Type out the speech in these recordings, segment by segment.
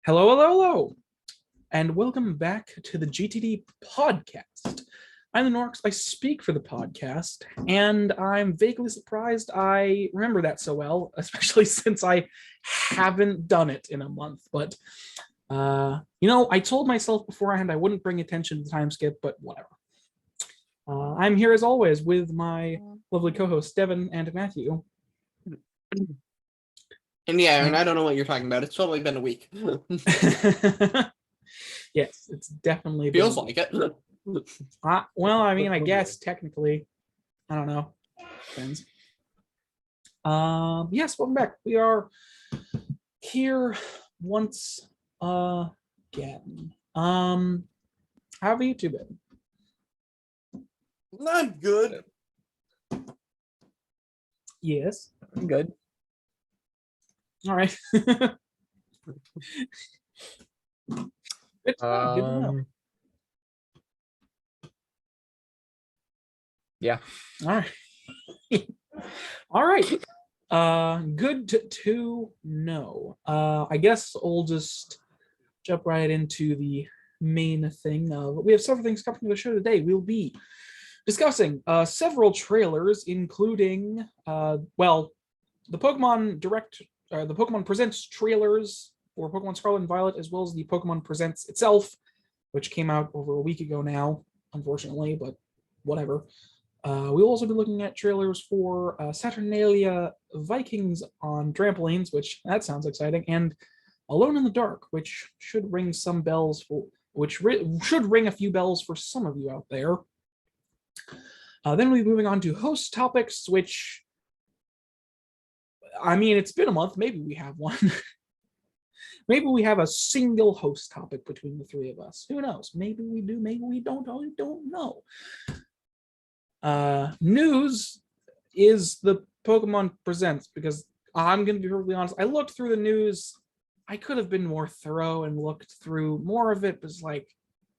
Hello, hello, hello, and welcome back to the GTD podcast. I'm the Norks. I speak for the podcast, and I'm vaguely surprised I remember that so well, especially since I haven't done it in a month. But, I told myself beforehand I wouldn't bring attention to the time skip, but whatever. I'm here as always with my lovely co-hosts, Devin and Matthew. And yeah, and I don't know what you're talking about. It's totally been a week. Yes, it's definitely feels like it. Well, I mean, I guess technically, I don't know. Depends. Yes, welcome back. We are here once again. How have you two been? Not good. Yes, I'm good. All right. Good to know. Yeah. All right. All right. Good to know. I guess we'll just jump right into the main thing. We have several things coming to the show today. We'll be discussing several trailers, including the Pokemon the Pokemon Presents trailers for Pokemon Scarlet and Violet, as well as the Pokemon Presents itself, which came out over a week ago now, unfortunately, but whatever. We'll also be looking at trailers for Saturnalia Vikings on Trampolines, which that sounds exciting, and Alone in the Dark, which should ring some bells should ring a few bells for some of you out there. Then we'll be moving on to host topics, which, I mean, it's been a month. Maybe we have one. Maybe we have a single host topic between the three of us. Who knows? Maybe we do. Maybe we don't. I don't know. News is the Pokemon Presents, because I'm going to be perfectly honest. I looked through the news. I could have been more thorough and looked through more of it, but it's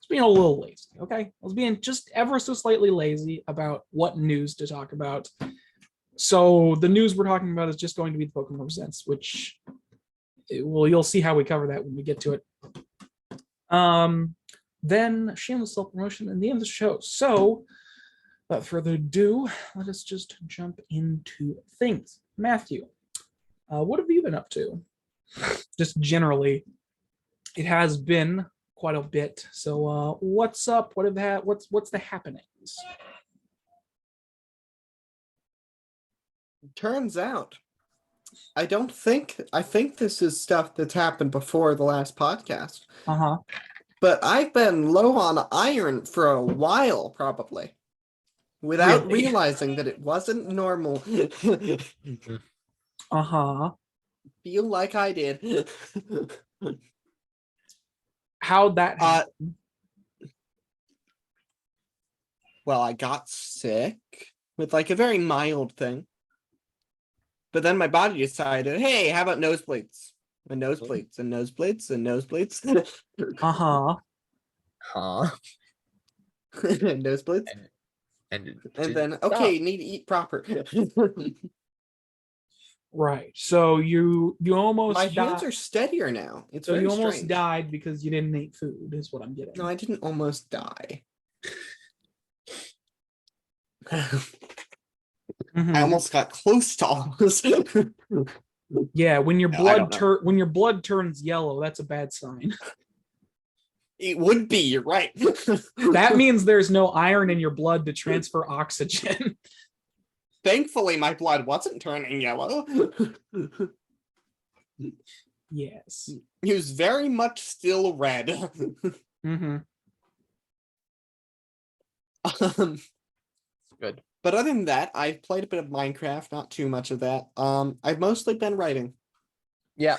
being a little lazy, okay? I was being just ever so slightly lazy about what news to talk about. So the news we're talking about is just going to be the Pokemon Presents, which, you'll see how we cover that when we get to it. Then shameless self-promotion and the end of the show. So without further ado, let us just jump into things. Matthew, what have you been up to? Just generally, it has been quite a bit. So what's up? What's the happenings? Turns out, I think this is stuff that's happened before the last podcast. Uh-huh. But I've been low on iron for a while, probably, without realizing that it wasn't normal. Uh-huh. Feel like I did. How'd that happen? Well, I got sick with a very mild thing. But then my body decided, hey, how about nosebleeds? And nosebleeds and nosebleeds and nosebleeds. Uh-huh. Nosebleeds. And then, okay, you need to eat proper. Right. So you almost my hands are steadier now. It's so very you almost strange. Died because you didn't eat food, is what I'm getting. No, I didn't almost die. I almost got close to almost. Yeah, when your blood turns yellow, that's a bad sign. It would be, you're right. That means there's no iron in your blood to transfer oxygen. Thankfully, my blood wasn't turning yellow. Yes. He was very much still red. Mm-hmm. Good. But other than that, I've played a bit of Minecraft, not too much of that. I've mostly been writing. Yeah.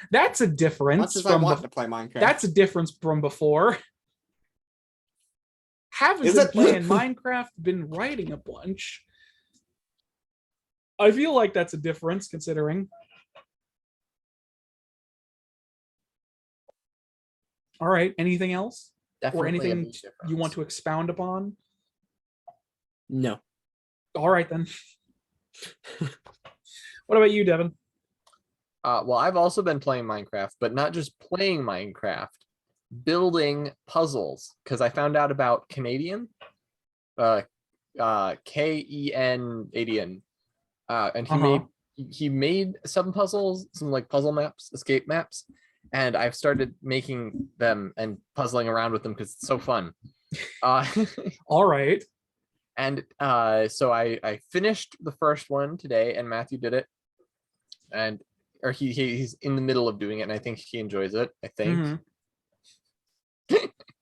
That's a difference. Much as I want to play Minecraft. That's a difference from before. Haven't been playing Minecraft, been writing a bunch. I feel like that's a difference, considering. All right. Anything else? Definitely. Or anything you want to expound upon? No. All right, then. What about you, Devin? Well, I've also been playing Minecraft, but not just playing Minecraft, building puzzles, because I found out about Canadian, Ken and he made some puzzles, some like puzzle maps, escape maps, and I've started making them and puzzling around with them because it's so fun. All right. And so I finished the first one today, and Matthew did it, and or he's in the middle of doing it, and I think he enjoys it. I think.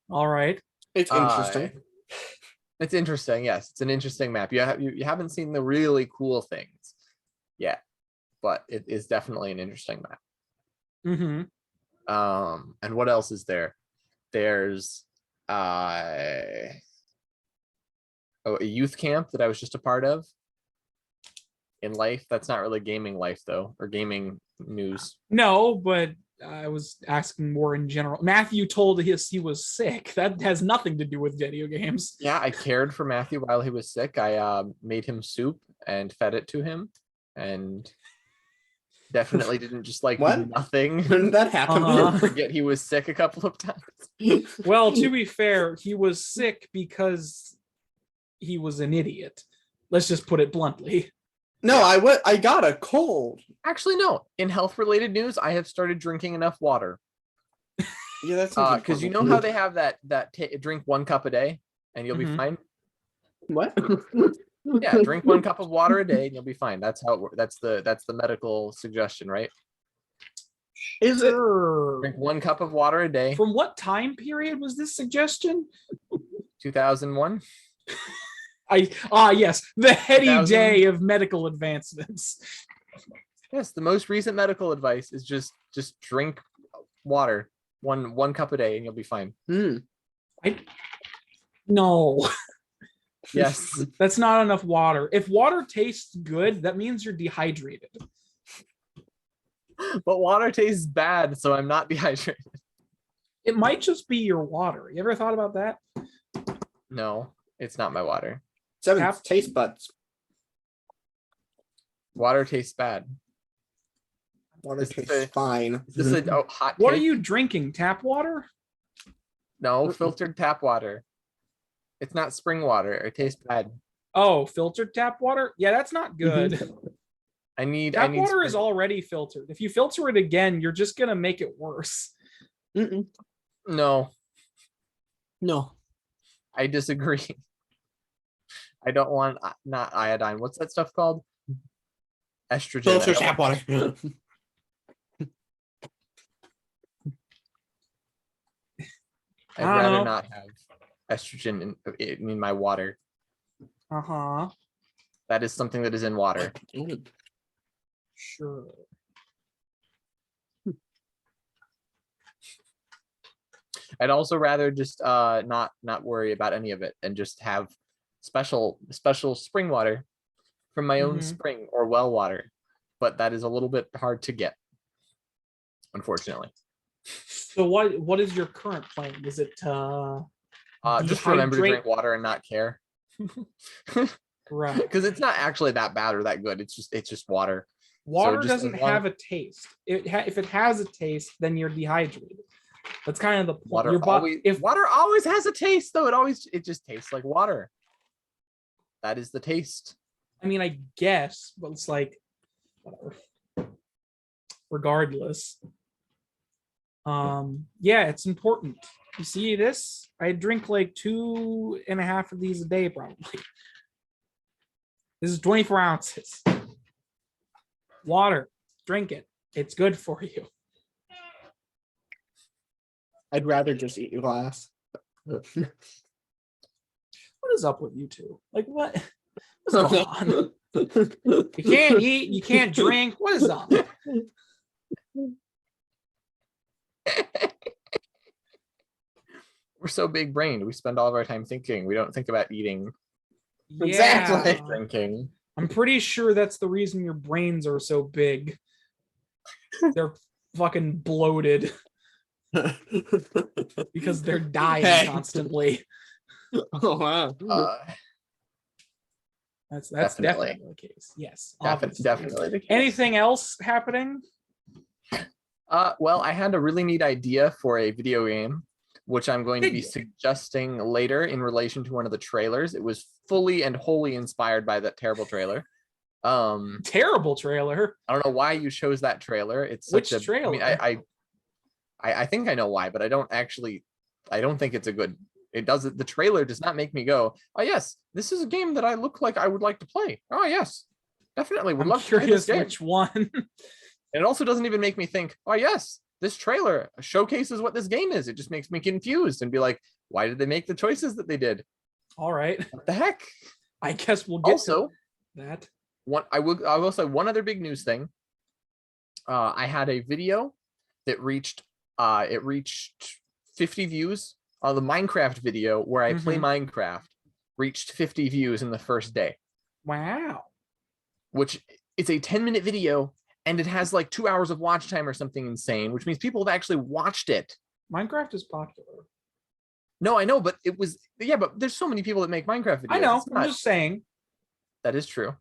All right. It's interesting. It's interesting. Yes, it's an interesting map. You haven't seen the really cool things yet, but it is definitely an interesting map. And what else is there? There's a youth camp that I was just a part of in life. That's not really gaming life though, or gaming news. No, but I was asking more in general. Matthew told us he was sick. That has nothing to do with video games. Yeah, I cared for Matthew while he was sick. I made him soup and fed it to him, and definitely didn't just like do nothing. When did that happen? Forget he was sick a couple of times. Well, to be fair, he was sick because he was an idiot. Let's just put it bluntly. No, I got a cold. Actually, no. In health-related news, I have started drinking enough water. Yeah, that's because you know how they have that drink 1 cup a day and you'll be fine. What? Yeah, drink 1 cup of water a day and you'll be fine. That's how it works. That's the medical suggestion, right? Is it? Drink 1 cup of water a day. From what time period was this suggestion? 2001. Yes, the heady day of medical advancements. Yes, the most recent medical advice is just drink water 1 cup a day and you'll be fine. No. Yes. That's not enough water. If water tastes good, that means you're dehydrated. But water tastes bad, so I'm not dehydrated. It might just be your water. You ever thought about that? No, it's not my water. Seven's taste buds. Water tastes bad. Water tastes fine. Is this a hot What take? are you drinking? Tap water? No, filtered tap water. It's not spring water. It tastes bad. Oh, filtered tap water? Yeah, that's not good. Tap water is already filtered. If you filter it again, you're just gonna make it worse. No. No. I disagree. I don't want not iodine. What's that stuff called? Estrogen. Filter tap water. I'd rather not have estrogen in my water. That is something that is in water. Sure. I'd also rather just not worry about any of it and just have special spring water from my own spring or well water, but that is a little bit hard to get, unfortunately. So what is your current plan? Is it just remember to drink water and not care? Right, because it's not actually that bad or that good. It's just water. Water doesn't have a taste. If it has a taste, then you're dehydrated. That's kind of the point. Water always has a taste, though. It just tastes like water. That is the taste. I mean, I guess, but it's like whatever. Regardless. Yeah, it's important. You see this? I drink like 2.5 of these a day, probably. This is 24 ounces. Water, drink it. It's good for you. I'd rather just eat a glass. What is up with you two? Like what? What's going on? You can't eat, you can't drink. What is up? We're so big brained. We spend all of our time thinking. We don't think about eating. Yeah. Exactly. Drinking. I'm pretty sure that's the reason your brains are so big. They're fucking bloated because they're dying constantly. Oh wow. That's definitely the case. Yes. Definitely the case. Anything else happening? Well, I had a really neat idea for a video game, which I'm going to Did be you? suggesting later in relation to one of the trailers. It was fully and wholly inspired by that terrible trailer. Terrible trailer. I don't know why you chose that trailer. It's Which such a. I mean, trailer? I think I know why, but I don't actually. I don't think it's a good. It doesn't. The trailer does not make me go, "Oh yes, this is a game that I look like I would like to play." Oh yes, definitely would I'm love to play this curious game. which one. And it also doesn't even make me think, oh yes, this trailer showcases what this game is. It just makes me confused and be like, why did they make the choices that they did? All right. What the heck? I guess we'll get Also, to that. I will say one other big news thing. I had a video that reached 50 views. The Minecraft video where I play Minecraft reached 50 views in the first day. Wow. Which is a 10-minute video. And it has like 2 hours of watch time or something insane, which means people have actually watched it. Minecraft is popular. No, I know, but it was, yeah, but there's so many people that make Minecraft videos. I know. It's I'm not- just saying. That is true.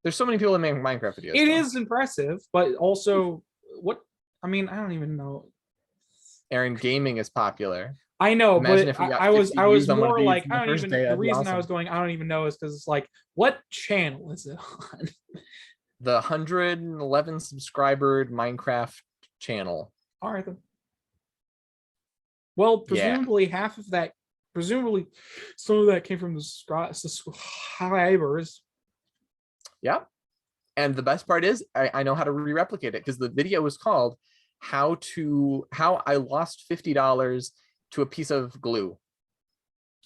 There's so many people that make Minecraft videos. It though. is impressive, but also what? I mean, I don't even know. Aaron, gaming is popular. I know, Imagine but if we got I was 50 I was views on one of more these like in the I don't first even. day, The that'd be reason I awesome. was going I don't even know is because it's like, what channel is it on? The 111 subscriber Minecraft channel. All right then. Well, Yeah. presumably some of that came from the subscribers. Yeah. And the best part is I know how to re-replicate it because the video was called how I lost $50 to a piece of glue.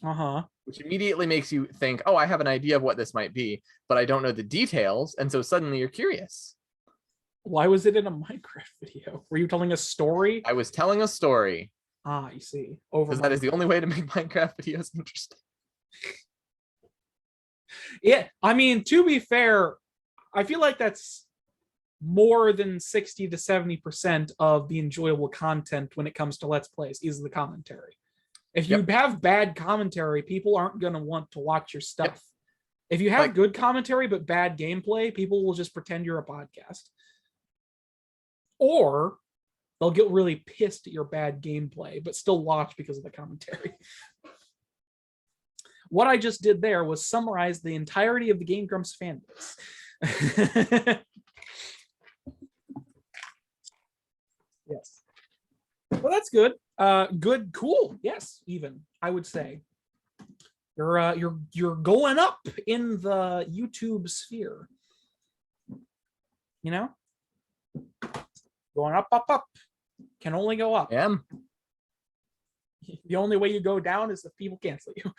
Uh-huh. Which immediately makes you think, oh, I have an idea of what this might be, but I don't know the details. And so suddenly you're curious. Why was it in a Minecraft video? Were you telling a story? I was telling a story Ah, you see. Over because that is the only way to make Minecraft videos interesting. Yeah, I mean, to be fair, I feel like that's more than 60 to 70% of the enjoyable content when it comes to Let's Plays is the commentary. If you have bad commentary, people aren't going to want to watch your stuff. Yep. If you have Like- good commentary but bad gameplay, people will just pretend you're a podcast. Or they'll get really pissed at your bad gameplay, but still watch because of the commentary. What I just did there was summarize the entirety of the Game Grumps fan base. Yes. Well, that's good. Good, cool. Yes, even I would say you're going up in the YouTube sphere. You know, going up, up, up. Can only go up. Yeah. The only way you go down is if people cancel you.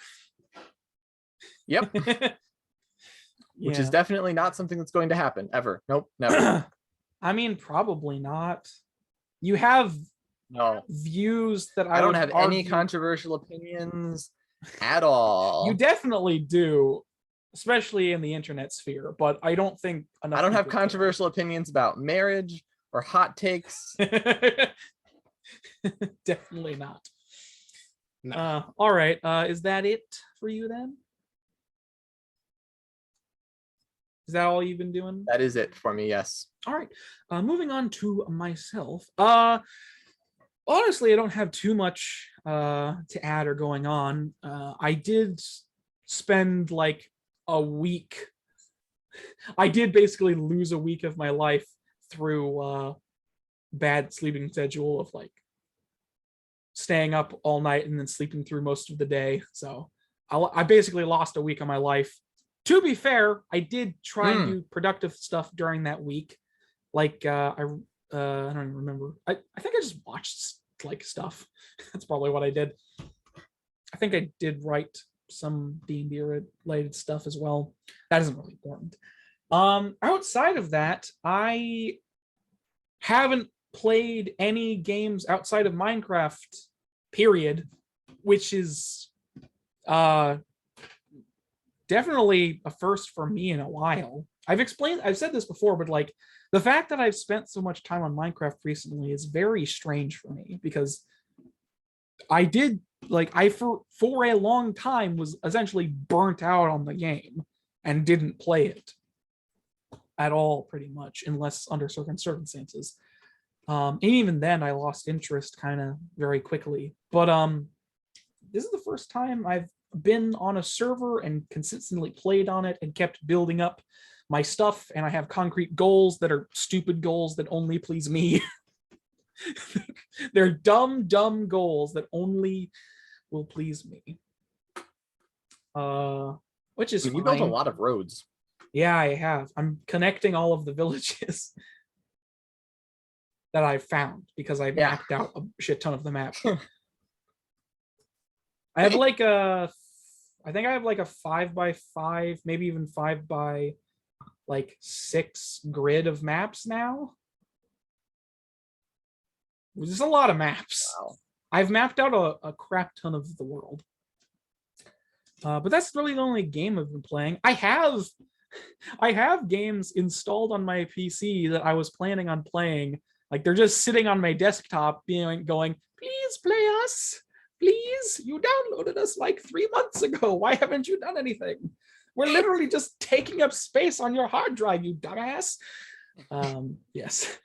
Yep. Which is Yeah. definitely not something that's going to happen ever. Nope, never. I mean, probably not. You have No. views that I don't would have any argue- controversial opinions at all. You definitely do, especially in the internet sphere. But I don't think enough. I don't have people care. controversial opinions about marriage or hot takes. Definitely not. No. All right. Is that it for you then? Is that all you've been doing? That is it for me, yes. All right. Moving on to myself. Honestly, I don't have too much to add or going on. I did spend like a week. I did basically lose a week of my life through bad sleeping schedule of like staying up all night and then sleeping through most of the day. So I basically lost a week of my life. To be fair, I did try and do productive stuff during that week. Like I don't even remember. I think I just watched like stuff. That's probably what I did. I think I did write some D&D related stuff as well. That isn't really important. Outside of that, I haven't played any games outside of Minecraft, period, which is definitely a first for me in a while. I've said this before, but like the fact that I've spent so much time on Minecraft recently is very strange for me because I did like for a long time was essentially burnt out on the game and didn't play it at all pretty much unless under certain circumstances. And even then I lost interest kind of very quickly. But this is the first time I've been on a server and consistently played on it and kept building up my stuff, and I have concrete goals that are stupid goals that only please me. They're dumb goals that only will please me. Which is You built a fine. lot of roads. Yeah, I have. I'm connecting all of the villages that I've found because I mapped out a shit ton of the map. I have like I think I have like a 5x5, maybe even 5x6 grid of maps now. There's a lot of maps. Wow. I've mapped out a crap ton of the world. But that's really the only game I've been playing. I have games installed on my PC that I was planning on playing. Like they're just sitting on my desktop going, please play us. Please, you downloaded us like 3 months ago. Why haven't you done anything? We're literally just taking up space on your hard drive, you dumbass. Yes.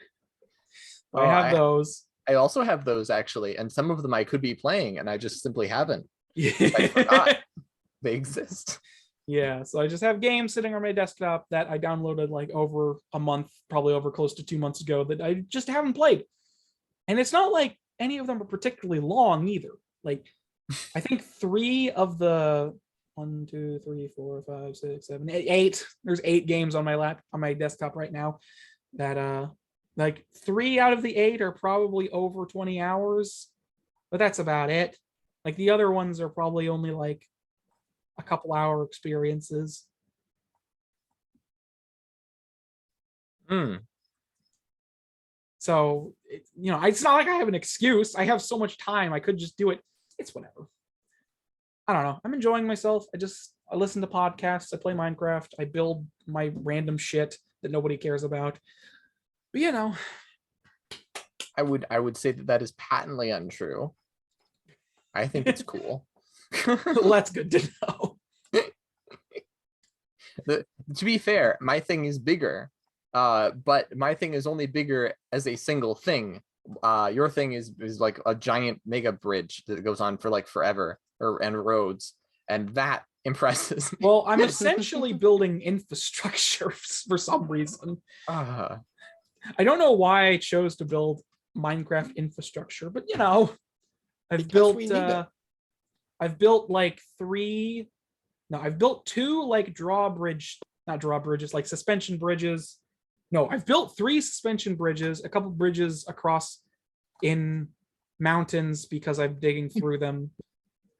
I have those. I also have those actually, and some of them I could be playing, and I just simply haven't. Yeah. I forgot they exist. Yeah, so I just have games sitting on my desktop that I downloaded like over a month, probably over close to 2 months ago, that I just haven't played. And it's not like any of them are particularly long either. Like, I think 3 of the 1, 2, 3, 4, 5, 6, 7, 8. There's 8 games on my desktop right now that like 3 out of the 8 are probably over 20 hours, but that's about it. Like the other ones are probably only like a couple hour experiences. So, it's not like I have an excuse. I have so much time. I could just do it. It's whatever. I don't know. I'm enjoying myself. I listen to podcasts. I play Minecraft. I build my random shit that nobody cares about. But I would say that is patently untrue. I think it's cool. well, that's good to know. To be fair, my thing is bigger, but my thing is only bigger as a single thing. Your thing is like a giant mega bridge that goes on for like forever, and roads, and that impresses me. Well, I'm essentially building infrastructure for some reason. I don't know why I chose to build Minecraft infrastructure, but I've built like 3. No, I've built 2 like like suspension bridges. No, I've built 3 suspension bridges, a couple bridges across in mountains because I'm digging through them.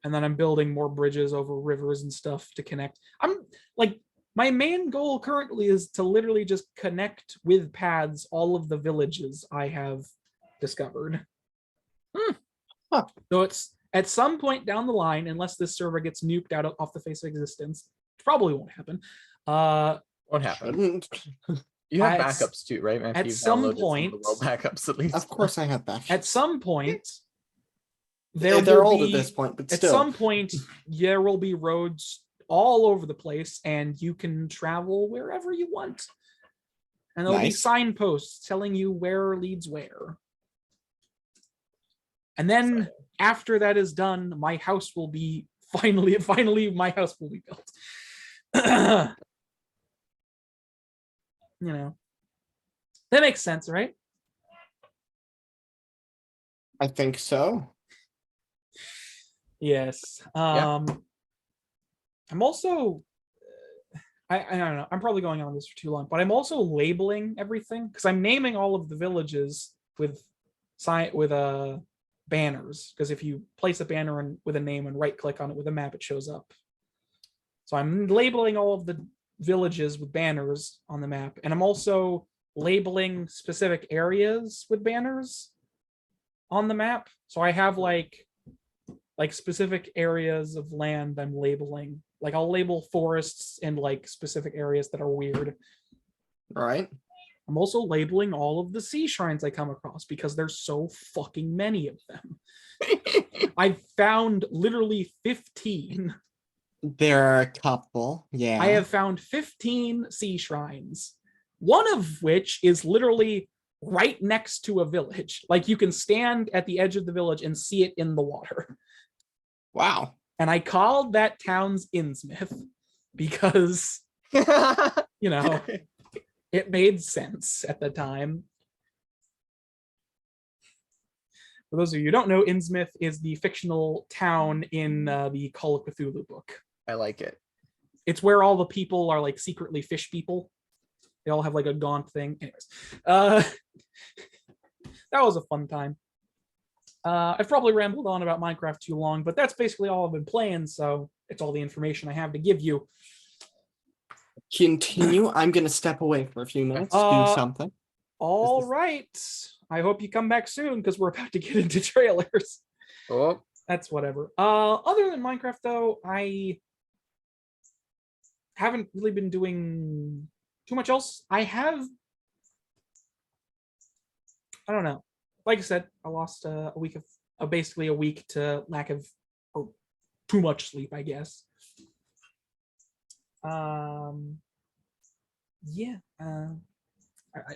And then I'm building more bridges over rivers and stuff to connect. I'm like, my main goal currently is to literally just connect with paths all of the villages I have discovered. So it's at some point down the line, unless this server gets nuked out off the face of existence, which probably won't happen. Won't happen. You have backups too, right? At some point, backups at least. Of course, I have backups. At some point, they're old at this point, but still. At some point, there will be roads all over the place, and you can travel wherever you want. And there'll be signposts telling you where leads where. And then after that is done, my house will be finally my house will be built. That makes sense, right? I think so. Yes. I'm also I don't know, I'm probably going on this for too long, but I'm also labeling everything because I'm naming all of the villages with banners, because if you place a banner with a name and right click on it with a map, it shows up. So I'm labeling all of the villages with banners on the map, and I'm also labeling specific areas with banners on the map. So I have like specific areas of land I'm labeling. Like I'll label forests and like specific areas that are weird. Right. I'm also labeling all of the sea shrines I come across because there's so fucking many of them. I've found literally 15. There are a couple, yeah. I have found 15 sea shrines, one of which is literally right next to a village. Like you can stand at the edge of the village and see it in the water. Wow. And I called that town's Innsmouth because, you know, it made sense at the time. For those of you who don't know, Innsmouth is the fictional town in the Call of Cthulhu book. I like it. It's where all the people are like secretly fish people. They all have like a gaunt thing. Anyways, that was a fun time. I've probably rambled on about Minecraft too long, but that's basically all I've been playing, so it's all the information I have to give you. Continue. I'm going to step away for a few minutes, do something. All right. I hope you come back soon because we're about to get into trailers. Oh, That's whatever. Other than Minecraft, though, I haven't really been doing too much else. I don't know. Like I said, I lost a week of basically a week to lack of or too much sleep, I guess. Yeah. I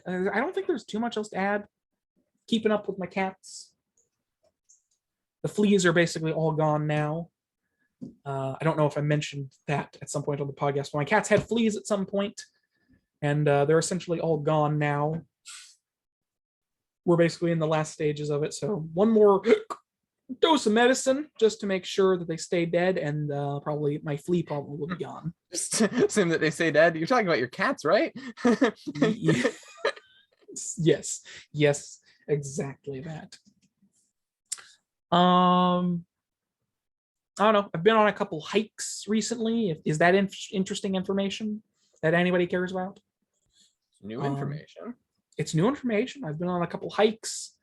don't think there's too much else to add. Keeping up with my cats. The fleas are basically all gone now. I don't know if I mentioned that at some point on the podcast, but my cats had fleas at some point, and they're essentially all gone now. We're basically in the last stages of it, so one more dose of medicine just to make sure that they stay dead, and probably my flea problem will be gone. just assume that they say dead. You're talking about your cats, right? Yes, exactly that. I don't know. I've been on a couple hikes recently. Is that interesting information that anybody cares about? New information. It's new information. I've been on a couple hikes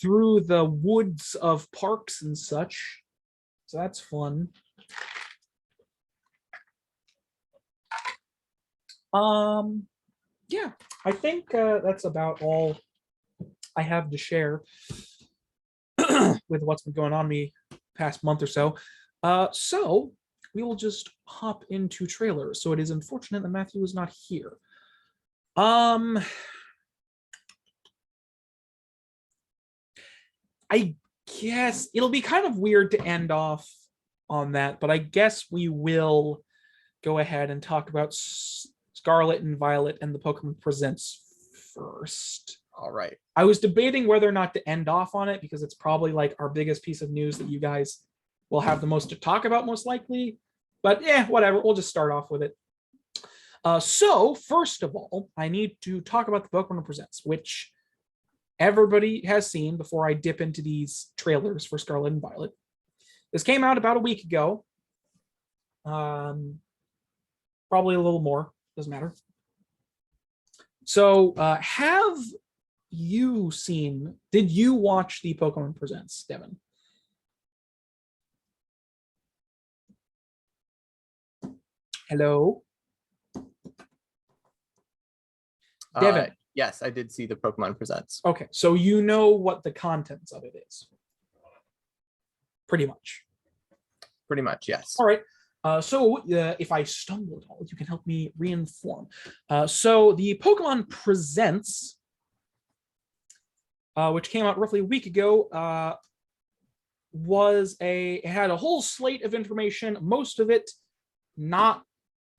through the woods of parks and such. So that's fun. Yeah, I think that's about all I have to share with what's been going on me past month or so. So we will just hop into trailers. So it is unfortunate that Matthew is not here. I guess it'll be kind of weird to end off on that, but I guess we will go ahead and talk about Scarlet and Violet and the Pokemon Presents first. All right. I was debating whether or not to end off on it because it's probably like our biggest piece of news that you guys will have the most to talk about most likely. But yeah, whatever. We'll just start off with it. So first of all, I need to talk about the Pokemon Presents, which everybody has seen before I dip into these trailers for Scarlet and Violet. This came out about a week ago. Probably a little more. Doesn't matter. So have you seen, did you watch the Pokemon Presents, Devin? Hello? Devin. Yes, I did see the Pokemon Presents. Okay, so you know what the contents of it is. Pretty much. Pretty much, yes. All right. So if I stumble at all, you can help me reinform. So the Pokemon Presents, which came out roughly a week ago, it had a whole slate of information, most of it not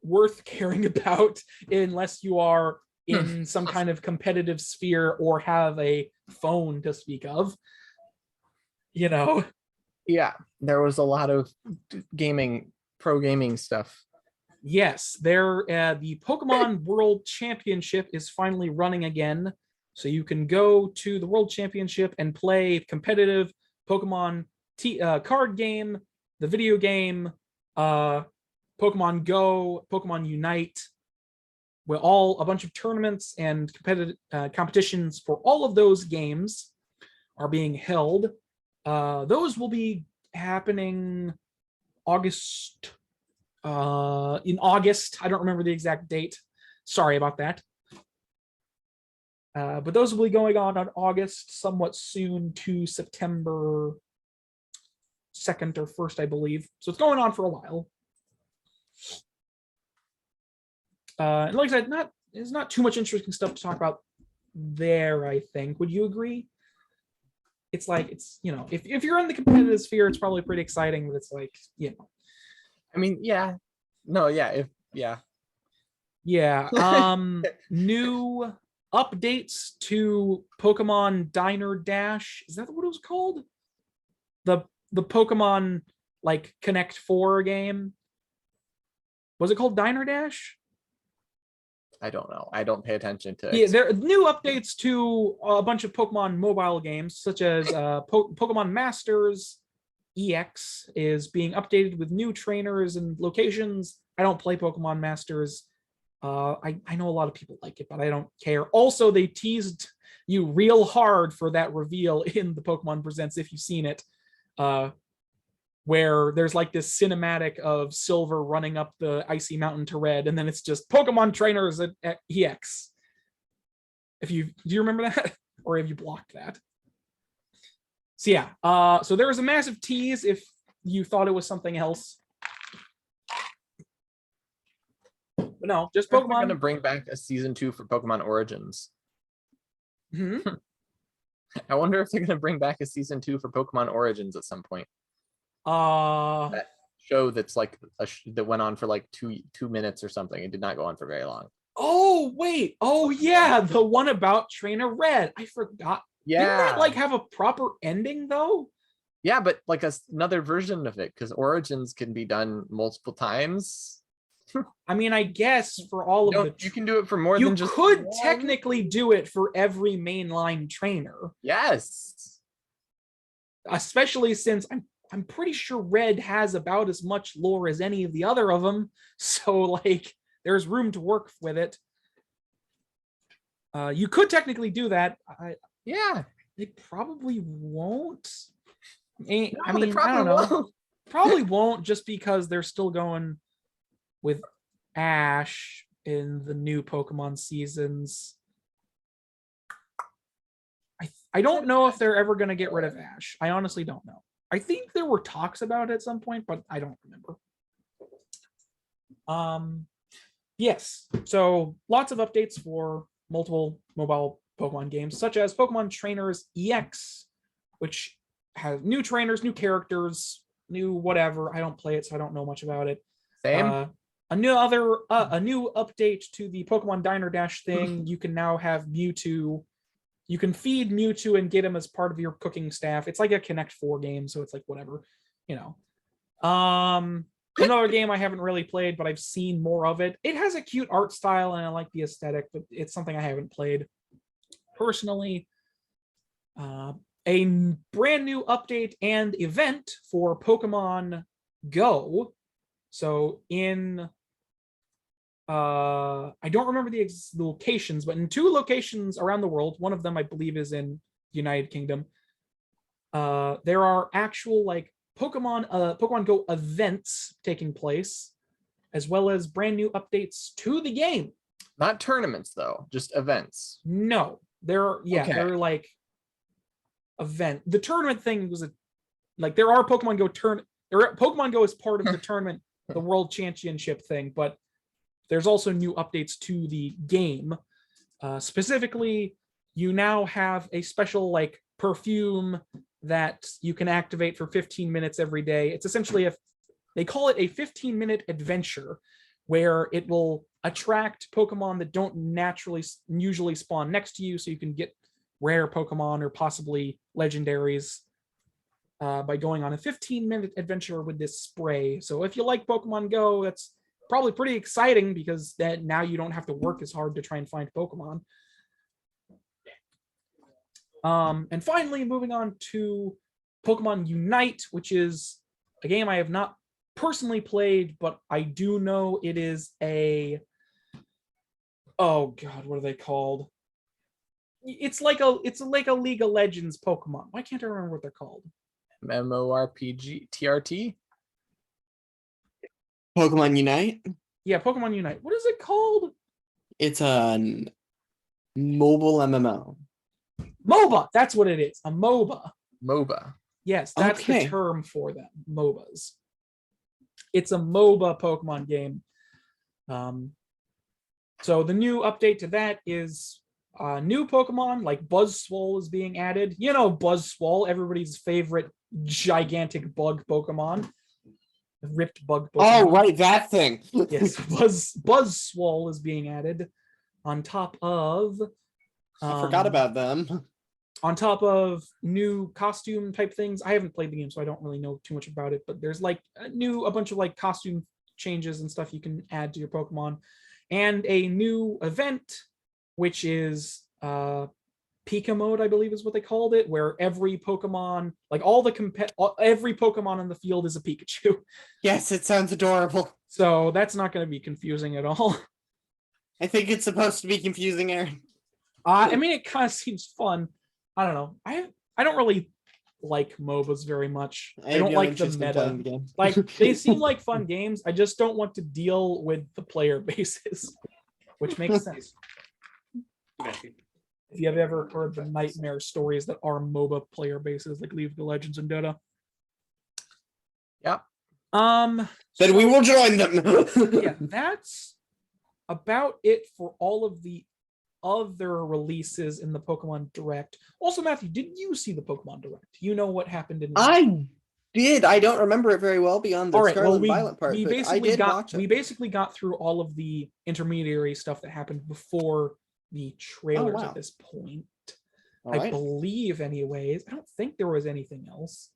worth caring about unless you are in some kind of competitive sphere or have a phone to speak of. You know. Yeah, there was a lot of pro gaming stuff. Yes, the Pokemon World Championship is finally running again. So you can go to the World Championship and play competitive Pokemon card game, the video game, Pokemon Go, Pokemon Unite, with a bunch of tournaments and competitive competitions for all of those games are being held. Those will be happening in August. I don't remember the exact date. Sorry about that. But those will be going on August, somewhat soon to September 2nd or 1st, I believe. So it's going on for a while. And like I said, there's not too much interesting stuff to talk about there, I think. Would you agree? It's like, it's, if you're in the competitive sphere, it's probably pretty exciting, but it's like, I mean, yeah. No, yeah, yeah. Yeah. New updates to Pokemon Diner Dash. Is that what it was called? The Pokemon like Connect 4 game. Was it called Diner Dash? I don't know. I don't pay attention to Yeah, there are new updates to a bunch of Pokemon mobile games, such as Pokemon Masters EX is being updated with new trainers and locations. I don't play Pokemon Masters. I know a lot of people like it, but I don't care. Also, they teased you real hard for that reveal in the Pokemon Presents, if you've seen it, where there's like this cinematic of Silver running up the icy mountain to Red, and then it's just Pokemon trainers at EX. Do you remember that, or have you blocked that? So yeah, so there was a massive tease if you thought it was something else. But no, just Pokemon. Going to bring back a season 2 for Pokemon Origins. I wonder if they're going to bring back a season 2 for Pokemon Origins at some point. That show that's like that went on for like 2 minutes or something. It did not go on for very long. Oh wait, oh yeah, the one about Trainer Red. I forgot. Yeah, didn't that like have a proper ending though? Yeah, but like another version of it, because Origins can be done multiple times. I mean, I guess for all of the you can do it for more than just you could one. technically do it for every mainline trainer. Yes, especially since I'm pretty sure Red has about as much lore as any of the other of them, so like there's room to work with it. You could technically do that. Yeah, they probably won't. No, I mean, I don't know. Won't. Probably won't, just because they're still going with Ash in the new Pokemon seasons. I don't know if they're ever going to get rid of Ash. I honestly don't know. I think there were talks about it at some point, but I don't remember. Yes, so lots of updates for multiple mobile Pokemon games, such as Pokemon Trainers EX, which has new trainers, new characters, new whatever. I don't play it, so I don't know much about it. Same. A new update to the Pokemon Diner Dash thing. You can now have Mewtwo. You can feed Mewtwo and get him as part of your cooking staff. It's like a Connect 4 game, so it's like whatever, Another game I haven't really played, but I've seen more of it. It has a cute art style, and I like the aesthetic, but it's something I haven't played personally. A brand new update and event for Pokemon Go. So in I don't remember the locations, but in 2 locations around the world, one of them I believe is in United Kingdom, there are actual like Pokemon Go events taking place, as well as brand new updates to the game. Not tournaments though, just events. No, they're like event. The tournament thing was there are Pokemon Go Pokemon Go is part of the tournament, the World Championship thing, but there's also new updates to the game. Specifically, you now have a special like perfume that you can activate for 15 minutes every day. It's essentially they call it a 15-minute adventure, where it will attract Pokemon that don't usually spawn next to you, so you can get rare Pokemon or possibly legendaries by going on a 15-minute adventure with this spray. So if you like Pokemon Go, that's probably pretty exciting, because that now you don't have to work as hard to try and find Pokemon. And finally, moving on to Pokemon Unite, which is a game I have not personally played, but I do know it is oh god, what are they called? It's like a League of Legends Pokemon. Why can't I remember what they're called? MMORPG, TRT? Pokemon Unite? Yeah, Pokemon Unite. What is it called? It's a mobile MMO. MOBA, that's what it is. A MOBA. MOBA. Yes, that's the term for them. MOBAs. It's a MOBA Pokemon game. So the new update to that is New Pokemon like Buzzswole is being added. You know, Buzzswole, everybody's favorite gigantic bug Pokemon. Ripped bug Pokemon. Oh, right, that thing. Yes, Buzzswole is being added on top of. I forgot about them. On top of new costume type things. I haven't played the game, so I don't really know too much about it, but there's like a bunch of like costume changes and stuff you can add to your Pokemon, and a new event, which is Pika mode, I believe is what they called it, where every Pokemon, like every Pokemon in the field is a Pikachu. Yes, it sounds adorable. So that's not going to be confusing at all. I think it's supposed to be confusing, Aaron. I mean, it kind of seems fun. I don't know. I don't really like MOBAs very much. I don't like the meta. Like, they seem like fun games. I just don't want to deal with the player bases, which makes sense. If you have ever heard the nightmare stories that are MOBA player bases, like League of Legends and Dota. Yep. Then we will join them. Yeah, that's about it for all of the other releases in the Pokemon Direct. Also, Matthew, did you see the Pokemon Direct? You know what happened in I did. I don't remember it very well beyond the Scarlet and Violet part, but I did watch it. We basically got through all of the intermediary stuff that happened before the trailers at this point. I believe, anyways. I don't think there was anything else.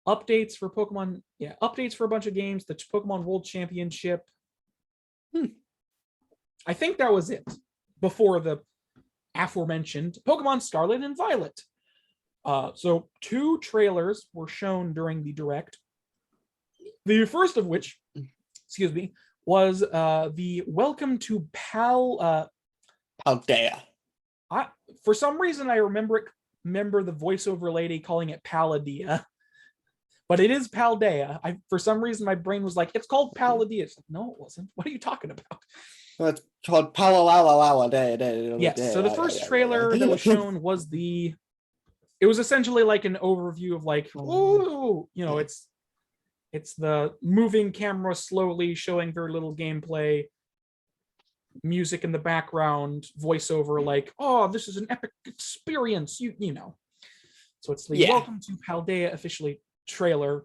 Updates for Pokemon, updates for a bunch of games, the Pokemon World Championship. I think that was it before the aforementioned Pokemon Scarlet and Violet. So 2 trailers were shown during the Direct. The first of which, was the Welcome to Paldea. For some reason, I remember the voiceover lady calling it Paldea, but it is Paldea. For some reason, my brain was like, it's called Paldea. It's like, no, it wasn't. What are you talking about? Well, it's called Paldea. Yes. So the first trailer that was shown was it was essentially like an overview of like, oh, you know, it's the moving camera slowly showing very little gameplay, music in the background, voiceover like, oh, this is an epic experience, you know. So it's the Welcome to Paldea officially trailer.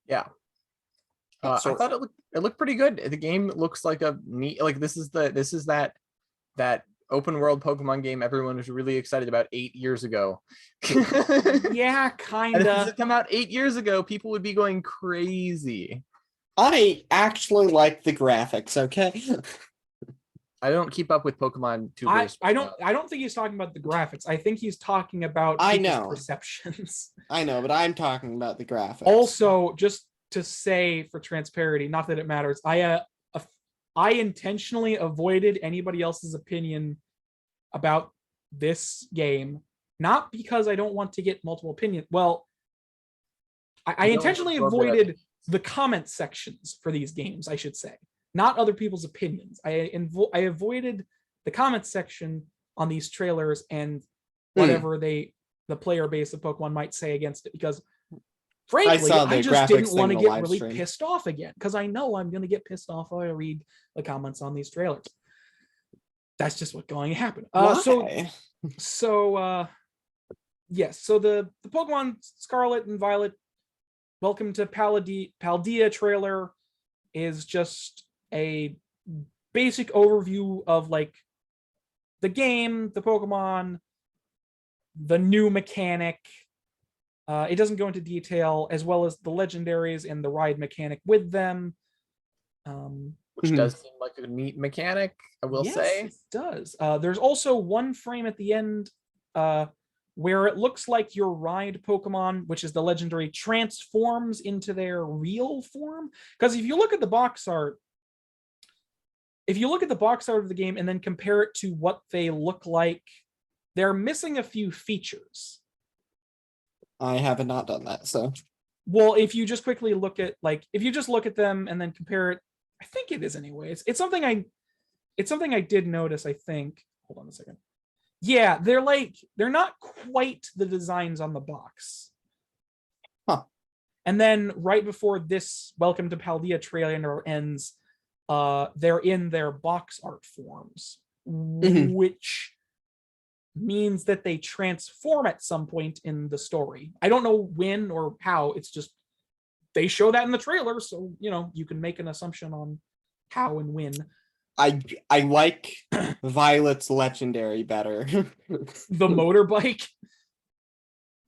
Yeah. I thought it looked pretty good. The game looks like a neat, like this is that open world Pokemon game everyone was really excited about 8 years ago. Yeah, kind of. of. If it come out 8 years ago, people would be going crazy. I actually like the graphics, okay? I don't keep up with Pokemon too much. I don't think he's talking about the graphics. I think he's talking about perceptions. I know, but I'm talking about the graphics. Also, just to say for transparency, not that it matters, I intentionally avoided anybody else's opinion about this game, not because I don't want to get multiple opinions. Well, I intentionally avoided the comment sections for these games, I should say, not other people's opinions. I avoided the comment section on these trailers and whatever the player base of Pokemon might say against it, because frankly, I just didn't want to get really pissed off again, because I know I'm going to get pissed off when I read the comments on these trailers. That's just what's going to happen. Yes. So the Pokemon Scarlet and Violet Welcome to Paldea trailer is just a basic overview of like the game, the Pokemon, the new mechanic. It doesn't go into detail, as well as the legendaries and the ride mechanic with them. Which does seem like a neat mechanic, I will say. It does. There's also one frame at the end where it looks like your ride Pokemon, which is the legendary, transforms into their real form. Because if you look at the box art, of the game and then compare it to what they look like, they're missing a few features. I have not done that, so. Well, if you just quickly look at them and then compare it, I think it is anyways. It's something I did notice, I think. Hold on a second. Yeah, they're not quite the designs on the box. Huh. And then right before this Welcome to Paldea trailer ends, they're in their box art forms, Mhm. which means that they transform at some point in the story. I don't know when or how. It's just they show that in the trailer, so you can make an assumption on how and when. I like Violet's legendary better. The motorbike.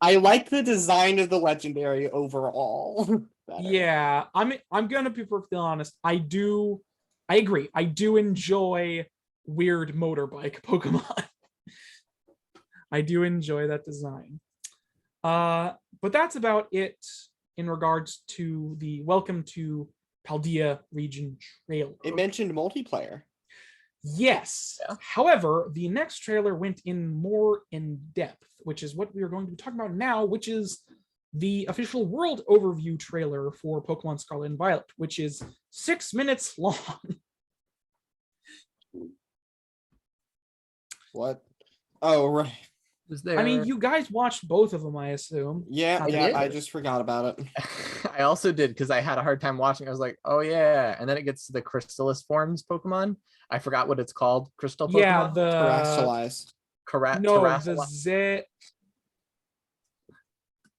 I like the design of the legendary overall. better. Yeah, I'm gonna be perfectly honest. I agree. I do enjoy weird motorbike Pokemon. I do enjoy that design. But that's about it in regards to the Welcome to Paldea region trailer. It mentioned multiplayer. Yes. Yeah. However, the next trailer went in more in depth, which is what we are going to be talking about now, which is the official world overview trailer for Pokemon Scarlet and Violet, which is 6 minutes long. What? Oh, right. Was there? I mean, you guys watched both of them, I assume. Yeah, I yeah, did. I just forgot about it. I also did because I had a hard time watching. I was like, oh yeah, and then it gets to the Chrysalis forms Pokemon. I forgot what it's called. Crystal Pokemon. Yeah, the Terrasilize. no, the Terrasili-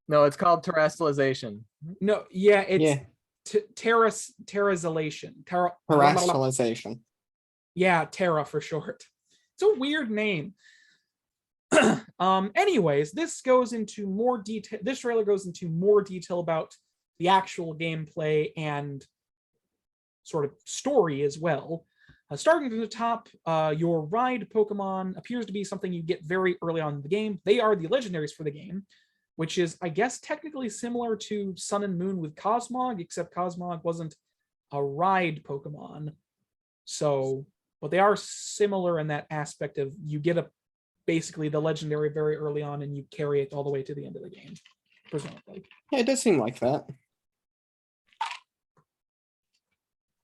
No, it's called terrestrialization. no, yeah, it's Yeah, terrazilation. terrestrialization. Yeah, Terra for short. It's a weird name. Anyways, this goes into more detail. This trailer goes into more detail about the actual gameplay and sort of story as well. Starting from the top, your ride Pokemon appears to be something you get very early on in the game. They are the legendaries for the game, which is, I guess, technically similar to Sun and Moon with Cosmog, except Cosmog wasn't a ride Pokemon. So, but they are similar in that aspect of you get basically the legendary very early on and you carry it all the way to the end of the game, presumably. Yeah, it does seem like that.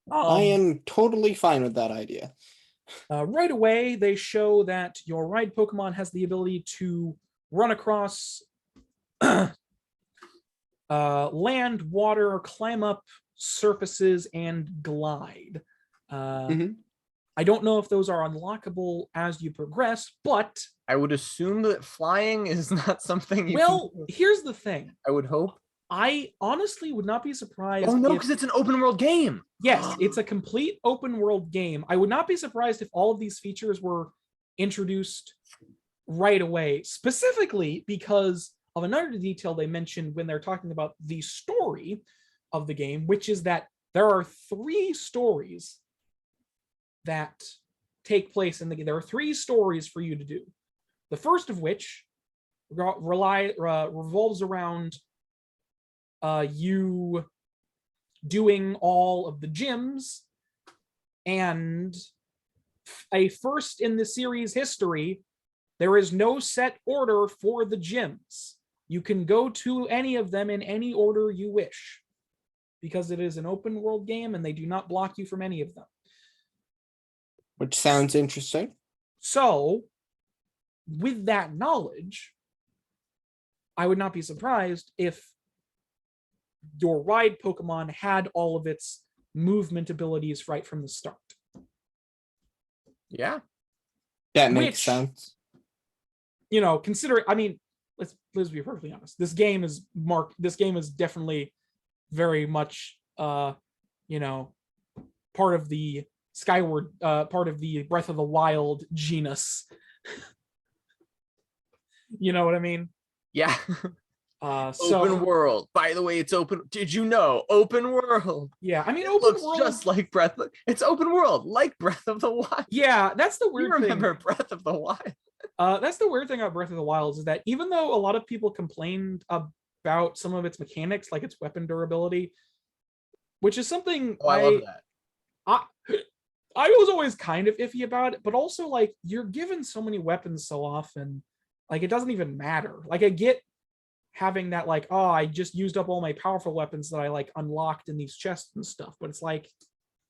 I am totally fine with that idea. Right away, they show that your ride Pokemon has the ability to run across land, water, climb up surfaces, and glide. I don't know if those are unlockable as you progress, but I would assume that flying is not something you well, can... here's the thing. I would hope. I honestly would not be surprised. Oh no, if, because it's an open world game. yes, it's a complete open world game. I would not be surprised if all of these features were introduced right away, specifically because of another detail they mentioned when they're talking about the story of the game, which is that there are 3 stories that take place in the game. There are 3 stories for you to do. The first of which revolves around you doing all of the gyms, and a first in the series history, there is no set order for the gyms. You can go to any of them in any order you wish, because it is an open world game and they do not block you from any of them. Which sounds interesting. So, with that knowledge, I would not be surprised if your ride Pokemon had all of its movement abilities right from the start. Yeah. That makes Which, sense. Considering, I mean, let's be perfectly honest. This game is definitely very much part of the Skyward, part of the Breath of the Wild genus. You know what I mean? Yeah. So, open world. By the way, it's open. Did you know? Open world. Yeah, I mean, It open looks world just like Breath. It's open world, like Breath of the Wild. Yeah, that's the weird You remember thing. Breath of the Wild? That's the weird thing about Breath of the Wild is that even though a lot of people complained about some of its mechanics, like its weapon durability, which is something I love that. I was always kind of iffy about it, but also like you're given so many weapons so often, like it doesn't even matter. Like I get having that like, oh, I just used up all my powerful weapons that I like unlocked in these chests and stuff, but it's like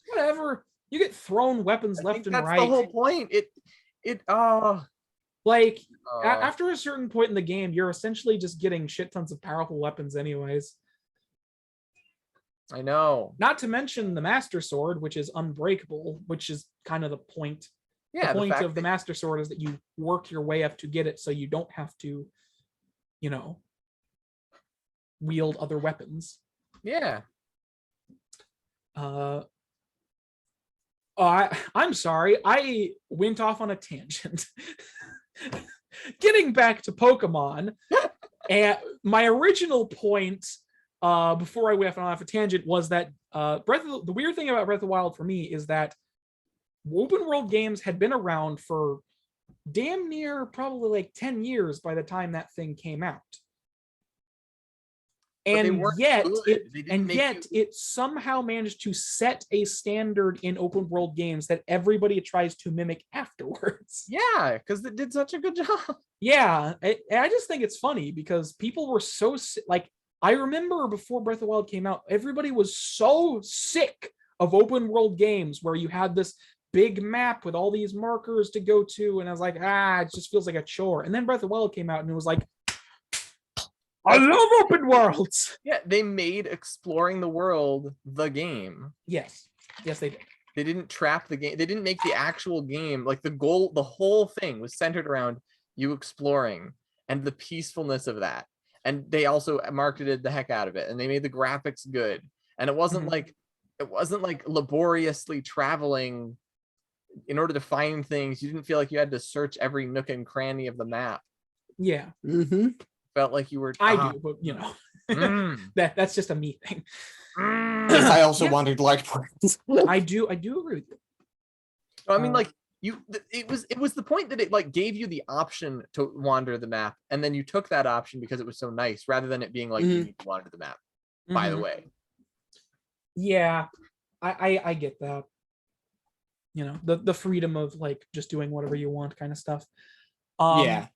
whatever. You get thrown weapons left and that's right. the whole point. After a certain point in the game, you're essentially just getting shit tons of powerful weapons anyways. I know. Not to mention the Master Sword, which is unbreakable, which is kind of the point. Yeah, The point fact of the that- Master Sword is that you work your way up to get it, so you don't have to, you know, wield other weapons. yeah. I'm sorry, I went off on a tangent. Getting back to Pokemon, and my original point before I went off a tangent was that the weird thing about Breath of the Wild for me is that open world games had been around for damn near probably like 10 years by the time that thing came out. But they And weren't yet good. it They didn't and make yet you- it somehow managed to set a standard in open world games that everybody tries to mimic afterwards. Yeah, because it did such a good job. Yeah, I just think it's funny because people were so like, I remember before Breath of the Wild came out, everybody was so sick of open world games where you had this big map with all these markers to go to, and I was like, it just feels like a chore. And then Breath of the Wild came out, and it was like, I love open worlds. Yeah, they made exploring the world the game. Yes, they did. They didn't trap the game. They didn't make the actual game like the goal. The whole thing was centered around you exploring and the peacefulness of that. And they also marketed the heck out of it, and they made the graphics good. And it wasn't like laboriously traveling in order to find things. You didn't feel like you had to search every nook and cranny of the map. Yeah, Felt like you were. I do, but you know, Mm, that's just a me thing. Yes, I also Yeah. wanted large portions. I do agree with you. I mean, Uh, like it was the point that it like gave you the option to wander the map, and then you took that option because it was so nice, rather than it being like you need to wander the map. By the Mhm. way, Yeah, I get that. You know, the freedom of like just doing whatever you want kind of stuff. Yeah.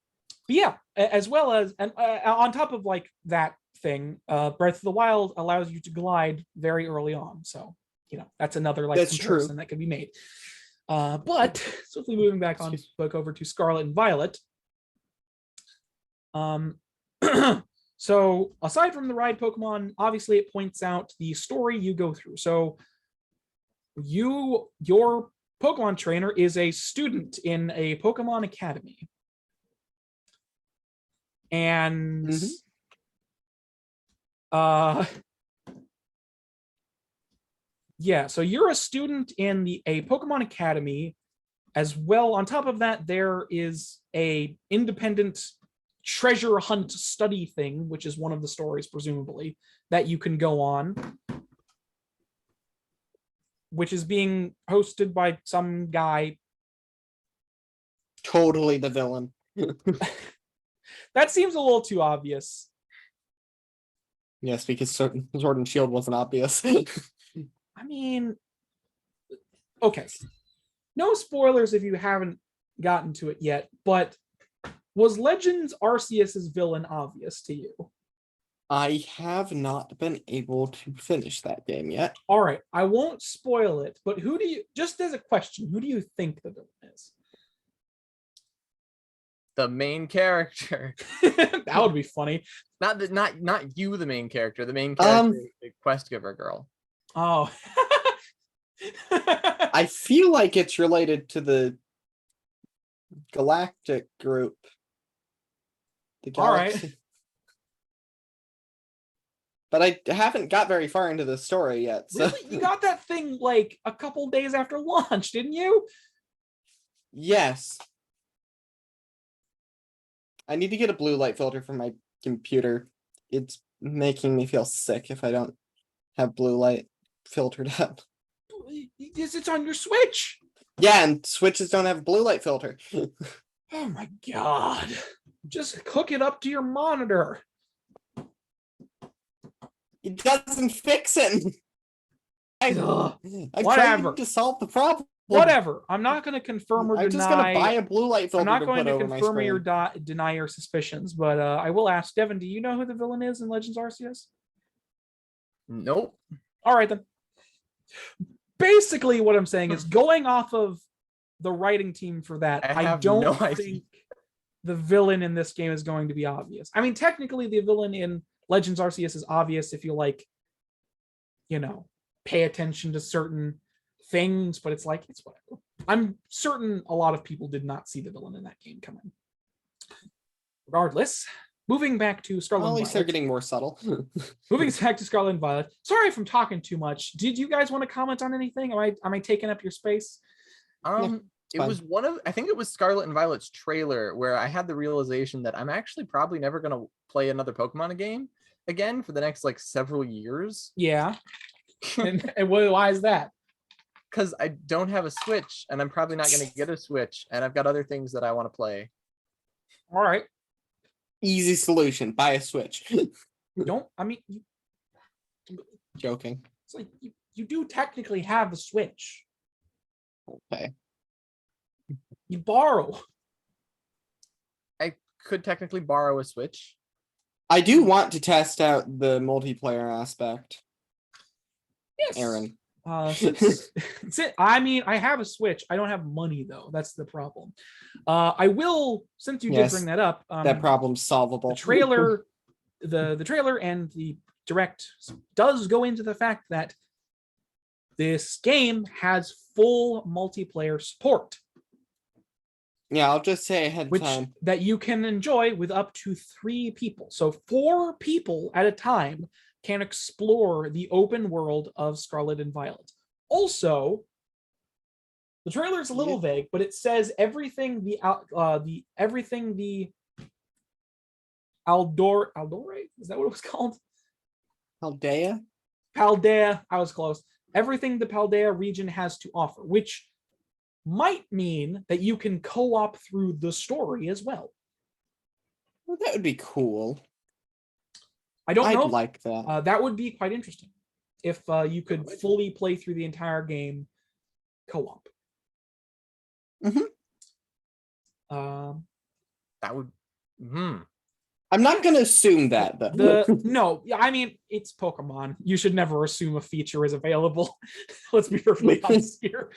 But yeah, as well as, and on top of like that thing, Breath of the Wild allows you to glide very early on. So, you know, that's another like That's comparison true. that can be made. But swiftly moving back on book over to Scarlet and Violet. So aside from the ride Pokemon, obviously it points out the story you go through. So your Pokemon trainer is a student in a Pokemon Academy. And yeah, so you're a student in a Pokemon Academy. As well, on top of that, there is a independent treasure hunt study thing, which is one of the stories, presumably, that you can go on, which is being hosted by some guy. Totally the villain. That seems a little too obvious. Yes, because Sword and Shield wasn't obvious. I mean, okay. No spoilers if you haven't gotten to it yet, but was Legends Arceus's villain obvious to you? I have not been able to finish that game yet. All right, I won't spoil it, but who do you, just as a question, who do you think the villain is? the main character. That would be funny. Not you, the main character. The main character is the quest giver girl. Oh. I feel like it's related to the Galactic group. The All right. Galaxy. But I haven't got very far into the story yet. So Really? You got that thing like a couple days after launch, didn't you? yes. I need to get a blue light filter for my computer. It's making me feel sick if I don't have blue light filtered up. It's on your Switch. Yeah, and Switches don't have a blue light filter. Oh my god. Just hook it up to your monitor. It doesn't fix it. Ugh. I'm Whatever. trying to solve the problem. Whatever. I'm not going to confirm or I'm just deny. gonna buy a blue light filter. I'm not to going put to over my confirm or screen. deny your suspicions, but I will ask Devin, do you know who the villain is in Legends Arceus? Nope. All right, then. Basically, what I'm saying is going off of the writing team for that, I I have don't no idea. think the villain in this game is going to be obvious. I mean, technically, the villain in Legends Arceus is obvious if you pay attention to certain things, but it's like, it's whatever. I'm certain a lot of people did not see the villain in that game coming. Regardless, moving back to Scarlet Well, at and least they're Violet. getting more subtle. Moving back to Scarlet and Violet. Sorry if I'm talking too much. Did you guys want to comment on anything? Am I taking up your space? It was I think it was Scarlet and Violet's trailer where I had the realization that I'm actually probably never gonna play another Pokemon game again for the next like several years. Yeah. and why is that? Because I don't have a Switch and I'm probably not gonna get a Switch, and I've got other things that I want to play. All right. Easy solution. Buy a Switch. Joking. It's like you do technically have a Switch. Okay. You borrow. I could technically borrow a Switch. I do want to test out the multiplayer aspect. Yes. Aaron. I mean, I have a Switch. I don't have money though. That's the problem. I will, since you did bring that up. That problem's solvable. The trailer, the trailer and the direct does go into the fact that this game has full multiplayer support. Yeah, I'll just say ahead of time that you can enjoy with up to 3 people. So 4 people at a time can explore the open world of Scarlet and Violet. Also, the trailer is a little vague, but it says everything the Aldore, is that what it was called? Paldea? Paldea, I was close. Everything the Paldea region has to offer, which might mean that you can co-op through the story as well. Well, that would be cool. I don't know. I'd like that. That would be quite interesting if you could fully play through the entire game co-op. That would. I'm not going to assume that, though. No, I mean, it's Pokemon. You should never assume a feature is available. Let's be perfectly honest here.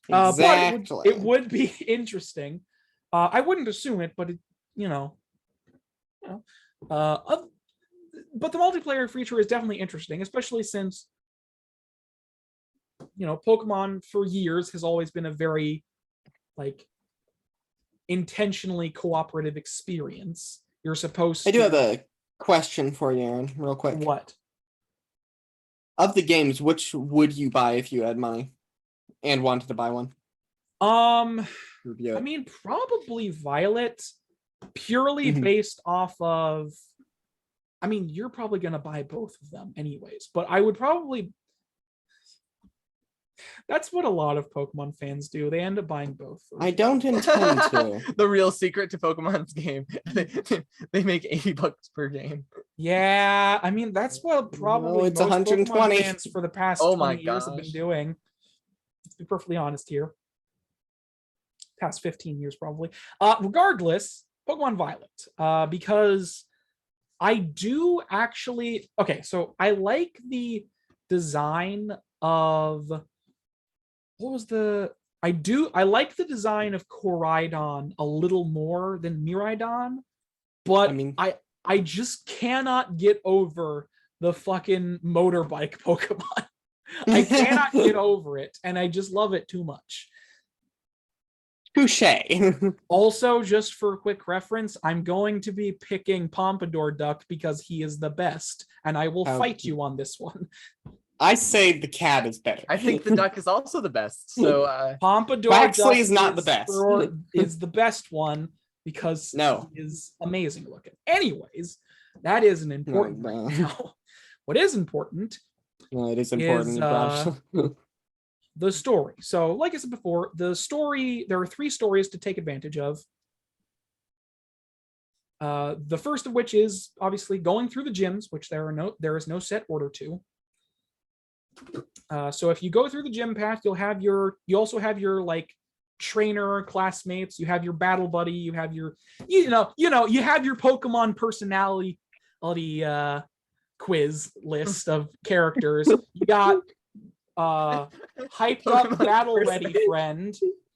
Exactly. But it would be interesting. I wouldn't assume it, but but the multiplayer feature is definitely interesting, especially since Pokemon for years has always been a very intentionally cooperative experience. You're supposed to. I do have a question for you, Aaron, real quick. What? Of the games, which would you buy if you had money and wanted to buy one? I mean, probably Violet, purely based off of. I mean, you're probably gonna buy both of them anyways, but I would probably. That's what a lot of Pokemon fans do. They end up buying both. I don't intend to. The real secret to Pokemon's game. They make $80 per game. Yeah, I mean, that's what probably it's most 120 Pokemon fans for the past 20 years have been doing. Let's be perfectly honest here. Past 15 years, probably. Regardless, Pokemon Violet. Because I do actually... Okay, so I like the design of... What was the... I like the design of Koraidon a little more than Miraidon, but I just cannot get over the fucking motorbike Pokemon. I cannot get over it, and I just love it too much. Touche. Also, just for a quick reference, I'm going to be picking Pompadour Duck because he is the best, and I will fight you on this one. I say the cat is better. I think the duck is also the best. So Pompadour Baxley Duck is not the best. Is the best one because he is amazing looking. Anyways, that isn't important right now. What is important? No, it is important. The story. So, like I said before, the story. There are 3 stories to take advantage of. The first of which is obviously going through the gyms, which there is no set order to. So if you go through the gym path, you also have your trainer classmates, you have your battle buddy, you have your you have your Pokemon personality quiz list of characters. You got hyped up battle ready friend.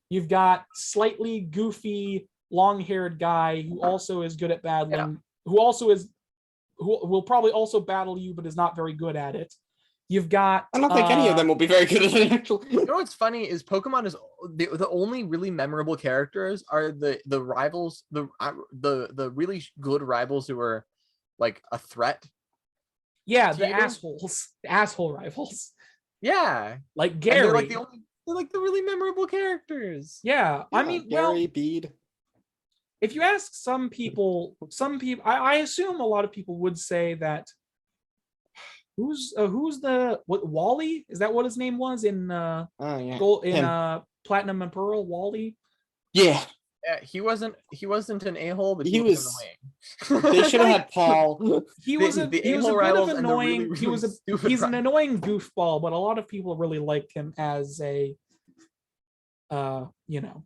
You've got slightly goofy long-haired guy who also is good at battling, who also is who will probably also battle you, but is not very good at it. You've got. I don't think any of them will be very good at it, actually. You know what's funny is Pokemon is the only really memorable characters are the rivals, the really good rivals who are like a threat. Yeah, to the you. asshole rivals. Yeah, Like and Gary. they're like the really memorable characters. Yeah, I mean, well, Gary, Bede. if you ask some people, I assume a lot of people would say that. Who's the Wally? Is that what his name was in Oh yeah. Gold in Him. Platinum and Pearl? Wally. Yeah. Yeah, he wasn't an a-hole, but He he was was- annoying. They should have had Paul. He was a the he was a a-hole bit of rivals and the really, annoying. He was a stupid he's an rivals. annoying goofball, but a lot of people really liked him as a you know.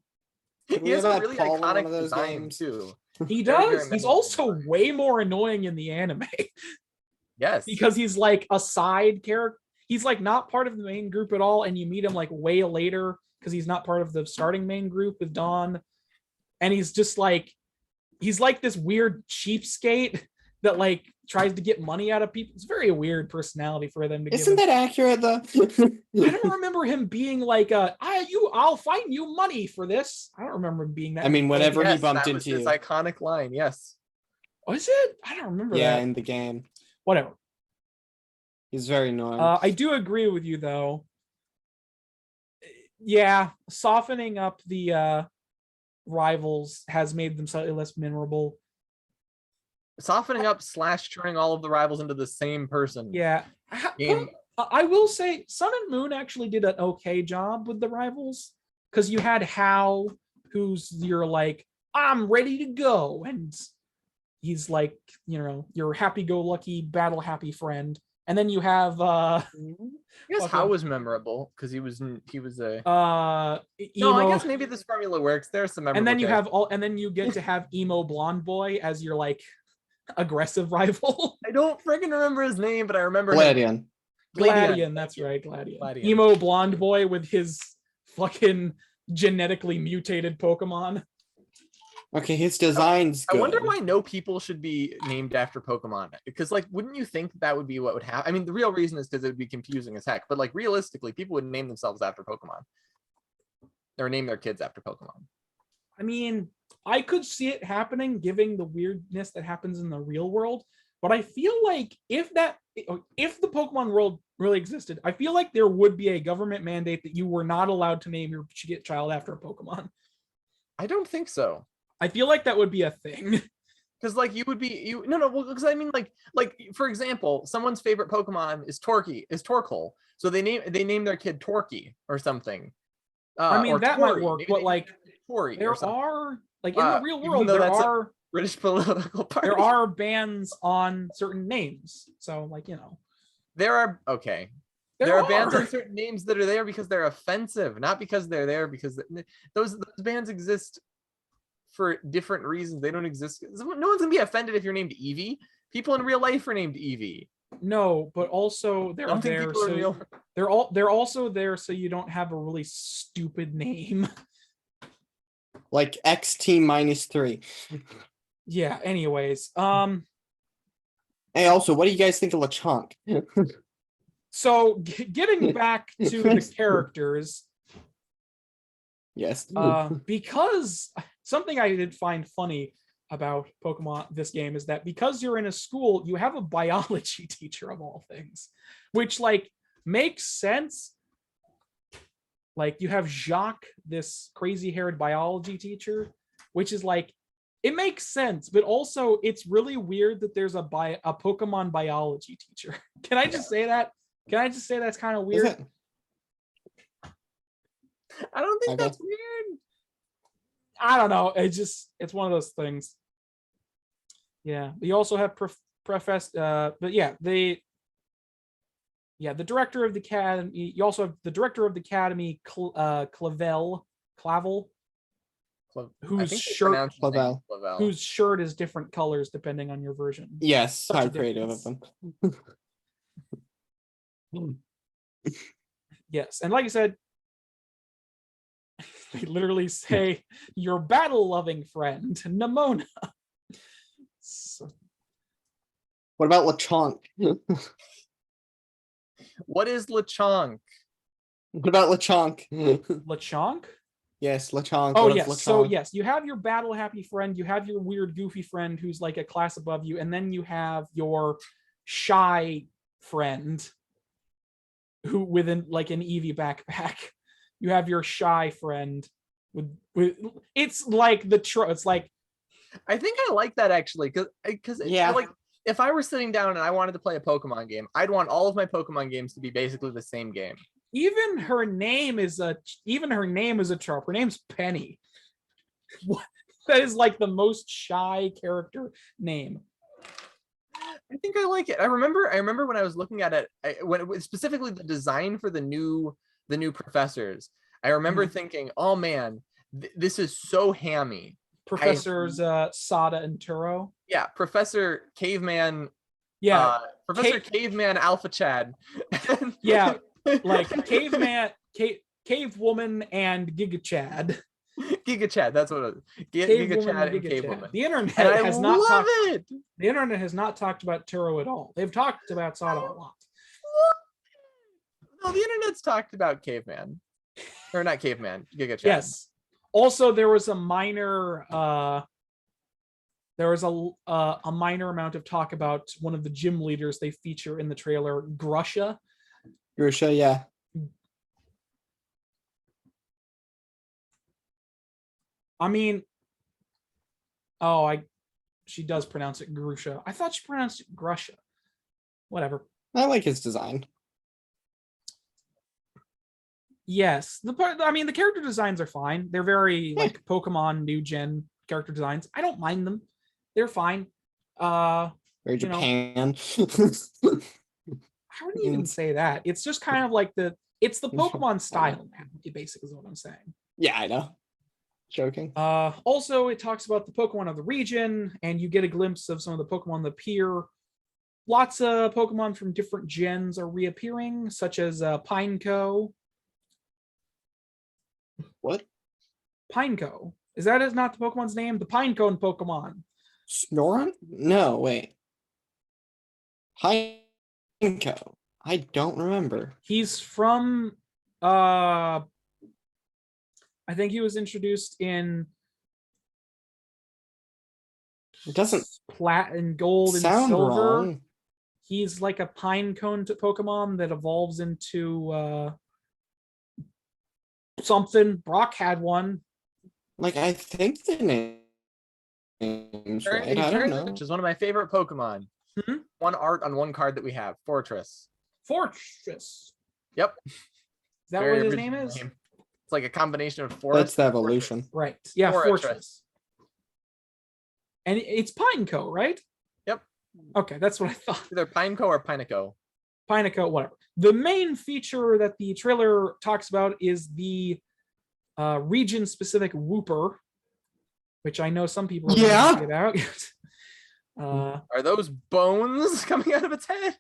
Could we He has have a had really Paul in one iconic of those design games? too. He Very, very does. He's memorable. also way more annoying in the anime Yes, because he's like a side character. He's like not part of the main group at all, and you meet him like way later because he's not part of the starting main group with Dawn, and he's just like this weird cheapskate that like tries to get money out of people. It's very weird personality for them to Isn't give him. that accurate though? I don't remember him being like I'll find you money for this. I don't remember him being that. I mean, whenever he yes, bumped that was into his you. iconic line. Yes, Was it? I don't remember Yeah, that. in the game. Whatever. He's very annoying. I do agree with you though. Yeah, softening up the rivals has made them slightly less memorable. softening up / turning all of the rivals into the same person. Yeah. Game. I will say Sun and Moon actually did an okay job with the rivals because you had Hao, who's your like, I'm ready to go. And he's like, your happy-go-lucky, battle-happy friend. And then you have I guess fucking- How was memorable because he was a emo. no. I guess maybe this formula works. There's some memorable. And then you characters. have and then you get to have emo blonde boy as your like aggressive rival. I don't freaking remember his name, but I remember him. Gladion. Gladion, that's right, Gladion. Gladion. Emo blonde boy with his fucking genetically mutated Pokemon. Okay, his design's I good. wonder why no people should be named after Pokemon. Because, like, wouldn't you think that would be what would happen? I mean, the real reason is because it would be confusing as heck. But, like, realistically, people would name themselves after Pokemon. Or name their kids after Pokemon. I mean, I could see it happening given the weirdness that happens in the real world. But I feel like if the Pokemon world really existed, I feel like there would be a government mandate that you were not allowed to name your child after a Pokemon. I don't think so. I feel like that would be a thing. Because like you would be because I mean like for example, someone's favorite Pokemon is Torkoal, so they name their kid Torky or something. I mean or that Tori. might work, Maybe but they like name it Tori there or something. are like in the real even world though there that's a are British political party. there are bans on certain names. So like there are bans on certain names that are there because they're offensive, not because they're there because those bans exist for different reasons. They don't exist. No one's gonna be offended if you're named Eevee. People in real life are named Eevee. No, but also they're there. So they're also there so you don't have a really stupid name. Like XT -3. Yeah. Anyways, Hey, also, what do you guys think of Lechonk? so getting back to the characters, Yes. because something I did find funny about Pokemon this game is that because you're in a school, you have a biology teacher of all things, which like makes sense. Like you have Jacques, this crazy-haired biology teacher, which is like it makes sense, but also it's really weird that there's a Pokemon biology teacher. Can I just say that? Can I just say that's kind of Is weird? it? I don't think Okay. that's weird. I don't know. It's one of those things. Yeah. You also have but yeah, the director of the academy. You also have the director of the academy, Clavel, whose shirt is different colors depending on your version. Yes, Such how a creative of difference. them. Yes, and like I said, they literally say your battle-loving friend, Nimona. So, What about Lechonk? What is Lechonk? What about Lechonk? Lechonk? Yes, Lechonk. Oh What if yes. So Lechonk? yes, you have your battle happy friend, you have your weird goofy friend who's like a class above you, and then you have your shy friend who within like an Eevee backpack. You have your shy friend with it's like it's like I think I like that actually, because Yeah. like if I were sitting down and I wanted to play a Pokemon game, I'd want all of my Pokemon games to be basically the same game. even her name is a trope. Her name's Penny. That is like the most shy character name. I think I like it. I remember when I was looking at it, specifically the design for the new professors. I remember thinking, oh man, this is so hammy. Professors Sada and Turo. Yeah, Professor Caveman. Yeah, Professor Caveman Alpha Chad. yeah, like Cave Woman and Giga Chad. Giga Chad, that's what it was. Cave Giga Woman Chad and and Giga Cave Chad. Woman. The internet And I has not love talked. it. The internet has not talked about Turo at all. They've talked about Sada a lot. No, the internet's talked about Caveman, or not Caveman, Giga Chad. Yes. Also, there was a minor a minor amount of talk about one of the gym leaders they feature in the trailer, Grusha. Grusha, yeah. I mean, she does pronounce it Grusha. I thought she pronounced it Grusha. Whatever. I like his design. Yes, the character designs are fine. They're very like Pokemon new gen character designs. I don't mind them. They're fine. Very you know, Japan. I wouldn't even say that. It's just kind of like it's the Pokemon style now, basically is what I'm saying. Yeah, I know. Joking. Also, it talks about the Pokemon of the region, and you get a glimpse of some of the Pokemon that appear. Lots of Pokemon from different gens are reappearing, such as Pineco. What? Pineco. Is that not the Pokemon's name? The Pinecone Pokemon. Snorunt? No, wait. Pineco. I don't remember. He's from I think he was introduced in It doesn't Plat and Gold and sound Silver. wrong. He's like a pine cone Pokemon that evolves into something. Brock had one. Like, I think the name's right. I don't know. Which is one of my favorite Pokemon. One art on one card that we have, Fortress. Fortress. Yep. Is that Very what his original name is? It's like a combination of forest. That's the evolution. Right. Yeah, Fortress. Fortress. And it's Pineco, right? Yep. Okay, that's what I thought. Either Pineco or Pineco. Pineco, whatever. The main feature that the trailer talks about is the region-specific Wooper, which I know some people are happy about. Are those bones coming out of its head?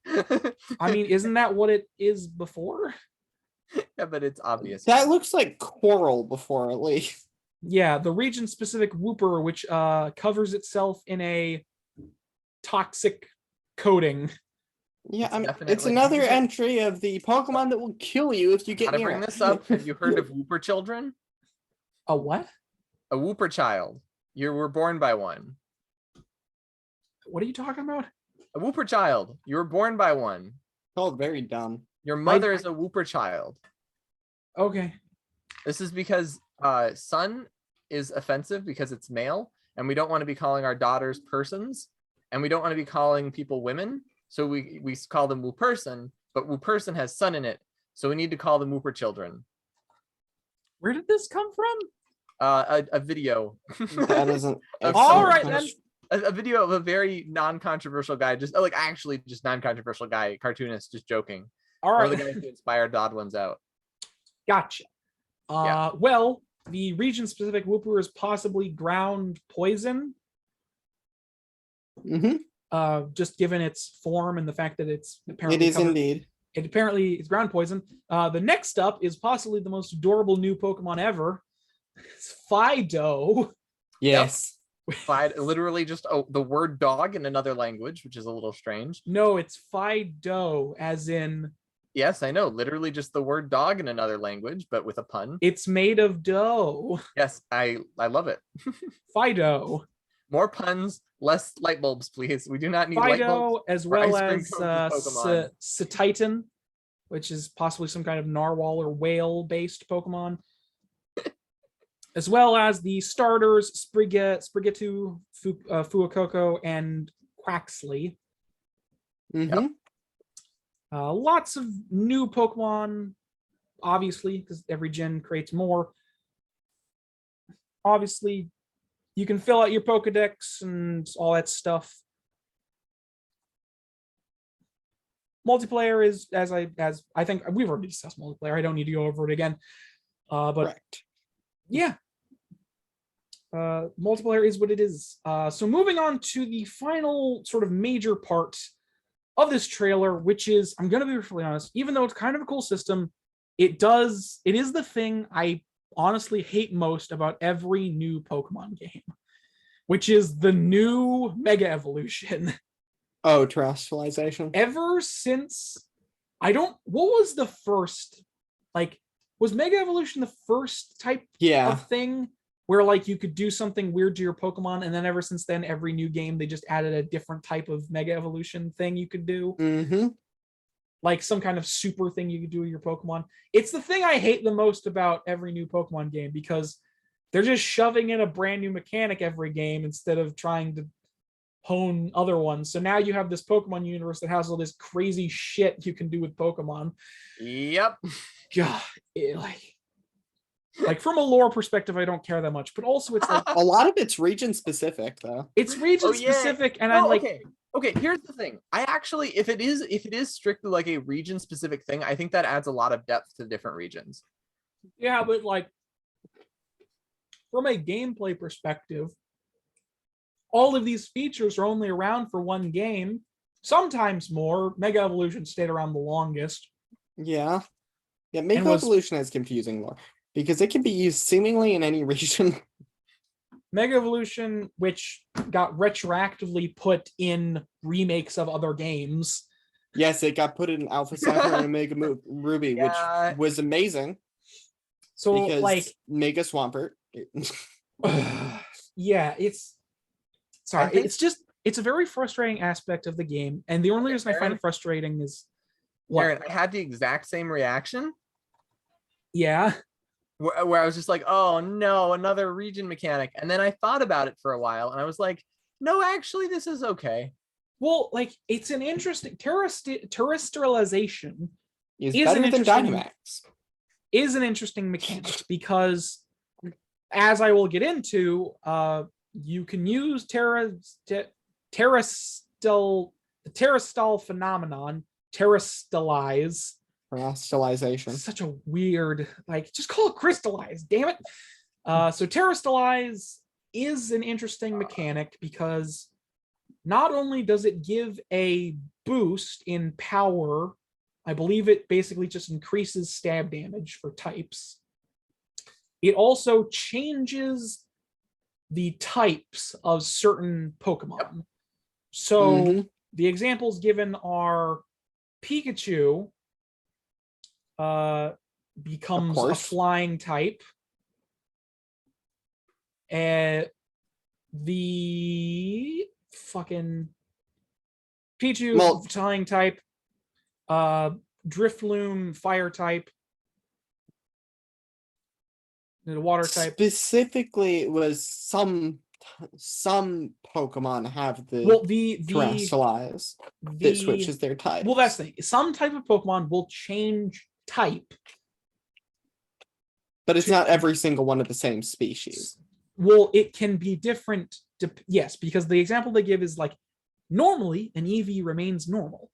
I mean, isn't that what it is before? Yeah, but it's obvious. That looks like coral before, at least. Yeah, the region-specific Wooper, which covers itself in a toxic coating. Yeah, It's I mean, definitely- it's another entry of the Pokemon that will kill you if you get Gotta near bring it. this up. Have you heard of Wooper children? A what? A Wooper child. You were born by one. What are you talking about? A Wooper child. You were born by one. Oh, very dumb. Your mother is a Wooper child. Okay. This is because son is offensive because it's male, and we don't want to be calling our daughters persons, and we don't want to be calling people women. So we call them Wooperson, but Wooperson has son in it, so we need to call them Wooper children. Where did this come from? A video. That isn't. All right, then. A video of a very non-controversial guy, just like actually just non-controversial guy, cartoonist, just joking. All One right. of the guys who inspired Dodwin's out. Gotcha. Yeah. Well, the region-specific Wooper is possibly ground poison. Just given its form and the fact that it's apparently It is indeed. It apparently is ground poison. The next up is possibly the most adorable new Pokemon ever. It's Fido. Yes. Literally just the word dog in another language, which is a little strange. No, it's Fido, as in. Yes, I know. Literally just the word dog in another language, but with a pun. It's made of dough. Yes, I love it. Fido. More puns, less light bulbs, please. We do not need light bulbs. Fido, as or well ice cream as cones with Pokemon. Titan, which is possibly some kind of narwhal or whale-based Pokemon. As well as the starters, Sprigatito, Fuecoco, and Quaxley. Mm-hmm. Lots of new Pokemon, obviously, because every gen creates more. Obviously, you can fill out your Pokedex and all that stuff. Multiplayer is, as I think we've already discussed multiplayer. I don't need to go over it again. But Correct. yeah, multiplayer is what it is. So moving on to the final sort of major part of this trailer, which is, I'm going to be perfectly honest, even though it's kind of a cool system, it is the thing I honestly hate most about every new Pokemon game, which is the new Mega Evolution. Oh, terrestrialization. Ever since, what was the first, was Mega Evolution the first type of thing where you could do something weird to your Pokemon, and then ever since then, every new game, they just added a different type of Mega Evolution thing you could do? Mm-hmm. Like some kind of super thing you could do with your Pokemon. It's the thing I hate the most about every new Pokemon game, because they're just shoving in a brand new mechanic every game instead of trying to hone other ones. So now you have this Pokemon universe that has all this crazy shit you can do with Pokemon. Yep. God, from a lore perspective, I don't care that much, but also it's like a lot of it's region specific though. It's region specific, and I'm okay, here's the thing. I actually, if it is strictly like a region specific thing, I think that adds a lot of depth to different regions. Yeah, but from a gameplay perspective, all of these features are only around for one game, sometimes more. Mega Evolution stayed around the longest. Yeah. Mega Evolution has confusing lore because it can be used seemingly in any region. Mega Evolution, which got retroactively put in remakes of other games. Yes, it got put in Alpha Sapphire and Omega Ruby, which was amazing. So because Mega Swampert. Yeah, it's a very frustrating aspect of the game, and the only reason I find it frustrating is Aaron, I had the exact same reaction. Yeah. Where I was just like, oh no, another region mechanic. And then I thought about it for a while and I was like, no, actually, this is okay. Well, it's an interesting terrestrialization is better than Dynamax. Is an interesting mechanic because, as I will get into, you can use the terrestrial phenomenon, terrestrialize. Crystallization. Such a weird, just call it crystallize, damn it. So terrestrialize is an interesting mechanic because not only does it give a boost in power, I believe it basically just increases stab damage for types. It also changes the types of certain Pokemon. So the examples given are Pikachu becomes a flying type. The fucking Pichu flying type. Drifloon fire type. The water type. Specifically, it was some Pokemon have the terrestrialize that switches their type. Well, that's the thing. Some type of Pokemon will change type, but it's not every single one of the same species. Well, it can be different. Yes, because the example they give is normally an EV remains normal,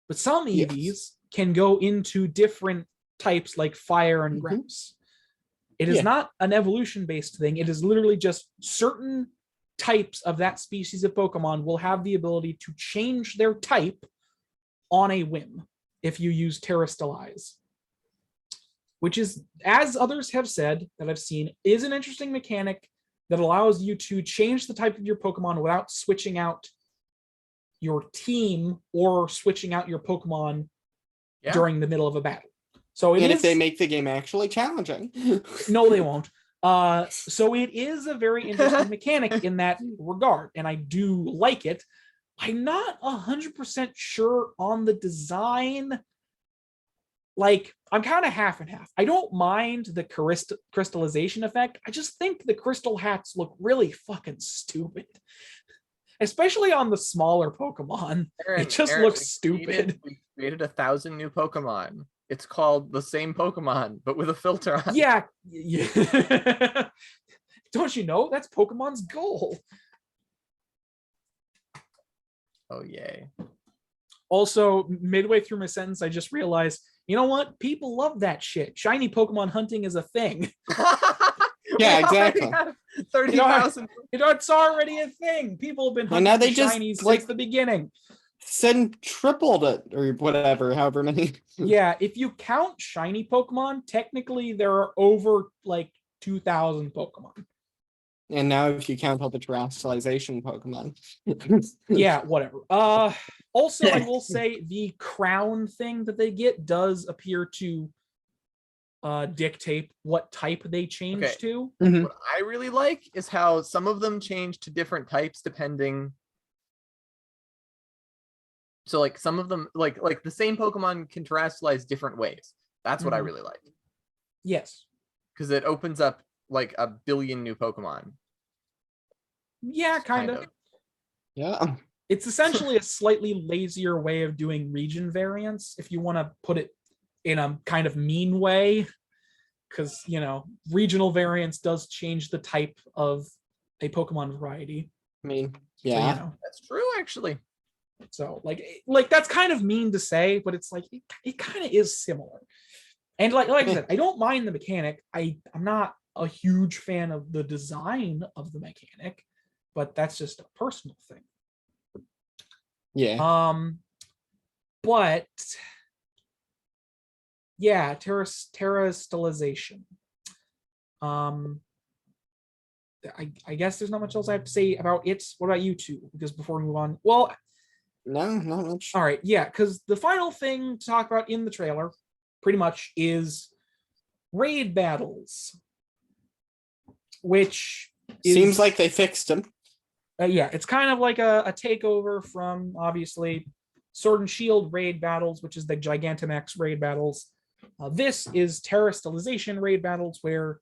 but some EVs can go into different types like fire and grass. It is not an evolution-based thing. It is literally just certain types of that species of Pokemon will have the ability to change their type on a whim if you use terrestrialize. Which is, as others have said that I've seen, is an interesting mechanic that allows you to change the type of your Pokemon without switching out your team or switching out your Pokemon Yeah. during the middle of a battle. So it And is, if they make the game actually challenging. no, they won't. So it is a very interesting mechanic in that regard, and I do like it. I'm not 100% sure on the design. Like, I'm kind of half and half. I don't mind the crystallization effect. I just think the crystal hats look really fucking stupid. Especially on the smaller Pokemon. It just looks stupid. We created 1,000 new Pokemon. It's called the same Pokemon, but with a filter on. Yeah. Don't you know? That's Pokemon's goal. Oh, yay. Also, midway through my sentence, I just realized, you know what? People love that shit. Shiny Pokemon hunting is a thing. Yeah, exactly. 30,000. It's already a thing. People have been hunting now they for just, shinies like- since the beginning. Send tripled it or whatever, however many. Yeah, if you count shiny Pokemon, technically there are over like 2,000 Pokemon. And now if you count all the terrestrialization Pokemon. Yeah, whatever. Also, I will say the crown thing that they get does appear to dictate what type they change Okay. to. Mhm. What I really like is how some of them change to different types depending. So like some of them, like the same Pokemon can terrestrialize different ways. That's what I Mhm. really like. Yes. Because it opens up like a billion new Pokemon. Yeah, kind of. Yeah. It's essentially a slightly lazier way of doing region variants, if you want to put it in a kind of mean way. Because, you know, regional variance does change the type of a Pokemon variety. I mean, So, yeah. you know, That's true, actually. so like that's kind of mean to say, but it's like it kind of is similar. And like I said, I don't mind the mechanic. I'm not a huge fan of the design of the mechanic, but that's just a personal thing. Yeah. But yeah, terrestrialization. I guess there's not much else I have to say about it. What about you two? Because before we move on, well, No, not much. all right, yeah, because the final thing to talk about in the trailer, pretty much, is raid battles, which is, Seems like they fixed them. yeah, it's kind of like a takeover from obviously Sword and Shield raid battles, which is the Gigantamax raid battles. This is terrestrialization raid battles, where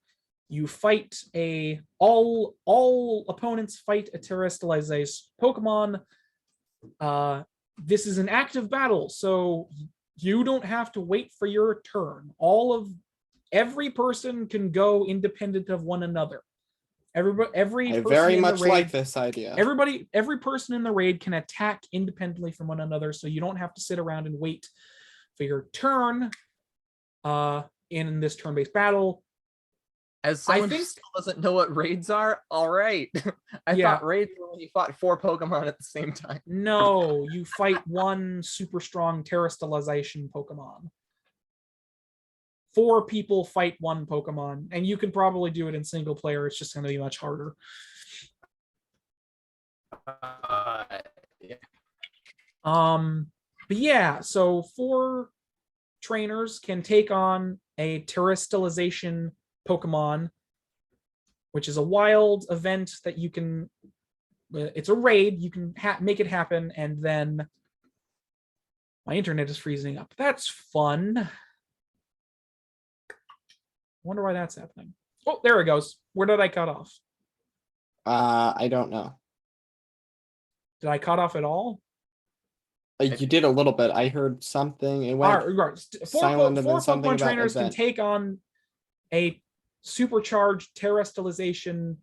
you fight all opponents fight a terrestrialized Pokemon. This is an active battle, so you don't have to wait for your turn. Every person can go independent of one another. Every I person very in much the raid, like this idea. every person in the raid can attack independently from one another, so you don't have to sit around and wait for your turn in this turn-based battle. As someone who think- still doesn't know what raids are, all right. I Yeah. thought raids were when you fought 4 Pokemon at the same time. No, you fight one super strong terrestrialization Pokemon. 4 people fight one Pokemon, and you can probably do it in single player. It's just going to be much harder. Yeah. But yeah, so 4 trainers can take on a terrestrialization Pokemon, which is a wild event that you can. It's a raid. You can make it happen, and then my internet is freezing up. That's fun. Wonder why that's happening. Oh, there it goes. Where did I cut off? I don't know. Did I cut off at all? You did a little bit. I heard something. It All went right, regardless. silent and Four then something Pokemon about trainers can event. take on a supercharged terrestrialized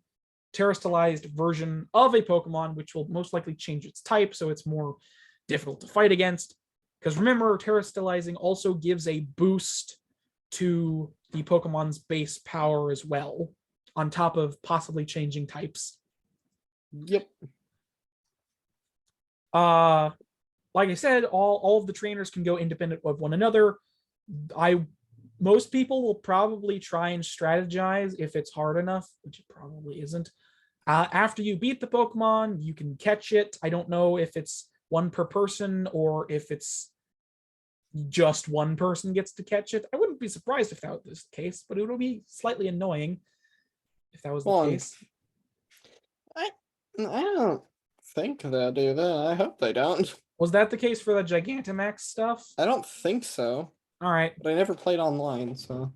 version of a Pokemon, which will most likely change its type, so it's more difficult to fight against. Because remember, terrestrializing also gives a boost to the Pokemon's base power as well, on top of possibly changing types. Yep. Like I said, all of the trainers can go independent of one another. Most people will probably try and strategize if it's hard enough, which it probably isn't, After you beat the Pokemon, you can catch it. I don't know if it's one per person or if it's just one person gets to catch it. I wouldn't be surprised if that was the case, but it would be slightly annoying if that was the case. I don't think they'll do that. I hope they don't. Was that the case for the Gigantamax stuff? I don't think so. All right. But I never played online, so.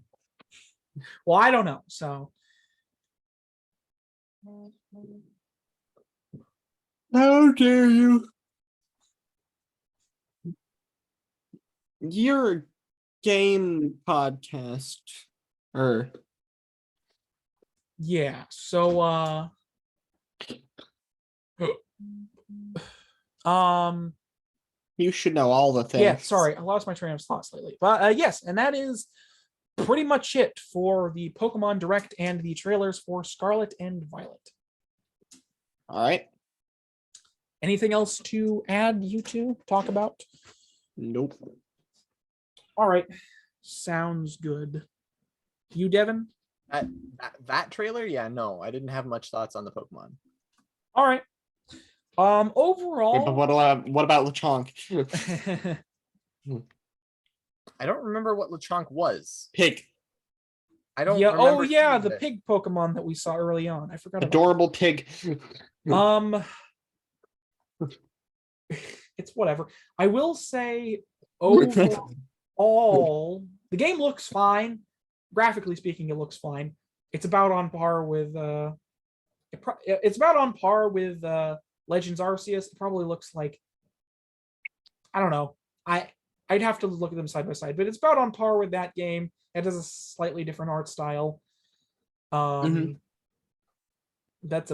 Well, I don't know. So. How dare you? You're a game podcast. Yeah. So you should know all the things. Yeah, sorry, I lost my train of thought slightly. But yes, and that is pretty much it for the Pokemon Direct and the trailers for Scarlet and Violet. All right. Anything else to add, you two, talk about? Nope. All right. Sounds good. You, Devin? That trailer? Yeah, no, I didn't have much thoughts on the Pokemon. All right. Overall. Wait, but what about Lechonk? I don't remember what Lechonk was. Pig. I don't. Yeah. Oh, remember yeah, seeing the it. pig Pokemon that we saw early on. I forgot. Adorable pig. It's whatever. I will say overall, the game looks fine. Graphically speaking, it looks fine. It's about on par with it's about on par with Legends Arceus. It probably looks like, I don't know. I'd have to look at them side by side, but it's about on par with that game. It has a slightly different art style. That's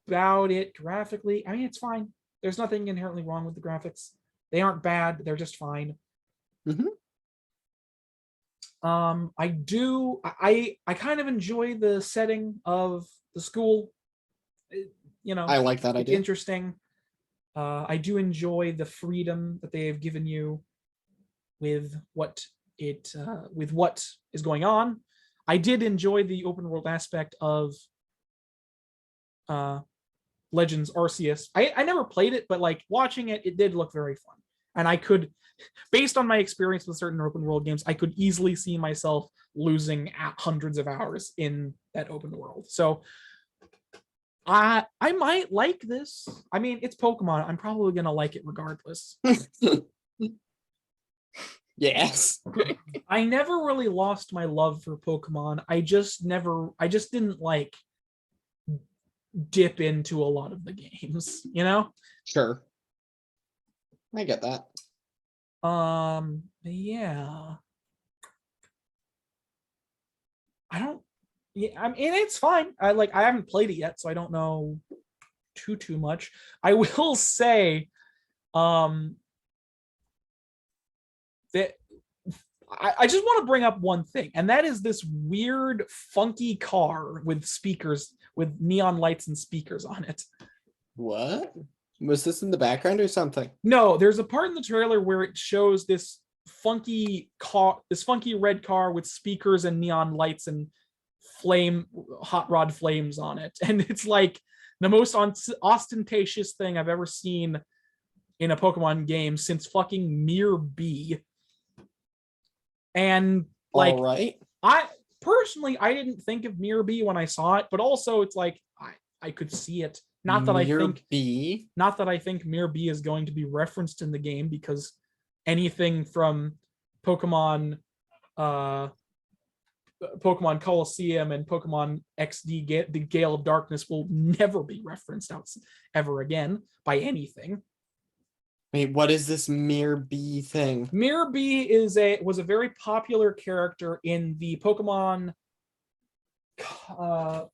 about it graphically. I mean, it's fine. There's nothing inherently wrong with the graphics. They aren't bad. They're just fine. I kind of enjoy the setting of the school. You know, I like that it's idea. interesting. I do enjoy the freedom that they have given you with what is going on. I did enjoy the open world aspect of Legends Arceus. I never played it, but like watching it, it did look very fun. And I could, based on my experience with certain open world games, I could easily see myself losing hundreds of hours in that open world. So I might like this. I mean, it's Pokemon. I'm probably gonna like it regardless. Yes. I never really lost my love for Pokemon. I just didn't like dip into a lot of the games, you know? Sure. I get that. Yeah. I mean, it's fine. I haven't played it yet, so I don't know too much. I will say, that I just want to bring up one thing, and that is this weird, funky car with speakers, with neon lights and speakers on it. What? Was this in the background or something? No, there's a part in the trailer where it shows this funky red car with speakers and neon lights and hot rod flames on it, and it's like the most ostentatious thing I've ever seen in a Pokemon game since fucking Mirror B. And like, all right. I personally, I didn't think of Mirror B when I saw it, but also it's like I could see it. Not that Mirror I think Mirror B is going to be referenced in the game, because anything from Pokemon Coliseum and Pokemon XD, the Gale of Darkness, will never be referenced ever again by anything. Wait, what is this Mirror B thing? Mirror B was a very popular character in the Pokemon Coliseum?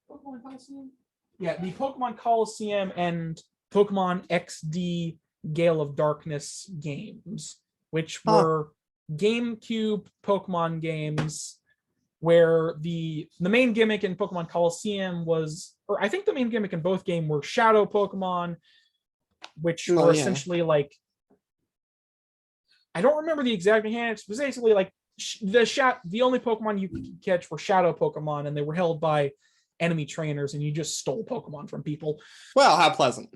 Pokemon Coliseum? Yeah, the Pokemon Coliseum and Pokemon XD Gale of Darkness games, which were GameCube Pokemon games, where the main gimmick in Pokemon Coliseum was, or I think the main gimmick in both games were shadow Pokemon, which were essentially like, I don't remember the exact mechanics, it was basically like the only Pokemon you could catch were shadow Pokemon, and they were held by enemy trainers and you just stole Pokemon from people. Well, how pleasant.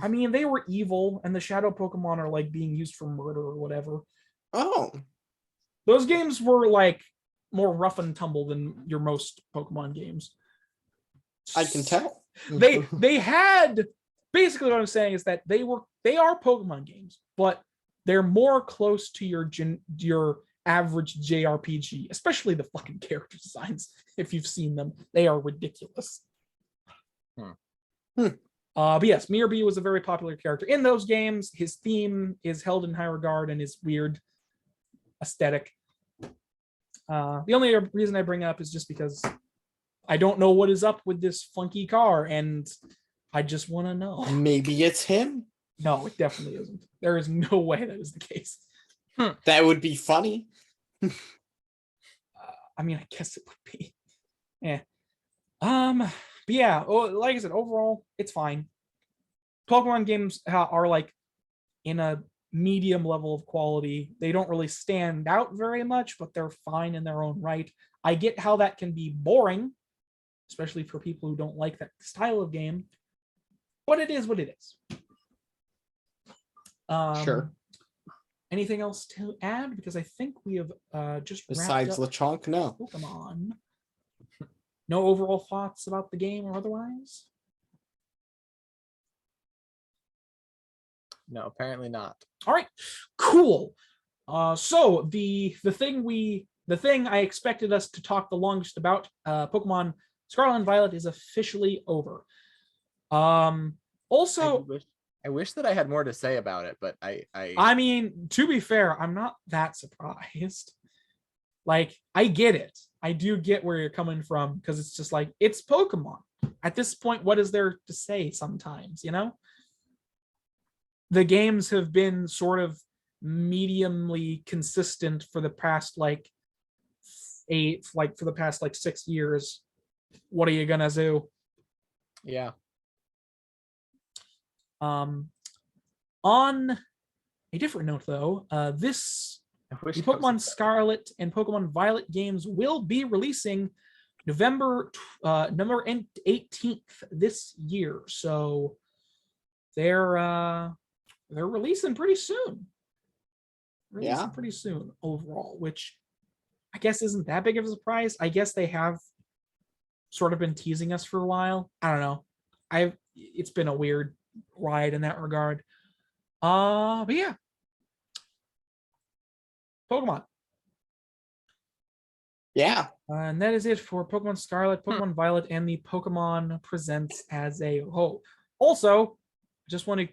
I mean, they were evil, and the shadow Pokemon are like being used for murder or whatever. Oh, Those games were like more rough and tumble than your most Pokemon games. I can tell. They had basically what I'm saying is that they are Pokemon games, but they're more close to your average JRPG, especially the fucking character designs. If you've seen them, they are ridiculous. But yes, Mirabee was a very popular character in those games. His theme is held in high regard and his weird aesthetic. The only reason I bring it up is just because I don't know what is up with this funky car, and I just want to know. Maybe it's him. No, it definitely isn't. There is no way that is the case. That would be funny. I mean, I guess it would be. Yeah. But yeah, like I said, overall, it's fine. Pokemon games are like in a medium level of quality. They don't really stand out very much, but they're fine in their own right. I get how that can be boring, especially for people who don't like that style of game, but it is what it is. Sure. Anything else to add? Because I think we have just Besides wrapped up Lechonk, no. Pokemon. No overall thoughts about the game or otherwise? No, apparently not. All right, cool. So the thing I expected us to talk the longest about, Pokemon Scarlet and Violet, is officially over. Also, I wish that I had more to say about it, but I mean, to be fair, I'm not that surprised. Like, I get it. I do get where you're coming from, because it's just like, it's Pokemon. At this point, what is there to say sometimes, you know? The games have been sort of mediumly consistent for the past like 6 years. What are you gonna do? Yeah. On a different note, though, the Pokemon Scarlet and Pokemon Violet games will be releasing November 18th this year. So they're releasing pretty soon. Pretty soon overall, which I guess isn't that big of a surprise. I guess they have sort of been teasing us for a while. I don't know. It's been a weird ride in that regard. But yeah. Pokemon. Yeah. And that is it for Pokemon Scarlet, Pokemon Violet, and the Pokemon Presents as a whole. Also, just want to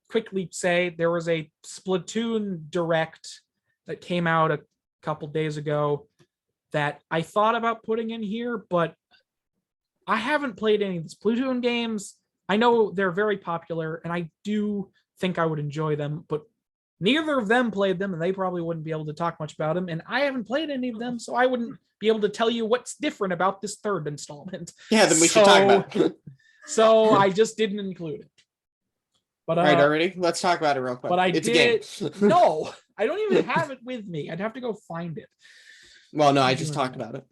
quickly say there was a Splatoon Direct that came out a couple days ago that I thought about putting in here, but I haven't played any of the Splatoon games. I know they're very popular, and I do think I would enjoy them, but neither of them played them, and they probably wouldn't be able to talk much about them, and I haven't played any of them, so I wouldn't be able to tell you what's different about this third installment. Yeah, then we should talk about it. So I just didn't include it. But All right, already. Let's talk about it real quick. But It's a game. No, I don't even have it with me. I'd have to go find it. Well, no, I just talked about it.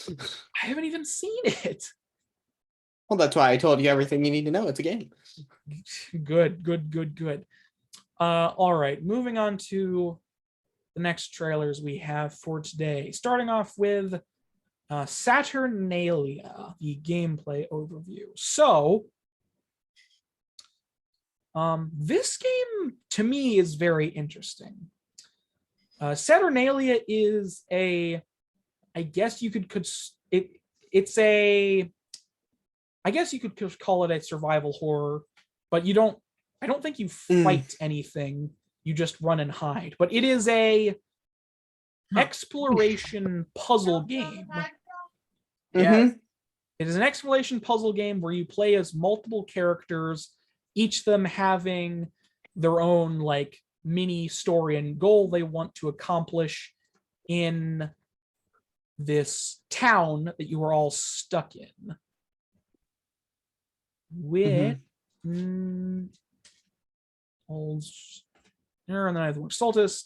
I haven't even seen it. Well, that's why I told you everything you need to know. It's a game. Good. All right, moving on to the next trailers we have for today. Starting off with Saturnalia, the gameplay overview. So, this game to me is very interesting. Saturnalia is I guess you could call it a survival horror, but I don't think you fight anything. You just run and hide. But it is a exploration puzzle game. Yeah. It is an exploration puzzle game where you play as multiple characters, each of them having their own like mini story and goal they want to accomplish in this town that you are all stuck in. With and then I have the word Soltis.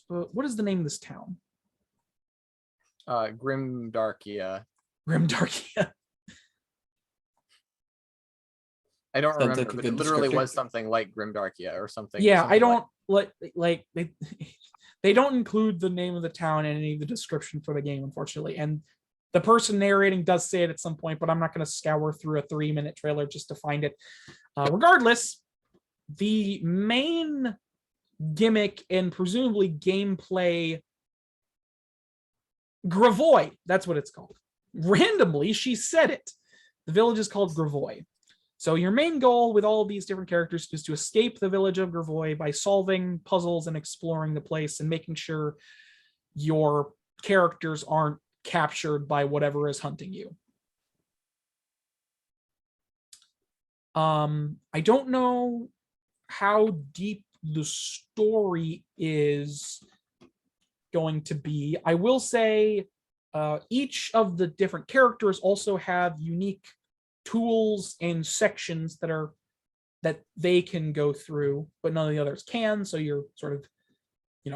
What is the name of this town? Grimdarkia. Grimdarkia. I don't Sounds remember, like a but good it literally descriptor. was something like Grimdarkia or something. Yeah, I something don't like they don't include the name of the town in any of the description for the game, unfortunately. And the person narrating does say it at some point, but I'm not going to scour through a 3-minute trailer just to find it. Regardless, the main gimmick and presumably gameplay Gravoy, that's what it's called. Randomly, she said it. The village is called Gravoy. So your main goal with all of these different characters is to escape the village of Gravoy by solving puzzles and exploring the place and making sure your characters aren't captured by whatever is hunting you. I don't know how deep the story is going to be. I will say each of the different characters also have unique tools and sections that they can go through, but none of the others can. So you're sort of,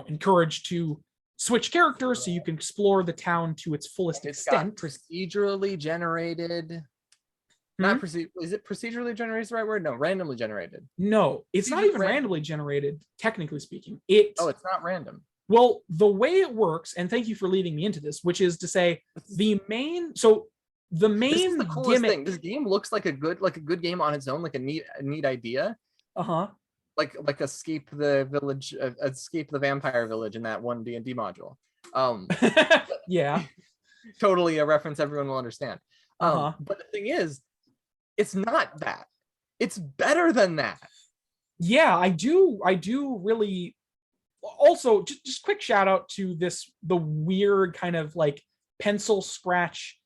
encouraged to switch characters so you can explore the town to its fullest extent. Procedurally generated. Not is it procedurally generated is the right word? No, randomly generated. No, it's not even randomly generated, technically speaking. It's not random. Well, the way it works, and thank you for leading me into this, which is to say the main This is the coolest gimmick. thing. This game looks like a good game on its own, like a neat idea. Like escape the village, escape the vampire village in that one D&D module. Yeah. Totally a reference everyone will understand. But the thing is, it's not that. It's better than that. Yeah, I do really. Also, just quick shout out to the weird kind of like pencil scratch,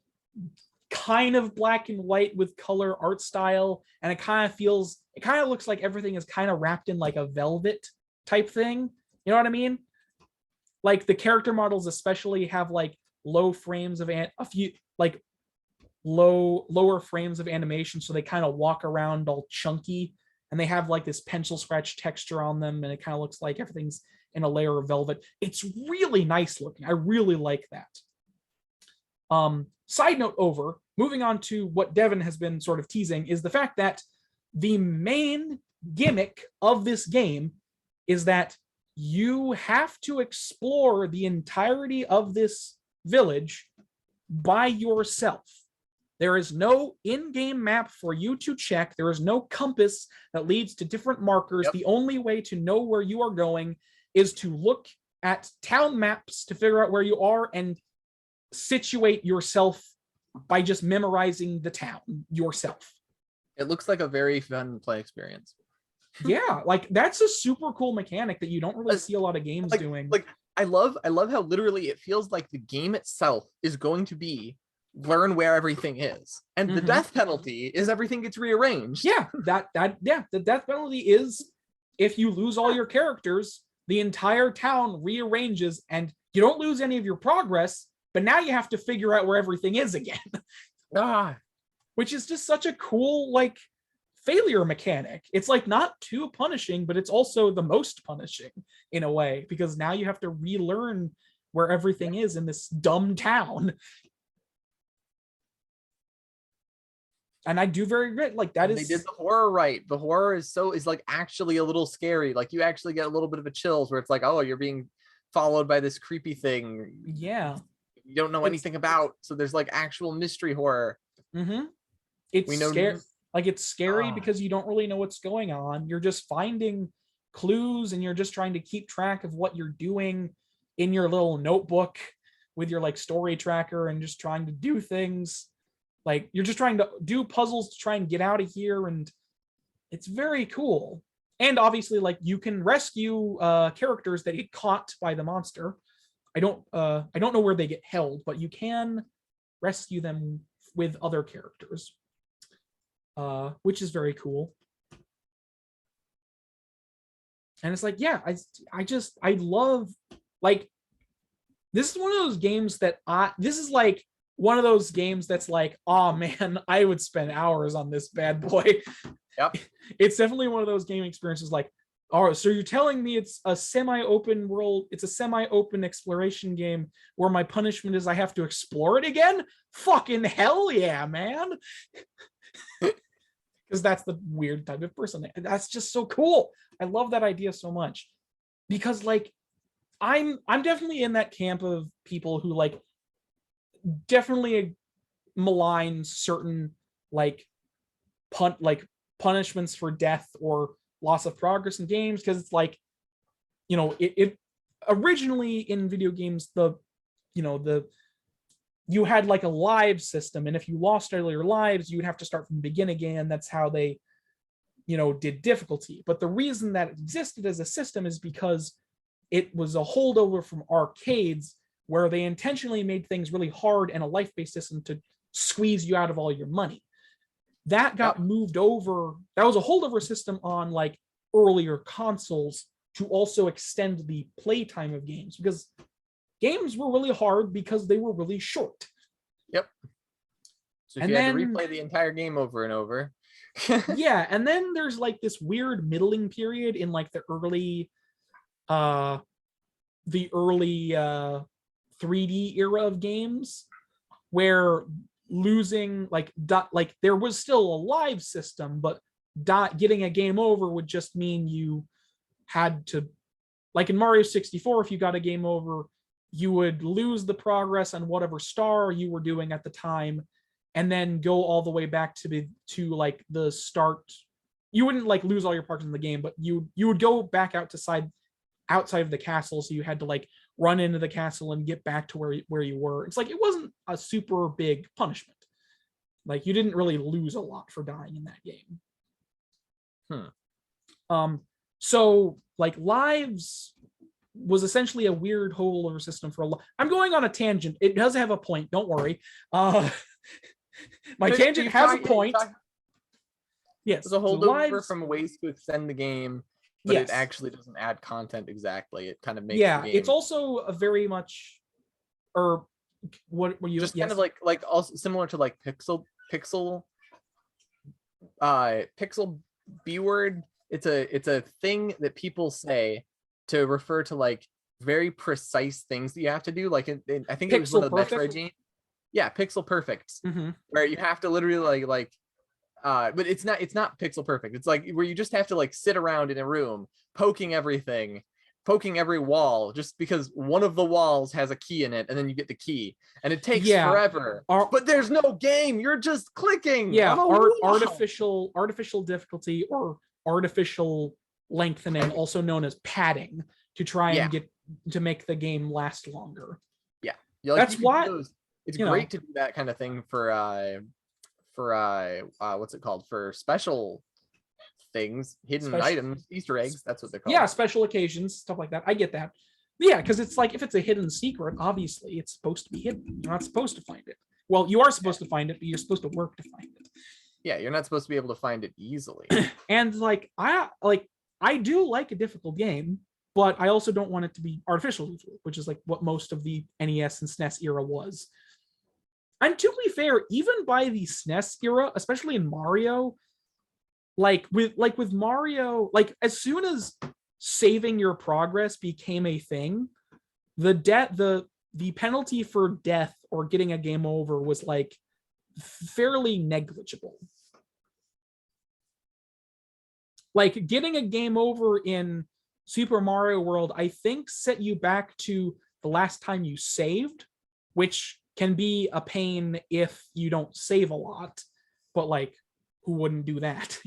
kind of black and white with color art style, and it kind of looks like everything is kind of wrapped in like a velvet type thing. You know what I mean? Like the character models especially have like lower frames of animation, so they kind of walk around all chunky, and they have like this pencil scratch texture on them, and it kind of looks like everything's in a layer of velvet. It's really nice looking. I really like that. Side note over, moving on to what Devin has been sort of teasing, is the fact that the main gimmick of this game is that you have to explore the entirety of this village by yourself. There is no in-game map for you to check. There is no compass that leads to different markers. Yep. The only way to know where you are going is to look at town maps to figure out where you are and situate yourself by just memorizing the town yourself. It looks like a very fun play experience. Yeah, like that's a super cool mechanic that you don't really see a lot of games doing. Like I love how literally it feels like the game itself is going to be learn where everything is, and the death penalty is everything gets rearranged. Yeah, the death penalty is if you lose all your characters, the entire town rearranges, and you don't lose any of your progress, but now you have to figure out where everything is again. Which is just such a cool like failure mechanic. It's like not too punishing, but it's also the most punishing in a way, because now you have to relearn where everything is in this dumb town. And I do very great. Like that They did the horror right. The horror is like actually a little scary. Like you actually get a little bit of a chills where it's like, oh, you're being followed by this creepy thing. Yeah. You don't know anything about. So there's like actual mystery horror. It's scary. Like it's scary because you don't really know what's going on. You're just finding clues and you're just trying to keep track of what you're doing in your little notebook with your like story tracker and just trying to do things. Like you're just trying to do puzzles to try and get out of here, and it's very cool. And obviously, like you can rescue characters that get caught by the monster. I don't know where they get held, but you can rescue them with other characters, which is very cool. And it's like, yeah, I love, like, this is one of those games that this is like one of those games that's like, oh man, I would spend hours on this bad boy. Yep. It's definitely one of those game experiences like, All right, so you're telling me it's a semi-open world, it's a semi-open exploration game where my punishment is I have to explore it again? Fucking hell yeah, man. Because that's the weird type of person. That's just so cool. I love that idea so much. Because like I'm definitely in that camp of people who like definitely malign certain like punishments for death or loss of progress in games, because it's like, it originally in video games, you had like a live system, and if you lost all your lives, you'd have to start from the beginning again. That's how they did difficulty. But the reason that it existed as a system is because it was a holdover from arcades, where they intentionally made things really hard and a life-based system to squeeze you out of all your money. That got moved over. That was a holdover system on like earlier consoles to also extend the playtime of games, because games were really hard because they were really short. Yep. So if you had to replay the entire game over and over. Yeah, and then there's like this weird middling period in like the early 3D era of games, where losing like there was still a live system, but getting a game over would just mean you had to, like in Mario 64, if you got a game over, you would lose the progress on whatever star you were doing at the time, and then go all the way back to like the start. You wouldn't like lose all your progress in the game, but you would go back outside of the castle, so you had to like run into the castle and get back to where you were. It's like it wasn't a super big punishment. Like you didn't really lose a lot for dying in that game. So like lives was essentially a weird holdover system for a lot. I'm going on a tangent. It does have a point. Don't worry. My tangent has a point. Yes. There's a holdover from ways to extend the game, but it actually doesn't add content exactly. It kind of makes the game. It's also a very much, or what were you just kind of like also similar to like pixel B word. It's a thing that people say to refer to like very precise things that you have to do. Like I think it was one of the Metroid games. Yeah, pixel perfect. Where you have to literally but it's not pixel perfect. It's like where you just have to like sit around in a room poking every wall, just because one of the walls has a key in it, and then you get the key, and it takes forever. But there's no game. You're just clicking. Yeah, artificial difficulty or artificial lengthening, also known as padding, to try and get to make the game last longer. Yeah, that's why it's great to do that kind of thing for what's it called, for special things, hidden items, Easter eggs. That's what they're called. Yeah, special occasions, stuff like that. I get that. Yeah, because it's like if it's a hidden secret, obviously it's supposed to be hidden. You're not supposed to find it. Well, you are supposed to find it, but you're supposed to work to find it. Yeah, you're not supposed to be able to find it easily. And like I do like a difficult game, but I also don't want it to be artificial, which is like what most of the NES and SNES era was. And to be fair, even by the SNES era, especially in Mario, with Mario, like as soon as saving your progress became a thing, the penalty for death or getting a game over was like fairly negligible. Like getting a game over in Super Mario World, I think set you back to the last time you saved, which can be a pain if you don't save a lot, but like who wouldn't do that?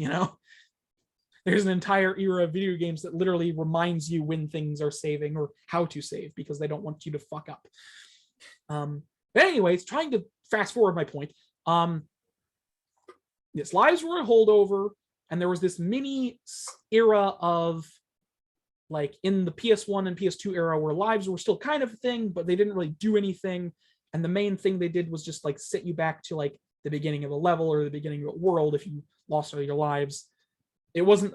There's an entire era of video games that literally reminds you when things are saving or how to save, because they don't want you to fuck up. But anyways, trying to fast forward my point. Yes, lives were a holdover, and there was this mini era of like in the PS1 and PS2 era where lives were still kind of a thing, but they didn't really do anything. And the main thing they did was just like set you back to like the beginning of a level or the beginning of a world if you lost all your lives. It wasn't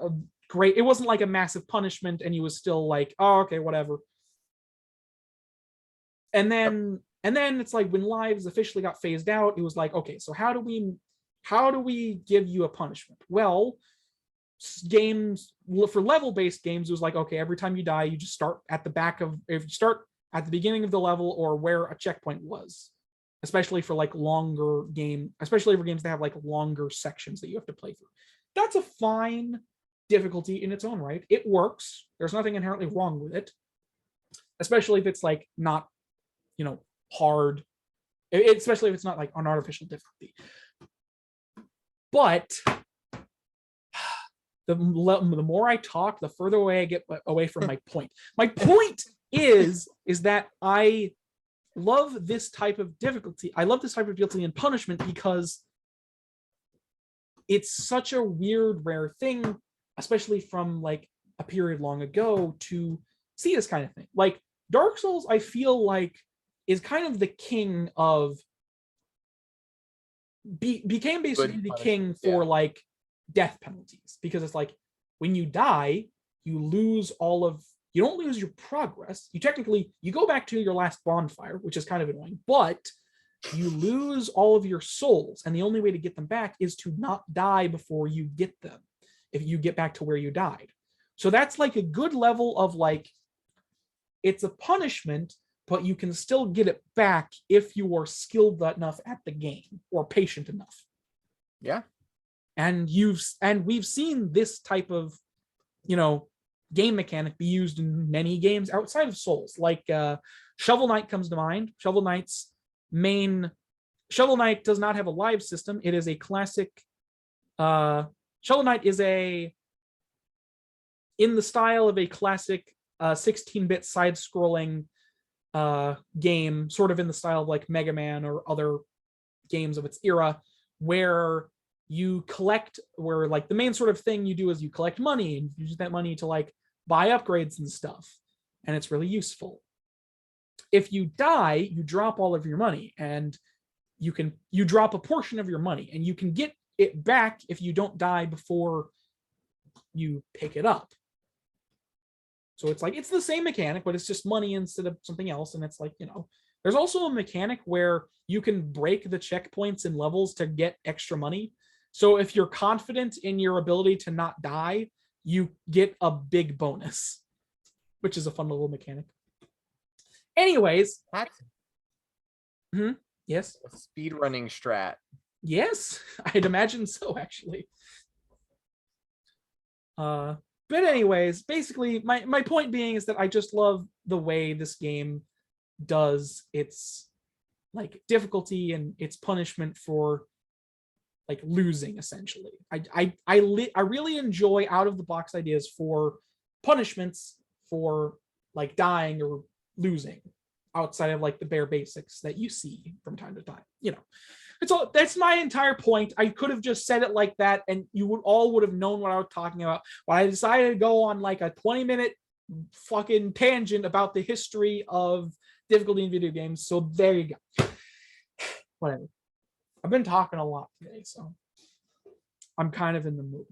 like a massive punishment, and you was still like, oh, okay, whatever. And then it's like when lives officially got phased out, it was like, okay, so how do we give you a punishment? Well, games for level-based games, it was like, okay, every time you die, you just start at the beginning of the level or where a checkpoint was. Especially for like especially for games that have like longer sections that you have to play through. That's a fine difficulty in its own right. It works. There's nothing inherently wrong with it. Especially if it's like not, hard. Especially if it's not like an artificial difficulty. But the more I talk, the further away I get away from my point. My point is that I love this type of difficulty. I love this type of difficulty and punishment because it's such a weird, rare thing, especially from like a period long ago, to see this kind of thing. Like Dark Souls, I feel like is kind of the king of became basically the king for like death penalties, because it's like when you die, you lose you don't lose your progress. You go back to your last bonfire, which is kind of annoying, but you lose all of your souls. And the only way to get them back is to not die before you get them, if you get back to where you died. So that's like a good level of like, it's a punishment, but you can still get it back if you are skilled enough at the game or patient enough. Yeah. And we've seen this type of, game mechanic be used in many games outside of Souls. Like Shovel Knight comes to mind. Shovel Knight does not have a live system. It is a classic. Shovel Knight is in the style of a classic 16-bit side-scrolling game, sort of in the style of like Mega Man or other games of its era, where like the main sort of thing you do is you collect money and use that money to like buy upgrades and stuff, and it's really useful. If you die, you drop all of your money, and you drop a portion of your money, and you can get it back if you don't die before you pick it up. So it's like, it's the same mechanic, but it's just money instead of something else. And it's like, there's also a mechanic where you can break the checkpoints in levels to get extra money. So if you're confident in your ability to not die, you get a big bonus, which is a fun little mechanic. Anyways. Yes. A speed running strat. Yes, I'd imagine so, actually. But anyways, basically my point being is that I just love the way this game does its like difficulty and its punishment for like losing, essentially. I really enjoy out of the box ideas for punishments for like dying or losing outside of like the bare basics that you see from time to time. That's my entire point. I could have just said it like that and you would have known what I was talking about. But I decided to go on like a 20-minute fucking tangent about the history of difficulty in video games. So there you go. Whatever. I've been talking a lot today, so I'm kind of in the mood.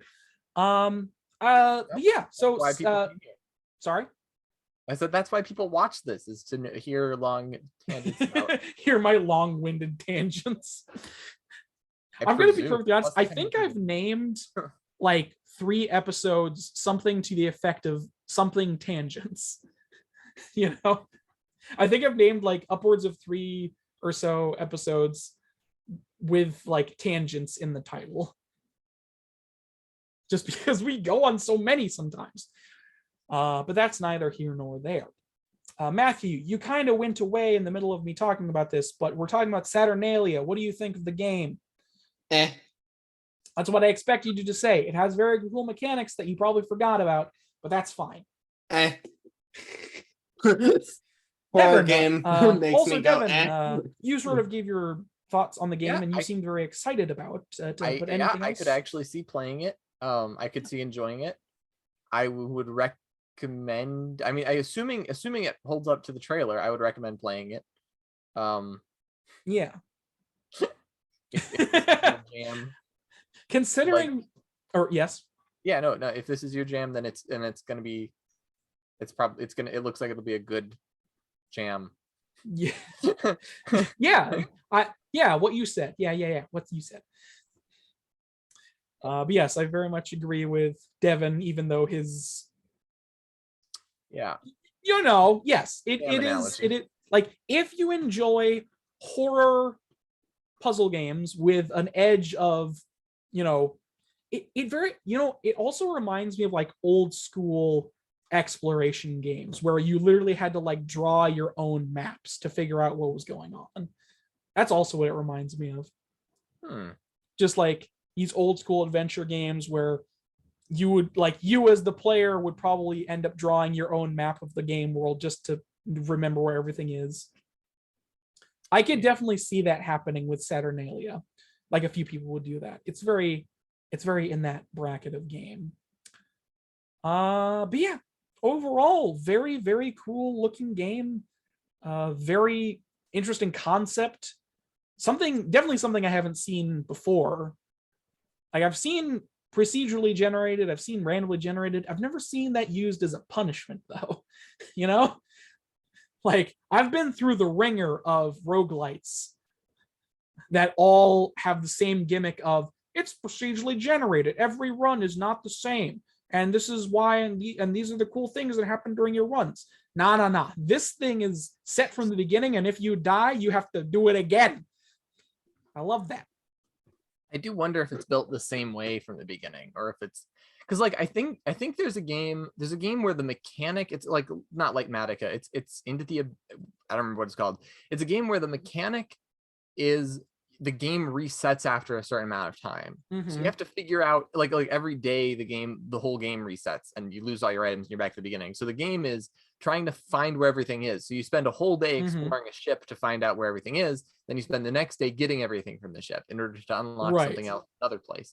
Yeah, so sorry. I said that's why people watch this, is to hear long tangents about hear my long-winded tangents. I'm going to be perfectly honest. I think I've named like 3 episodes something to the effect of something tangents. I think I've named like upwards of 3 or so episodes with like tangents in the title. Just because we go on so many sometimes. But that's neither here nor there. Matthew, you kind of went away in the middle of me talking about this, but we're talking about Saturnalia. What do you think of the game? That's what I expect you to just say. It has very cool mechanics that you probably forgot about, but that's fine. Horror game makes also, me go, Devin, you sort of gave your thoughts on the game, and you seemed very excited about it. But anything else? I could actually see playing it. I could see enjoying it. I would recommend. I mean, assuming it holds up to the trailer, I would recommend playing it. Yeah. Jam. Considering, or yes. Yeah, no. If this is your jam, then it's gonna be. It looks like it'll be a good jam. Yeah. Yeah. What you said. Yeah. What you said. But yes, I very much agree with Devin, even though his, Yeah. yes, Same analogy. like if you enjoy horror puzzle games with an edge of, it also reminds me of like old school exploration games where you literally had to like draw your own maps to figure out what was going on. That's also what it reminds me of. Just like these old school adventure games where you as the player would probably end up drawing your own map of the game world just to remember where everything is. I could definitely see that happening with Saturnalia. Like a few people would do that. It's very in that bracket of game. But yeah, overall, very, very cool looking game. Very interesting concept. Definitely something I haven't seen before. Like I've seen procedurally generated, I've seen randomly generated. I've never seen that used as a punishment though. Like I've been through the ringer of roguelites that all have the same gimmick of it's procedurally generated. Every run is not the same. And this is why, and these are the cool things that happen during your runs. Nah. This thing is set from the beginning, and if you die, you have to do it again. I love that. I do wonder if it's built the same way from the beginning, or if it's because like I think there's a game where the mechanic, it's like not like Matica, it's into the, I don't remember what it's called. It's a game where the mechanic is the game resets after a certain amount of time. So you have to figure out like every day the whole game resets and you lose all your items and you're back to the beginning. So the game is trying to find where everything is. So you spend a whole day exploring a ship to find out where everything is. Then you spend the next day getting everything from the ship in order to unlock something else, another place.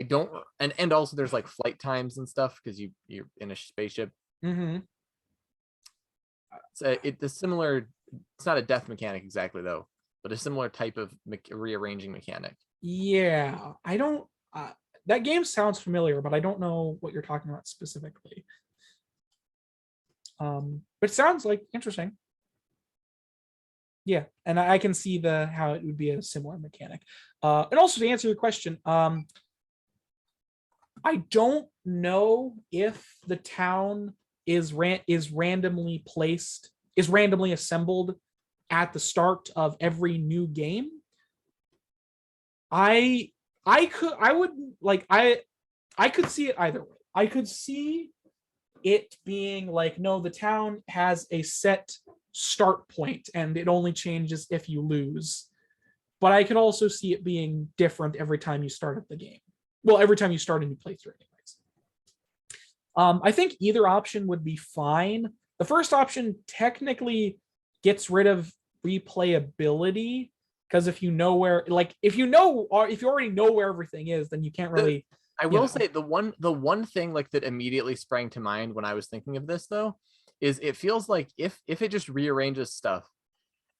I don't, and also there's like flight times and stuff because you're in a spaceship. So it's a similar, it's not a death mechanic exactly though, but a similar type of rearranging mechanic. Yeah, I don't, that game sounds familiar, but I don't know what you're talking about specifically. But it sounds like interesting. Yeah, and I can see how it would be a similar mechanic. And also to answer your question, I don't know if the town is randomly assembled at the start of every new game. I could see it either way. I could see it being like, no, the town has a set start point and it only changes if you lose. But I could also see it being different every time you start up the game. Well, every time you start a new playthrough anyways. I think either option would be fine. The first option technically gets rid of replayability because if you already know where everything is, then you can't really. I will say the one thing like that immediately sprang to mind when I was thinking of this though, is it feels like if it just rearranges stuff,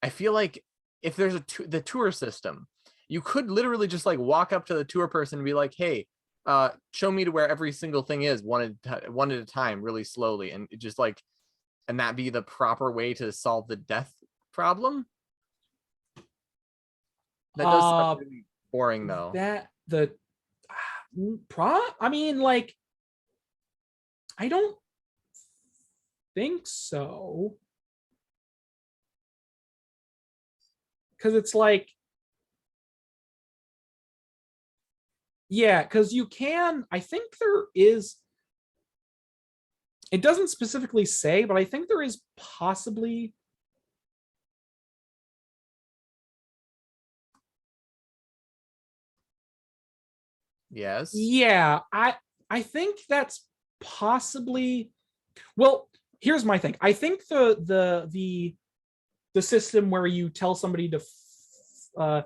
I feel like if there's the tour system, you could literally just like walk up to the tour person and be like, hey, show me to where every single thing is one at a time really slowly, and just like, and that be the proper way to solve the death problem. That does sound really boring though. I mean, like, I don't think so. Because it's like, yeah, because you can, I think there is, it doesn't specifically say, but I think there is possibly yes. Yeah, I think that's possibly, well, here's my thing. I think the system where you tell somebody to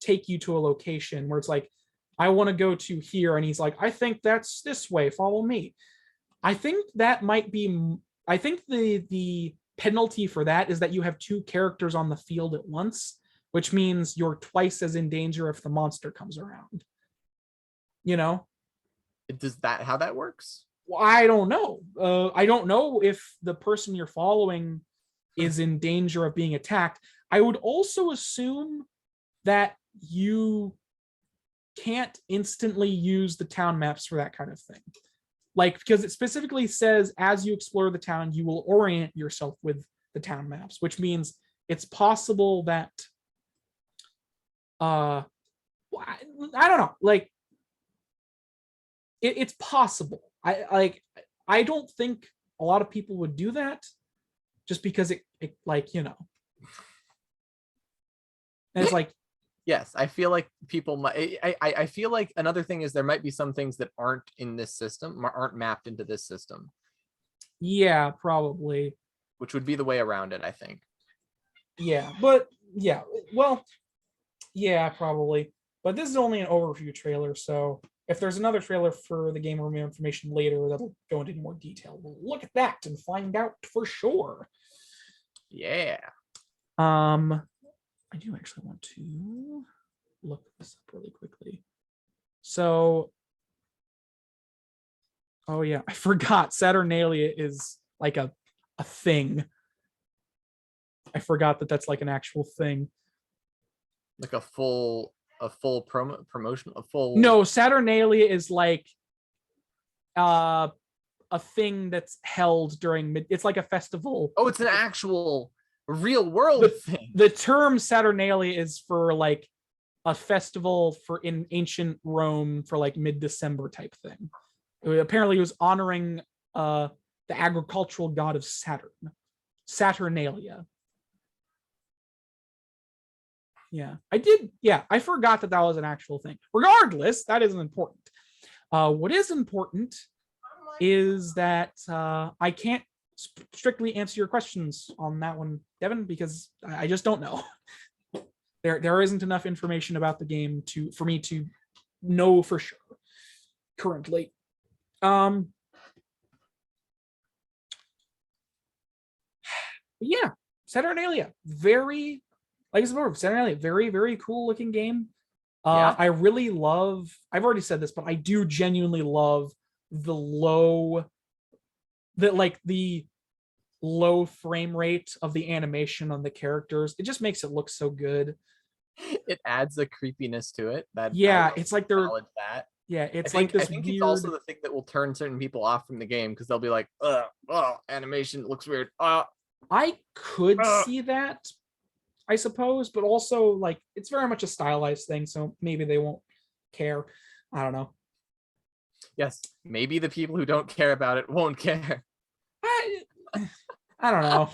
take you to a location where it's like, I want to go to here, and he's like, I think that's this way, follow me. I think that might be, I think the penalty for that is that you have two characters on the field at once, which means you're twice as in danger if the monster comes around. Does that how that works? Well, I don't know. I don't know if the person you're following is in danger of being attacked. I would also assume that you can't instantly use the town maps for that kind of thing. Like, because it specifically says as you explore the town, you will orient yourself with the town maps, which means it's possible that I don't know, like it's possible. I don't think a lot of people would do that just because it like, you know. And it's like, yes, I feel like people might. I feel like another thing is there might be some things that aren't in this system, aren't mapped into this system. yeah, probably. Which would be the way around it, I think. Yeah, but yeah, well, yeah, probably. But this is only an overview trailer, so if there's another trailer for the game or more information later that'll go into more detail, we'll look at that and find out for sure. Yeah. I do actually want to look this up really quickly. So, oh yeah, I forgot Saturnalia is like a thing. I forgot that that's like an actual thing. Like a full promotion, a full. No, Saturnalia is like a thing that's held during it's like a festival. Oh, it's an actual real world thing. The term Saturnalia is for like a festival for in ancient Rome for like mid-December type thing. Apparently it was honoring the agricultural god of Saturn, Saturnalia. Yeah, I did. Yeah, I forgot that was an actual thing. Regardless, that isn't important. What is important is that I can't strictly answer your questions on that one, Devin, because I just don't know. There isn't enough information about the game for me to know for sure currently. Yeah, Saturnalia, very, like I said before, Saturnalia, very, very cool looking game. Yeah. I really love, I've already said this, but I do genuinely love the low frame rate of the animation on the characters. It just makes it look so good. It adds a creepiness to it. That yeah, it's like they're that. Yeah, it's I this think weird. it's also the thing that will turn certain people off from the game because they'll be like, animation looks weird. I could see that, I suppose, but also like it's very much a stylized thing, so maybe they won't care. I don't know. Yes, maybe the people who don't care about it won't care. I don't know.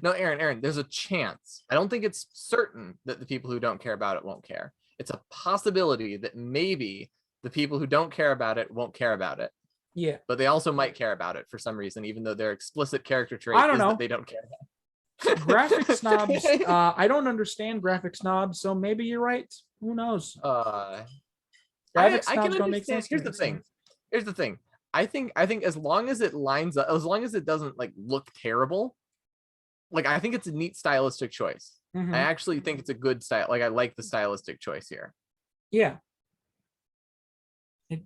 No, Aaron, there's a chance. I don't think it's certain that the people who don't care about it won't care. It's a possibility that maybe the people who don't care about it won't care about it. Yeah. But they also might care about it for some reason, even though their explicit character trait is that they don't care about it. Graphic snobs. I don't understand graphic snobs, so maybe you're right. Who knows? Graphic snobs don't make sense. Here's the thing. I think as long as it lines up, as long as it doesn't like look terrible, like I think it's a neat stylistic choice. Mm-hmm. I actually think it's a good style. Like I like the stylistic choice here. Yeah. It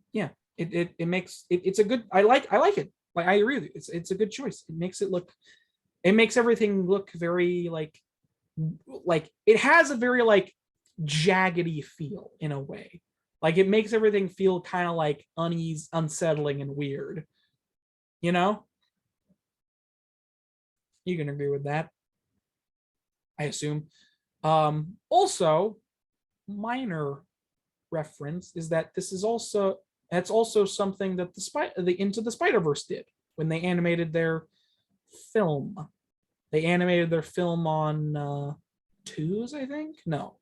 makes it's a good. I like it. Like I agree with you. It's a good choice. It makes everything look very like it has a very like jaggedy feel in a way. Like it makes everything feel kind of like uneasy, unsettling, and weird. You know? You can agree with that, I assume. Also, minor reference is that that's also something that the Into the Spider-Verse did when they animated their film. They animated their film on twos, I think. No,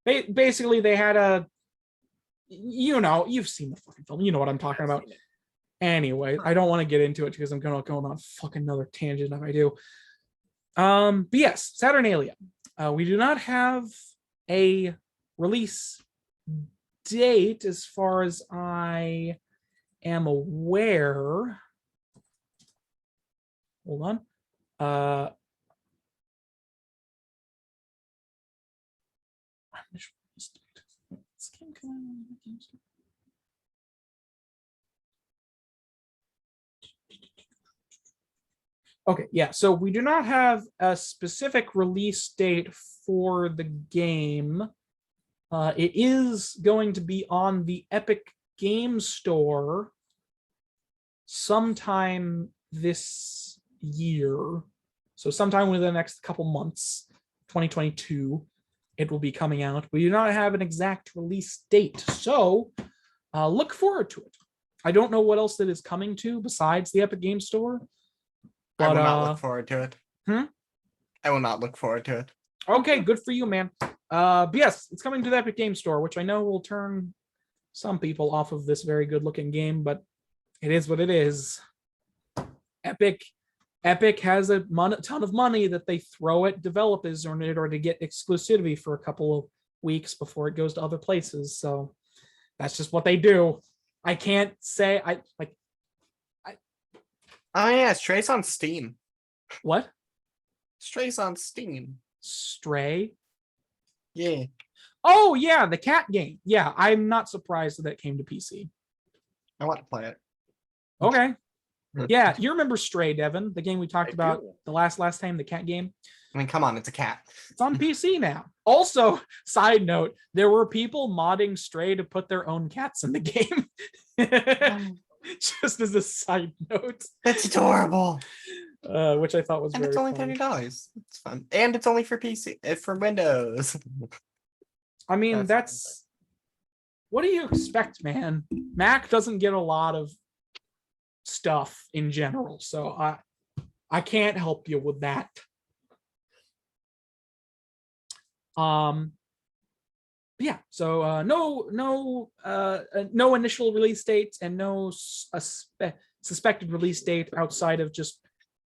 basically they had you've seen the fucking film. You know what I'm talking about. Anyway, I don't want to get into it because I'm gonna go on fucking another tangent if I do. But yes, Saturnalia. We do not have a release date as far as I am aware. Hold on. Okay, yeah, so we do not have a specific release date for the game. It is going to be on the Epic Game Store sometime this year. So sometime within the next couple months, 2022, it will be coming out. We do not have an exact release date, so look forward to it. I don't know what else that is coming to besides the Epic Game Store. I But, will not look forward to it. Hmm? I will not look forward to it. Okay, good for you, man. But yes, it's coming to the Epic Game Store, which I know will turn some people off of this very good-looking game, but it is what it is. Epic has a ton of money that they throw at developers in order to get exclusivity for a couple of weeks before it goes to other places. So that's just what they do. I can't say Oh yeah, Stray's on Steam. what? Stray's on Steam. Stray? Yeah. Oh yeah, the cat game. Yeah, I'm not surprised that came to PC. I want to play it. Okay. Yeah, you remember Stray, Devin, the game we talked I about do. the last time, the cat game. I mean, come on, it's a cat. It's on PC now. Also, side note, there were people modding Stray to put their own cats in the game. Just as a side note, That's adorable. which I thought was And very it's only funny. $30. It's fun. And it's only for PC, for Windows. I mean, That's that's what do you expect, man? Mac doesn't get a lot of stuff in general, so I can't help you with that. Yeah, so no initial release dates and no suspected release date outside of just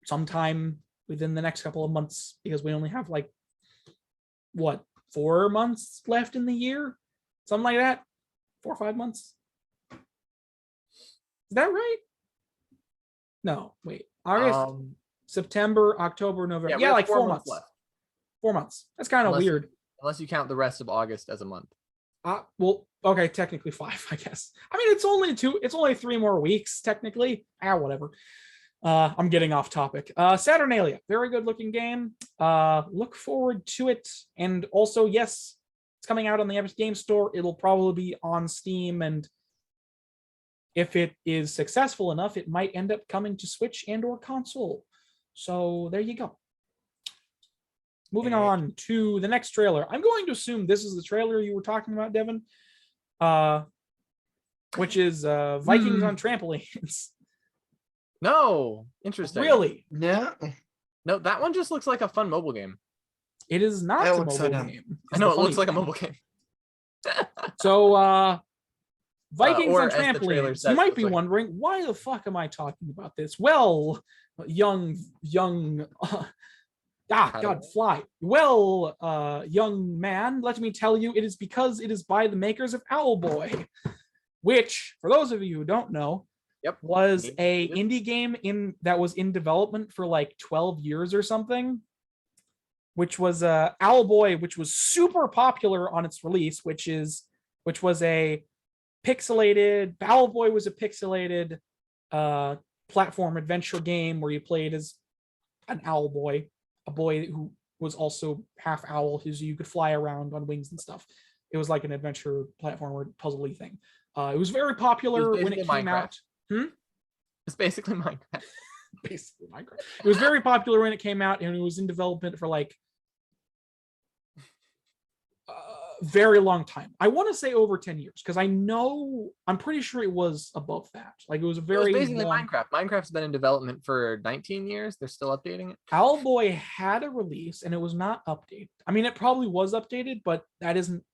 sometime within the next couple of months, because we only have like what, 4 months left in the year, something like that. 4 or 5 months, is that right? No, wait, August, September, October, November. we Yeah, have like 4 months. left, 4 months. That's kind of Unless- weird. unless you count the rest of August as a month. Well, okay, technically 5, I guess. I mean, it's only 2. It's only 3 more weeks, technically. Whatever. I'm getting off topic. Saturnalia, very good looking game. Look forward to it. And also, yes, it's coming out on the Epic Game Store. It'll probably be on Steam, and if it is successful enough, it might end up coming to Switch and or console. So there you go. Moving on to the next trailer. I'm going to assume this is the trailer you were talking about, Devin, which is Vikings on Trampolines. No, interesting. Really? Yeah. No, that one just looks like a fun mobile game. It is not That a looks so mobile dumb. game. I know It's it the looks like a funny mobile game. So Vikings or on as the trailer Trampolines. says, You might looks be like- wondering, why the fuck am I talking about this? Well, young God, fly. Well, young man, let me tell you, it is because it is by the makers of Owlboy, which, for those of you who don't know, was a indie game that was in development for like 12 years or something, which was Owlboy, which was super popular on its release, which was a pixelated, Owlboy was a pixelated platform adventure game where you played as an owl boy, a boy who was also half owl, who you could fly around on wings and stuff. It was like an adventure platformer puzzly thing. It was very popular when it came out. It's basically Minecraft. Basically Minecraft. It was very popular when it came out, and it was in development for like a very long time. I want to say over 10 years, because I'm pretty sure it was above that. Like it was a very It was basically long... Minecraft. Minecraft's been in development for 19 years. They're still updating it. Owlboy had a release and it was not updated. I mean, it probably was updated, but that isn't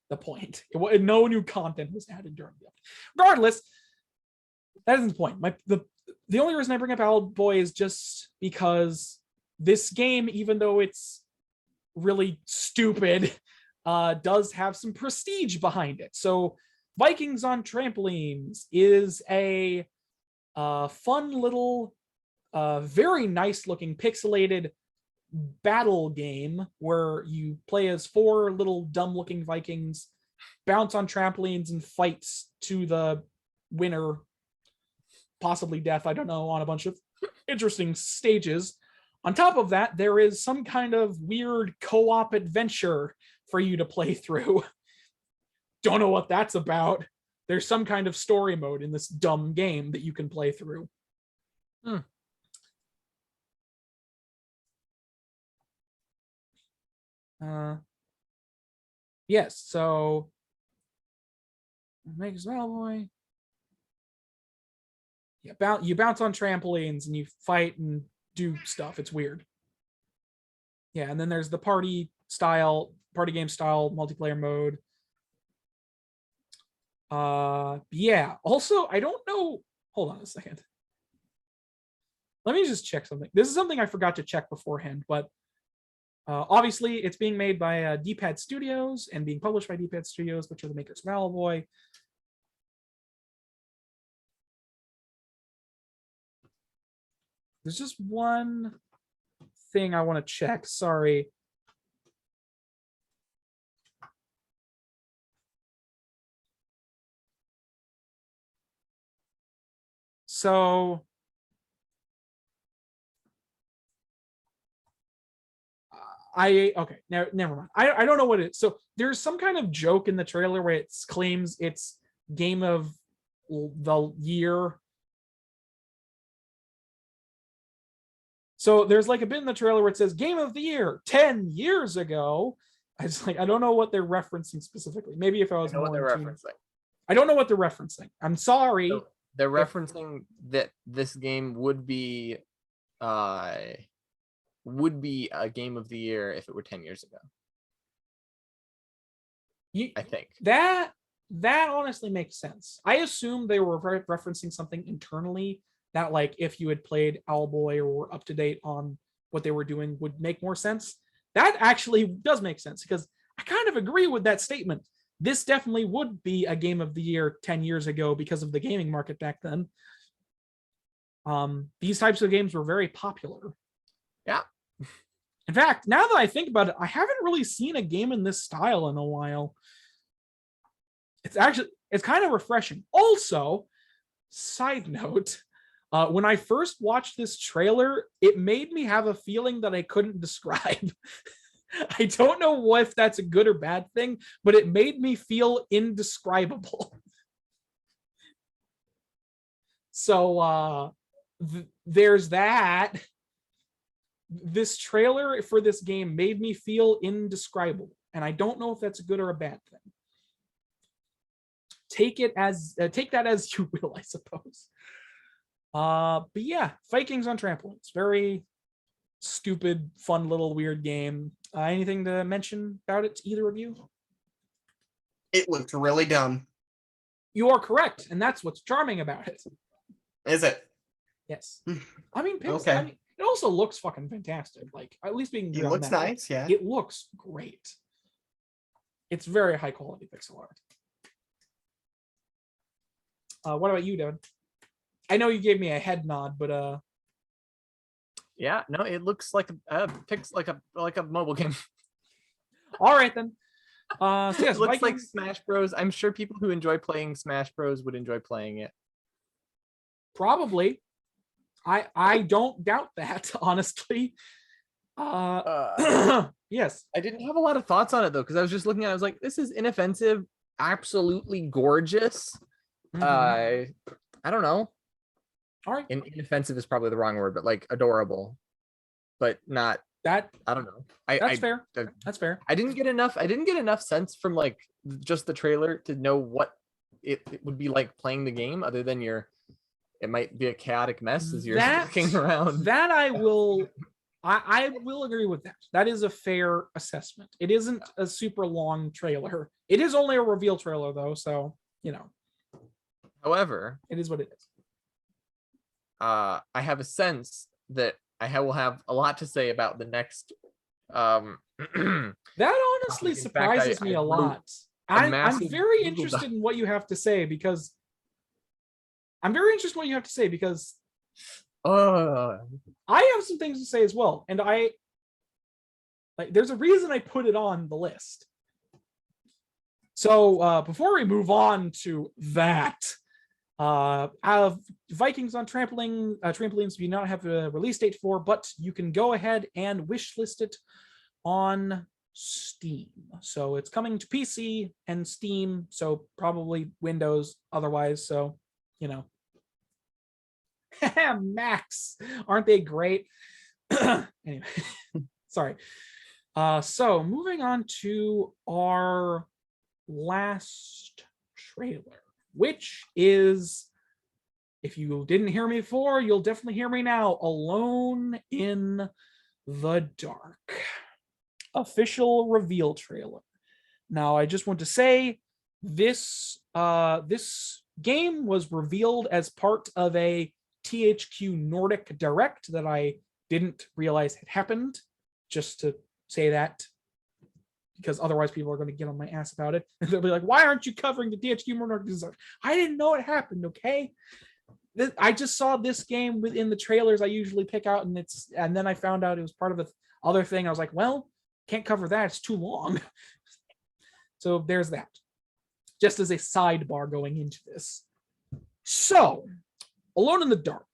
the point. No new content was added during the update. Regardless, that isn't the point. The only reason I bring up Owlboy is just because this game, even though it's really stupid, does have some prestige behind it. So Vikings on Trampolines is a fun little, very nice looking pixelated battle game where you play as 4 little dumb looking Vikings, bounce on trampolines and fights to the winner, possibly death, I don't know, on a bunch of interesting stages. On top of that, there is some kind of weird co-op adventure for you to play through. Don't know what that's about. There's some kind of story mode in this dumb game that you can play through. Yes, so make a small boy. Yeah, you bounce on trampolines and you fight and do stuff. It's weird. Yeah, and then there's the party game style multiplayer mode. Yeah. Also, I don't know. Hold on a second. Let me just check something. This is something I forgot to check beforehand, but obviously it's being made by D-Pad Studios and being published by D-Pad Studios, which are the makers of Owlboy. There's just one thing I want to check. Sorry. So okay, never mind. I don't know what it is. So there's some kind of joke in the trailer where it claims it's game of the year. So there's like a bit in the trailer where it says game of the year 10 years ago. I don't know what they're referencing specifically. Maybe if I was more referencing. I don't know what they're referencing. I'm sorry. So they're referencing that this game would be a game of the year if it were 10 years ago. I think that honestly makes sense. I assume they were referencing something internally that, like, if you had played Owlboy or were up to date on what they were doing, would make more sense. That actually does make sense because I kind of agree with that statement. This definitely would be a game of the year 10 years ago because of the gaming market back then. These types of games were very popular. Yeah. In fact, now that I think about it, I haven't really seen a game in this style in a while. It's kind of refreshing. Also, side note, when I first watched this trailer, it made me have a feeling that I couldn't describe. I don't know if that's a good or bad thing, but it made me feel indescribable. So there's that. This trailer for this game made me feel indescribable, and I don't know if that's a good or a bad thing. Take that as you will, I suppose. But yeah, Vikings on Trampolines. Very stupid, fun little weird game. Anything to mention about it to either of you? It looked really dumb. You are correct, and that's what's charming about it. Is it? Yes. I mean, okay. It also looks fucking fantastic. Like, at least being it looks nice, yeah. It looks great. It's very high quality pixel art. What about you, Devin? I know you gave me a head nod, but yeah, no, it looks like a mobile game. All right then. So yes, it looks Vikings. like Smash Bros. I'm sure people who enjoy playing Smash Bros would enjoy playing it. Probably. I don't doubt that, honestly. Yes. I didn't have a lot of thoughts on it though, because I was just looking at it, I was like, this is inoffensive, absolutely gorgeous. I don't know. All right. Inoffensive is probably the wrong word, but like adorable. But not that. I don't know. That's fair. That's fair. I didn't get enough sense from like just the trailer to know what it would be like playing the game, other than it might be a chaotic mess as you're walking around. That I will agree with that. That is a fair assessment. It isn't a super long trailer. It is only a reveal trailer though, so you know. However, it is what it is. I have a sense that I will have a lot to say about the next. That honestly surprises me a lot. I'm very interested in what you have to say because. I have some things to say as well, and there's a reason I put it on the list. So before we move on to that, Vikings on Trampolines do not have a release date for, but you can go ahead and wish list it on Steam. So it's coming to PC and Steam, so probably Windows otherwise. So, you know, Macs, aren't they great? Anyway, sorry. So moving on to our last trailer, which is, if you didn't hear me before, you'll definitely hear me now. Alone in the Dark. Official reveal trailer. Now, I just want to say this this game was revealed as part of a THQ Nordic Direct that I didn't realize had happened. Just to say that, because otherwise people are going to get on my ass about it. And they'll be like, why aren't you covering the THQ Nordic Direct? I didn't know it happened, okay? I just saw this game within the trailers I usually pick out, and then I found out it was part of the other thing. I was like, well, can't cover that, it's too long. So there's that, just as a sidebar going into this. So, Alone in the Dark.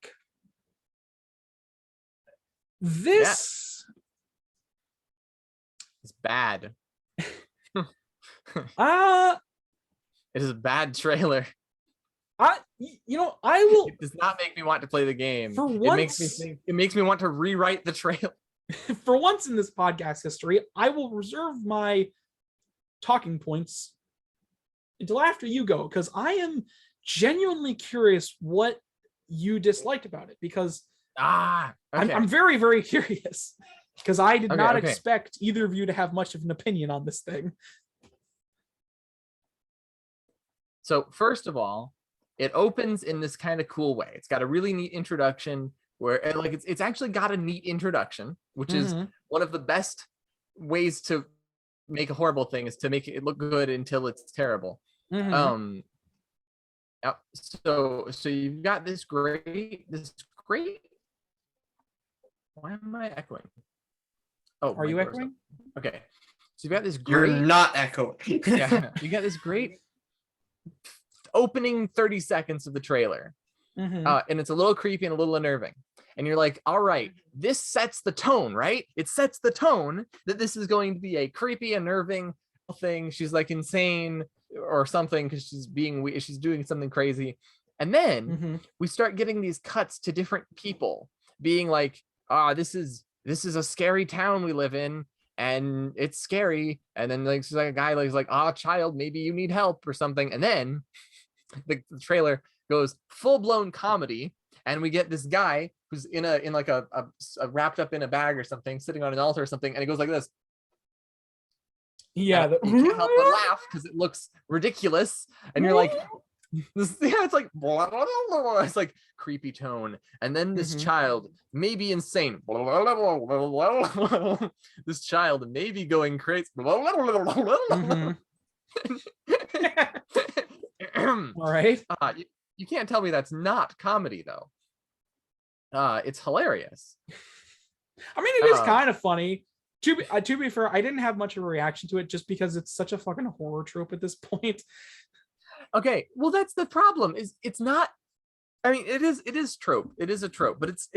This It's bad. uh It is a bad trailer. I will It does not make me want to play the game. For It makes me want to rewrite the trailer. for once in this podcast history, I will reserve my talking points until after you go, because I am genuinely curious what you disliked about it, because Okay. I'm very, very curious, because I did not okay. expect either of you to have much of an opinion on this thing. So first of all, it opens in this kind of cool way. It's got a really neat introduction where like it's actually got a neat introduction, which is one of the best ways to make a horrible thing, is to make it look good until it's terrible. So you've got this great why am I echoing? Oh, Are you echoing? Okay. So you've got this You're great not echoing. yeah, you got this great opening 30 seconds of the trailer. And it's a little creepy and a little unnerving. And you're like, all right, this sets the tone, right? It sets the tone that this is going to be a creepy, unnerving thing. She's like insane or something because she's doing something crazy. And then we start getting these cuts to different people being like, this is a scary town we live in, and it's scary. And then like she's like a guy like, child, maybe you need help or something. And then the trailer goes full-blown comedy, and we get this guy who's in a wrapped up in a bag or something, sitting on an altar or something, and he goes like this. Yeah, you can't help but laugh because it looks ridiculous, and you're like, it's like blah, blah, blah, blah. It's like creepy tone, and then this child may be insane. Blah, blah, blah, blah, blah, blah. This child may be going crazy. Blah, blah, blah, blah, blah. all right. You can't tell me that's not comedy though. It's hilarious. I mean, it is kind of funny. To be fair, I didn't have much of a reaction to it just because it's such a fucking horror trope at this point. Okay, well that's the problem. Is it's not. I mean, it is trope. It is a trope, but it's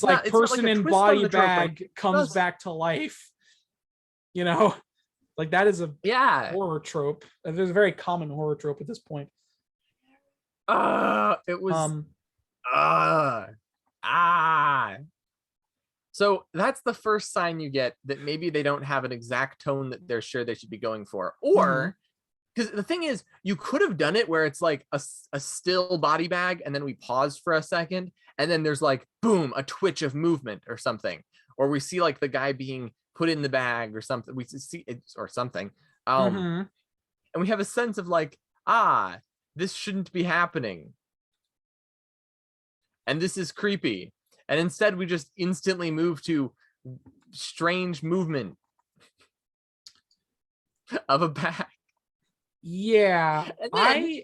like not, person in body bag comes back to life. You know, like that is a horror trope. There's a very common horror trope at this point. It was So that's the first sign you get that maybe they don't have an exact tone that they're sure they should be going for. Or because the thing is, you could have done it where it's like a still body bag, and then we pause for a second, and then there's like boom, a twitch of movement or something, or we see like the guy being put in the bag or something. We see it or something, and we have a sense of like, this shouldn't be happening, and this is creepy. And instead, we just instantly move to strange movement of a bag. Yeah, and then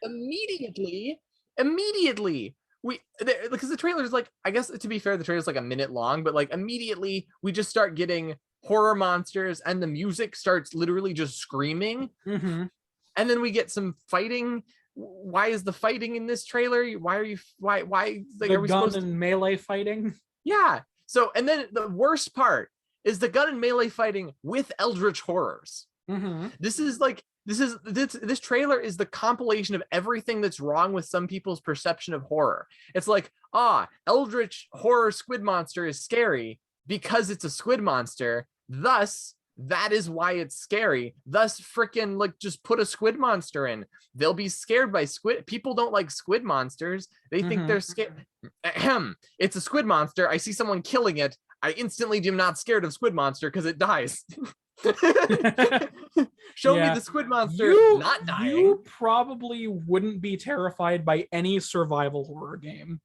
immediately, because the trailer is like, I guess to be fair, the trailer is like a minute long, but like immediately we just start getting horror monsters, and the music starts literally just screaming, and then we get some fighting. Why is the fighting in this trailer? Why like, the gun and melee fighting? Yeah. So, and then the worst part is the gun and melee fighting with eldritch horrors. This trailer is the compilation of everything that's wrong with some people's perception of horror. It's like, eldritch horror squid monster is scary because it's a squid monster. Thus, that is why it's scary. Thus, freaking like just put a squid monster in. They'll be scared by squid. People don't like squid monsters. They think they're scared. It's a squid monster. I see someone killing it. I instantly am not scared of squid monster because it dies. Show me the squid monster not dying. You probably wouldn't be terrified by any survival horror game,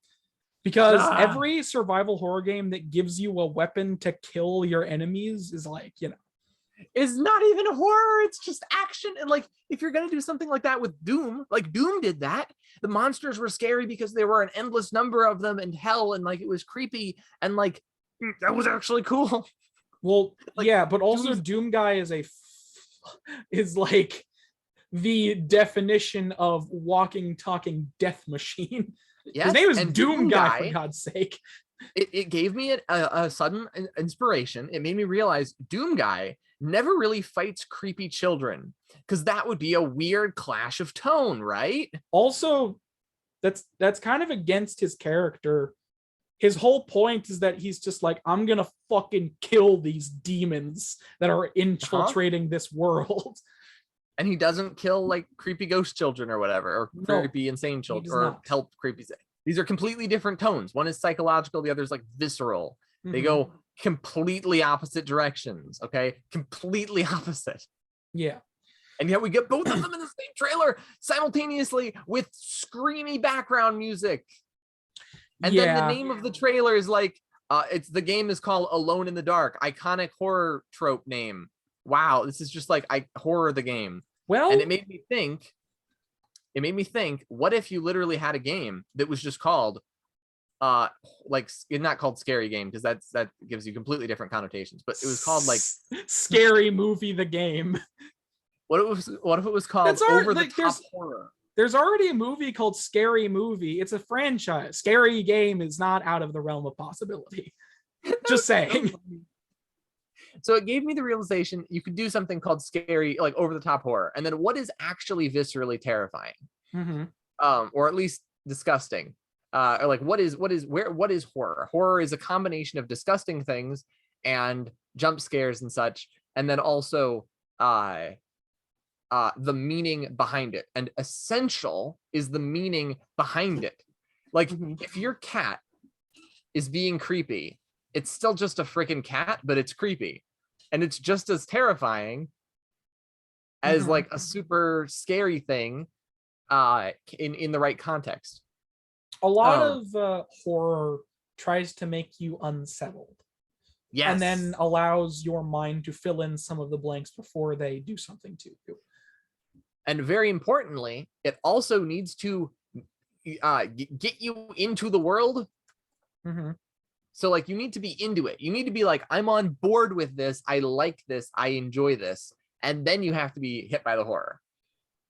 because every survival horror game that gives you a weapon to kill your enemies is like, is not even a horror. It's just action. And like, if you're gonna do something like that with Doom, like Doom did that, the monsters were scary because there were an endless number of them in hell, and like it was creepy, and like that was actually cool. Well, like, yeah, but also Doom Guy is like the definition of walking, talking death machine. Yes, his name is Doom Guy, for God's sake. It gave me a sudden inspiration. It made me realize Doom Guy never really fights creepy children, because that would be a weird clash of tone, right? Also, that's kind of against his character. His whole point is that he's just like, I'm gonna fucking kill these demons that are infiltrating this world. And he doesn't kill like creepy ghost children or whatever, or creepy insane children, or help creepy. These are completely different tones. One is psychological, the other is like visceral. They go completely opposite directions. Okay, completely opposite. Yeah. And yet we get both of them in the same trailer simultaneously with screamy background music. And then the name of the trailer is like, the game is called Alone in the Dark, iconic horror trope name. Wow, this is just like horror the game. Well, and it made me think, what if you literally had a game that was just called, like, it's not called Scary Game, because that gives you completely different connotations, but it was called like Scary Movie the Game. What if it was called Over the Top Horror? There's already a movie called Scary Movie. It's a franchise. Scary Game is not out of the realm of possibility. Just saying. So it gave me the realization you could do something called scary, like over the top horror. And then what is actually viscerally terrifying? Or at least disgusting. Or like what is horror? Horror is a combination of disgusting things and jump scares and such. And then also the meaning behind it, and essential is the meaning behind it. Like if your cat is being creepy, it's still just a freaking cat, but it's creepy, and it's just as terrifying as like a super scary thing in the right context. A lot of horror tries to make you unsettled. Yes. And then allows your mind to fill in some of the blanks before they do something to you. And very importantly, it also needs to get you into the world. So like you need to be into it. You need to be like, I'm on board with this. I like this. I enjoy this. And then you have to be hit by the horror.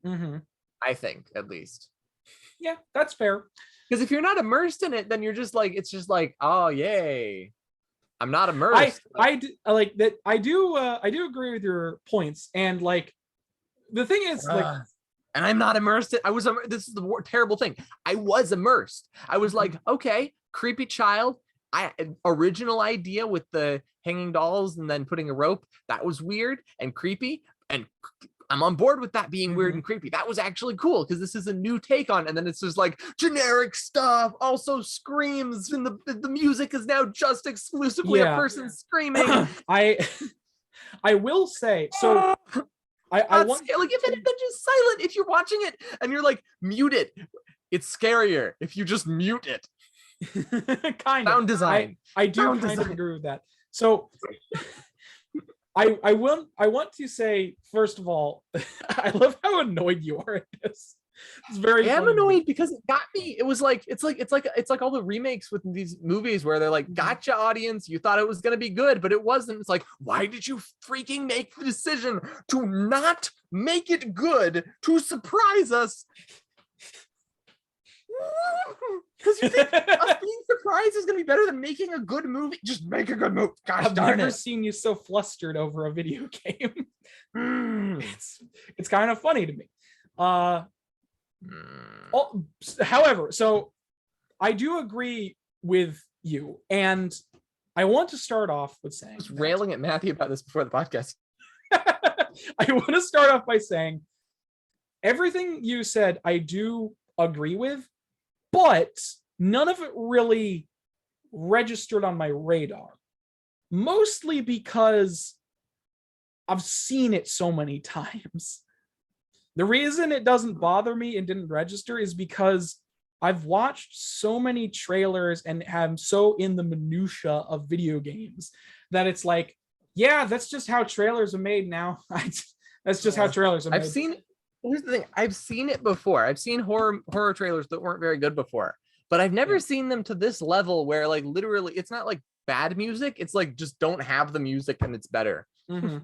I think, at least. Yeah, that's fair. Because if you're not immersed in it, then you're just like, it's just like, oh, yay. I'm not immersed. I like that. I do agree with your points. And like, the thing is, like, and I'm not immersed. This is the terrible thing. I was immersed. I was like, okay, creepy child. Original idea with the hanging dolls and then putting a rope. That was weird and creepy. And I'm on board with that being weird and creepy. That was actually cool because this is a new take on. And then it's just like generic stuff. Also screams, and the music is now just exclusively a person screaming. I will say so. I want like if it had been just silent, if you're watching it and you're like mute it, it's scarier if you just mute it. Kind Sound of design. I do kind of agree with that. So I want to say, first of all, I love how annoyed you are at this. It's very I'm annoyed because it got me. It was like it's like all the remakes with these movies where they're like, gotcha audience, you thought it was gonna be good, but it wasn't. It's like, why did you freaking make the decision to not make it good to surprise us? Because you think us being surprised is gonna be better than making a good movie. Just make a good movie. Gosh I've darn never it. seen you so flustered over a video game. Mm. It's kind of funny to me. Mm. However, so I do agree with you, and I want to start off with saying I was railing at Matthew about this before the podcast. I want to start off by saying everything you said I do agree with, but none of it really registered on my radar. Mostly because I've seen it so many times. The reason it doesn't bother me and didn't register is because I've watched so many trailers and am so in the minutia of video games that it's like, yeah, that's just how trailers are made now. That's just how trailers are made. I've seen. Here's the thing. I've seen it before. I've seen horror trailers that weren't very good before, but I've never seen them to this level where like literally it's not like bad music. It's like just don't have the music and it's better. Mm-hmm.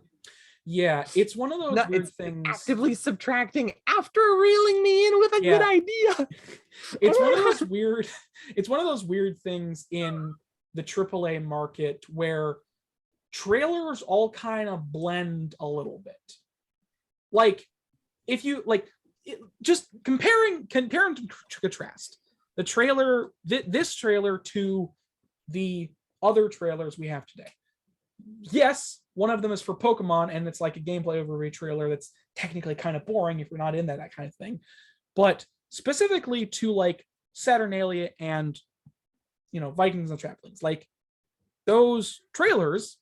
Yeah, it's one of those weird things. Actively subtracting after reeling me in with a good idea. It's one of those weird. It's one of those weird things in the AAA market where trailers all kind of blend a little bit. Like, if you like, just comparing to contrast the trailer, this trailer to the other trailers we have today. Yes, one of them is for Pokemon, and it's like a gameplay overview trailer that's technically kind of boring if you're not in that kind of thing. But specifically to like Saturnalia and Vikings and Trampolines, like those trailers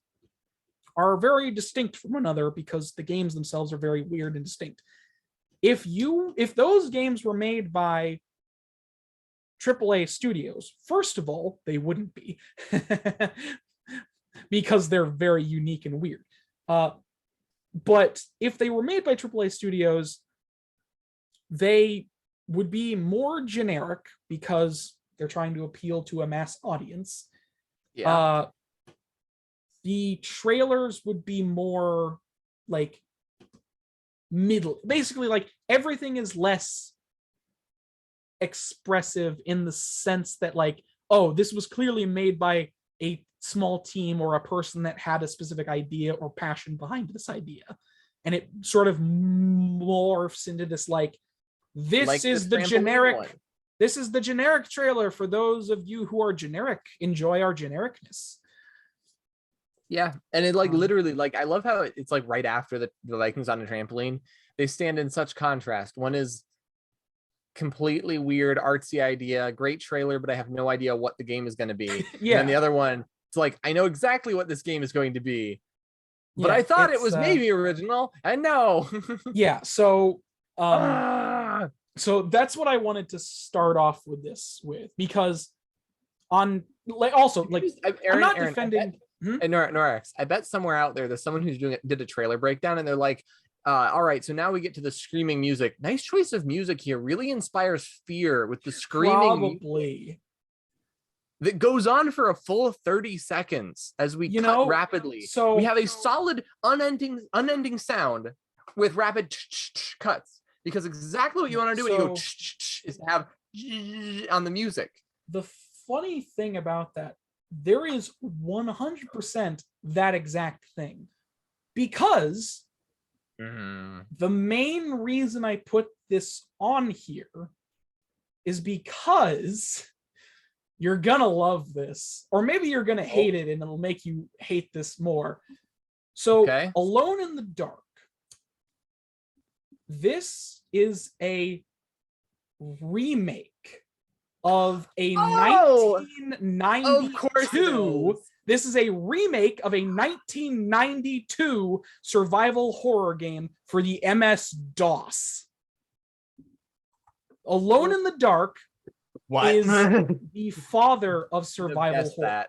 are very distinct from one another because the games themselves are very weird and distinct. If those games were made by AAA studios, first of all, they wouldn't be. Because they're very unique and weird. But if they were made by AAA studios, they would be more generic because they're trying to appeal to a mass audience. Yeah. The trailers would be more like middle. Basically, like everything is less expressive in the sense that like, oh, this was clearly made by a small team or a person that had a specific idea or passion behind this idea, and it sort of morphs into this like this is the generic trailer for those of you who are generic. Enjoy our genericness. Yeah, and it like literally like I love how it's like right after the Vikings on a trampoline, they stand in such contrast. One is completely weird artsy idea, great trailer, but I have no idea what the game is going to be. Yeah, and the other one, it's like I know exactly what this game is going to be, but I thought it was maybe original. And no. Yeah, so so that's what I wanted to start off with this with, because on like also like I'm not defending. And Norex, I bet somewhere out there's someone who's did a trailer breakdown and they're like, all right, so now we get to the screaming music. Nice choice of music here. Really inspires fear with the screaming. Probably. That goes on for a full 30 seconds as we cut rapidly. So we have a solid unending sound with rapid cuts, because exactly what you want to do when you go is have on the music. The funny thing about that, there is 100% that exact thing, because the main reason I put this on here is because you're gonna love this, or maybe you're gonna hate it and it'll make you hate this more. So Alone in the Dark, this is a remake of a 1992. This is a remake of a 1992 survival horror game for the MS-DOS. Alone in the Dark is the father of survival horror.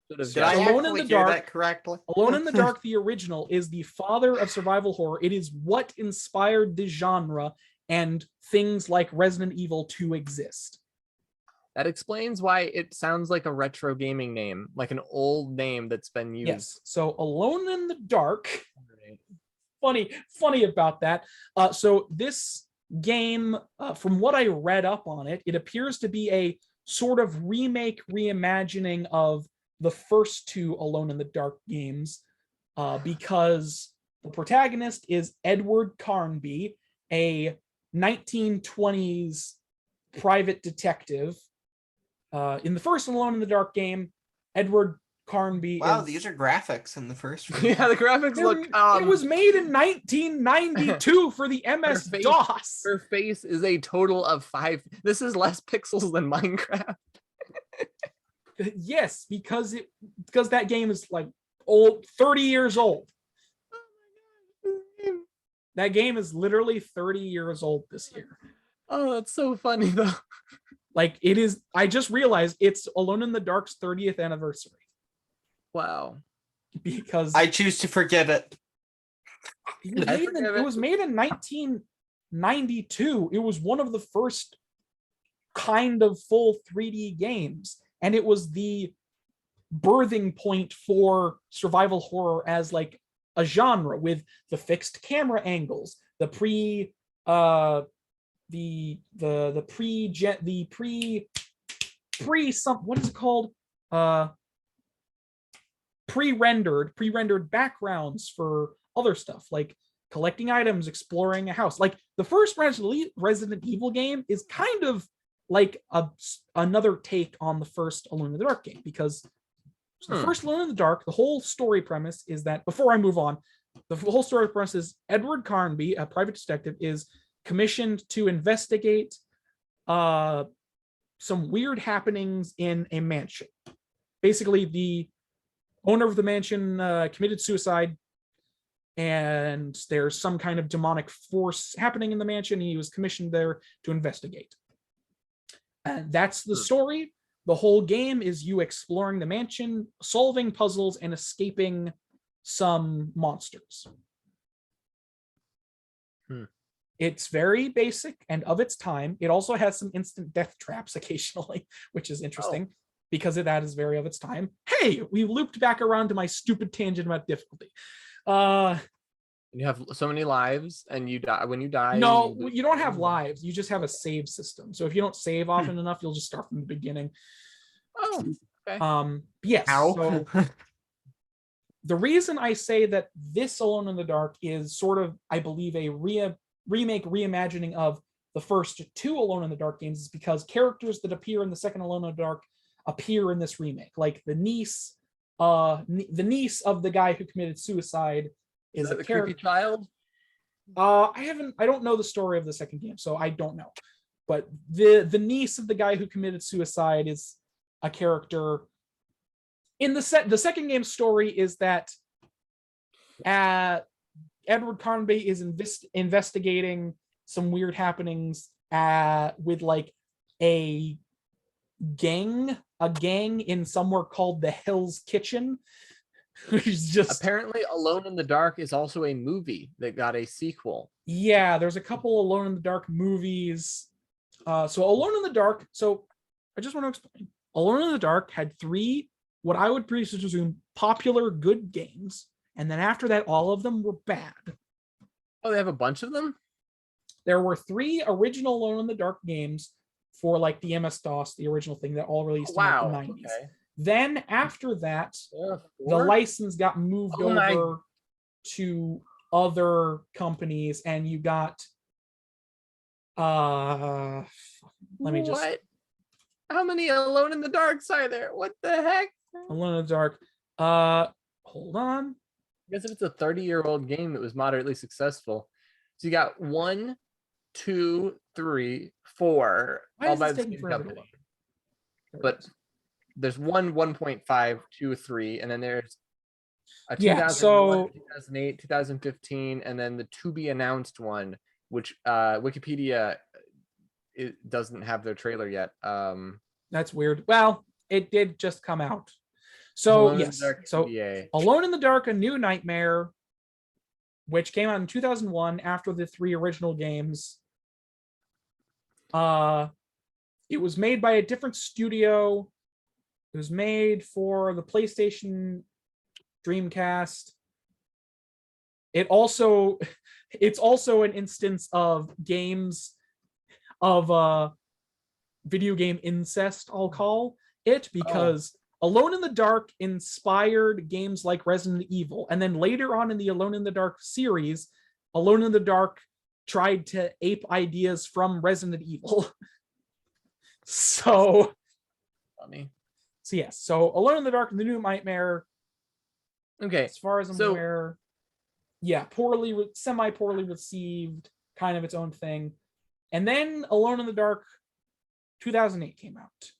Did I actually hear that correctly? Alone in the Dark, the original, is the father of survival horror. It is what inspired the genre and things like Resident Evil to exist. That explains why it sounds like a retro gaming name, like an old name that's been used. Yes. So Alone in the Dark. Funny about that. So this game, from what I read up on it, it appears to be a sort of remake, reimagining of the first two Alone in the Dark games, because the protagonist is Edward Carnby, a 1920s private detective. In the first Alone in the Dark game, Edward Carnby. Wow, is, these are graphics in the first one. Yeah, the graphics look. It was made in 1992 for the MS DOS. Her face is a total of 5. This is less pixels than Minecraft. Yes, because that game is like old, 30 years old. That game is literally 30 years old this year. Oh, that's so funny though. Like it is. I just realized it's Alone in the Dark's 30th anniversary. Wow. Because I choose to forgive it. it was made in 1992. It was one of the first kind of full 3D games, and it was the birthing point for survival horror as like a genre, with the fixed camera angles, the pre some what is it called, pre-rendered backgrounds for other stuff like collecting items, exploring a house. Like the first Resident Evil game is kind of like another take on the first Alone in the Dark game, because the first Alone in the Dark, the whole story premise is that, before I move on, the whole story premise is Edward Carnby, a private detective, is commissioned to investigate some weird happenings in a mansion. Basically, the owner of the mansion committed suicide, and there's some kind of demonic force happening in the mansion. He was commissioned there to investigate. And that's the story. The whole game is you exploring the mansion, solving puzzles, and escaping some monsters. It's very basic and of its time. It also has some instant death traps occasionally, which is interesting because that is very of its time. Hey, we looped back around to my stupid tangent about difficulty. You have so many lives, and you die when you die. No, you don't have lives. You just have a save system. So if you don't save often enough, you'll just start from the beginning. Oh, okay. Yes. Ow. So the reason I say that this Alone in the Dark is sort of, I believe, a remake, reimagining of the first two Alone in the Dark games is because characters that appear in the second Alone in the Dark appear in this remake. Like the niece of the guy who committed suicide is a creepy child. I don't know the story of the second game, so I don't know. But the niece of the guy who committed suicide is a character in the second game story. Is that Edward Carnby is investigating some weird happenings with like a gang in somewhere called the Hell's Kitchen. Just apparently Alone in the Dark is also a movie that got a sequel. Yeah, there's a couple Alone in the Dark movies. So Alone in the Dark. So I just want to explain. Alone in the Dark had 3, what I would presume, popular good games, and then after that, all of them were bad. Oh, they have a bunch of them? There were 3 original Alone in the Dark games for like the MS-DOS, the original thing that all released in like, the 90s. Okay. Then after that, the license got moved over to other companies, and you got let me just. What? How many Alone in the Darks are there? What the heck? Alone in the Dark. Hold on. I guess if it's a 30-year-old game that was moderately successful. So you got 1, 2, 3, 4, all by the same company. But there's 1.5, 2, 3, and then there's a 2001, 2008, 2015, and then the to be announced one, which Wikipedia doesn't have their trailer yet. That's weird. Well, it did just come out. So yes, so Alone in the Dark: A New Nightmare, which came out in 2001 after the 3 original games. It was made by a different studio. It was made for the PlayStation, Dreamcast. It also, it's also an instance of games of video game incest, I'll call it, because Alone in the Dark inspired games like Resident Evil. And then later on in the Alone in the Dark series, Alone in the Dark tried to ape ideas from Resident Evil. So Funny. So yes, so Alone in the Dark and the New Nightmare, Okay. as far as I'm aware, yeah, semi-poorly received, kind of its own thing. And then Alone in the Dark 2008 came out,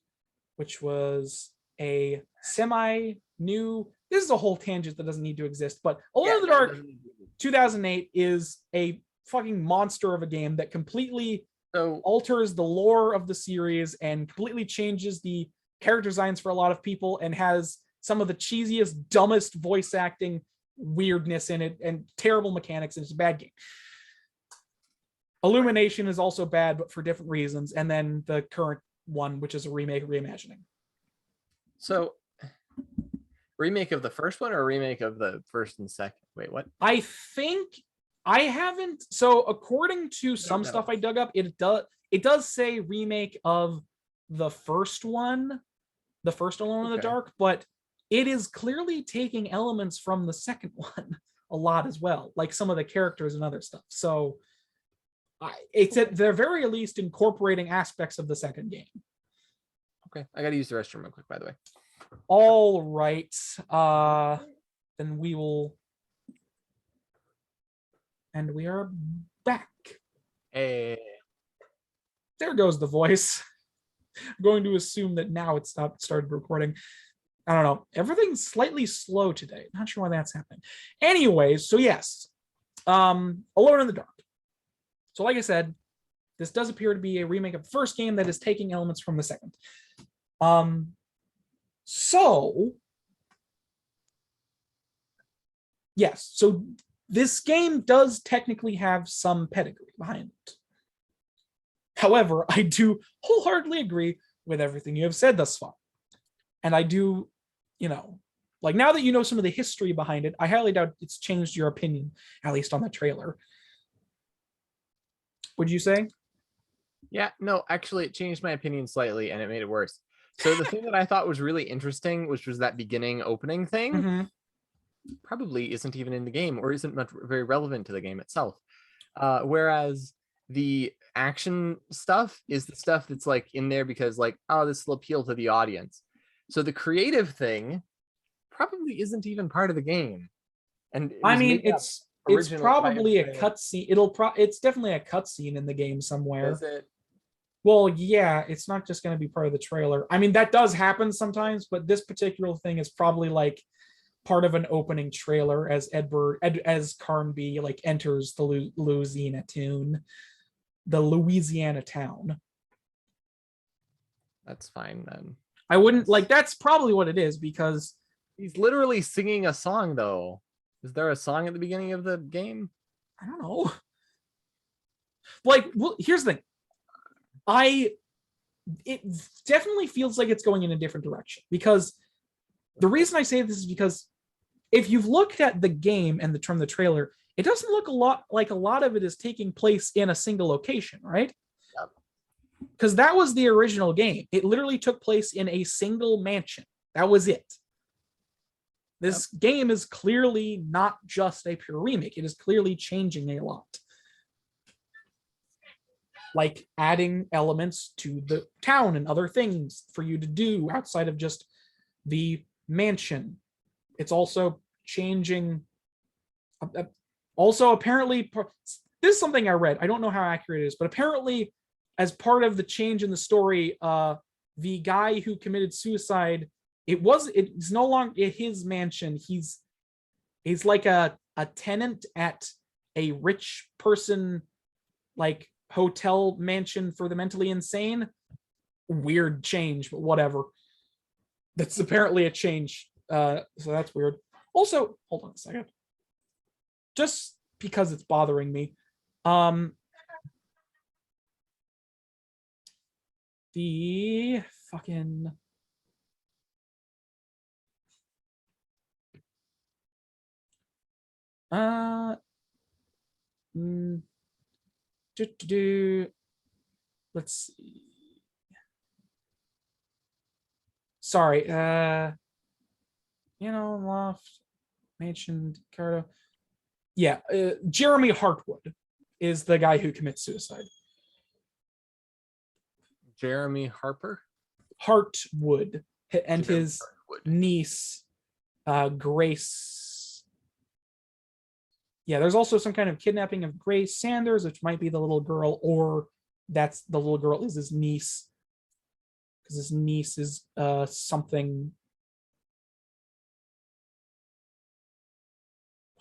which was a semi-new, this is a whole tangent that doesn't need to exist, but Alone in the Dark 2008 is a fucking monster of a game that completely alters the lore of the series and completely changes the character designs for a lot of people and has some of the cheesiest, dumbest voice acting weirdness in it and terrible mechanics, and it's a bad game. Illumination is also bad, but for different reasons. And then the current one, which is a reimagining. So, remake of the first one or remake of the first and second? Wait, what? I think I haven't. So according to some stuff I dug up, it does say remake of the first one, the first Alone in the Dark, but it is clearly taking elements from the second one a lot as well, like some of the characters and other stuff. So it's at the very least incorporating aspects of the second game. Okay, I gotta use the restroom real quick, by the way. All right, then we will, and we are back. Hey. There goes the voice. I'm going to assume that now it started recording. I don't know. Everything's slightly slow today. Not sure why that's happening. Anyways, so yes, Alone in the Dark. So like I said, this does appear to be a remake of the first game that is taking elements from the second. So yes, so this game does technically have some pedigree behind it. However, I do wholeheartedly agree with everything you have said thus far. And I do, like now that you know some of the history behind it, I highly doubt it's changed your opinion, at least on the trailer. Would you say? Yeah, no, actually it changed my opinion slightly and it made it worse. So the thing that I thought was really interesting, which was that beginning opening thing, probably isn't even in the game or isn't very relevant to the game itself. Whereas the action stuff is the stuff that's like in there because like, oh, this will appeal to the audience. So the creative thing probably isn't even part of the game. And I mean, it's probably a cutscene. It's definitely a cutscene in the game somewhere. Is it? Well, yeah, it's not just going to be part of the trailer. I mean, that does happen sometimes, but this particular thing is probably like part of an opening trailer as as Carnby like enters the Louisiana town. That's fine then. I wouldn't like, that's probably what it is because he's literally singing a song though. Is there a song at the beginning of the game? I don't know. Like, well, here's the thing. It definitely feels like it's going in a different direction because the reason I say this is because if you've looked at the game and from the trailer, it doesn't look a lot like a lot of it is taking place in a single location, right? Because that was the original game. It literally took place in a single mansion. That was it. This game is clearly not just a pure remake. It is clearly changing a lot. Like adding elements to the town and other things for you to do outside of just the mansion. It's also changing. Also, apparently, this is something I read. I don't know how accurate it is, but apparently, as part of the change in the story, the guy who committed suicide, it's no longer his mansion. He's like a tenant at a rich person, like hotel mansion for the mentally insane. Weird change, but whatever. That's apparently a change. So that's weird. Also, hold on a second. Just because it's bothering me. The fucking Let's see. Sorry. Loft mentioned Cardo. Yeah, Jeremy Hartwood is the guy who commits suicide. Jeremy Harper. Hartwood and Jeremy his Hartwood. niece, Grace. Yeah, there's also some kind of kidnapping of Grace Sanders, which might be the little girl, or that's the little girl is his niece, because his niece is something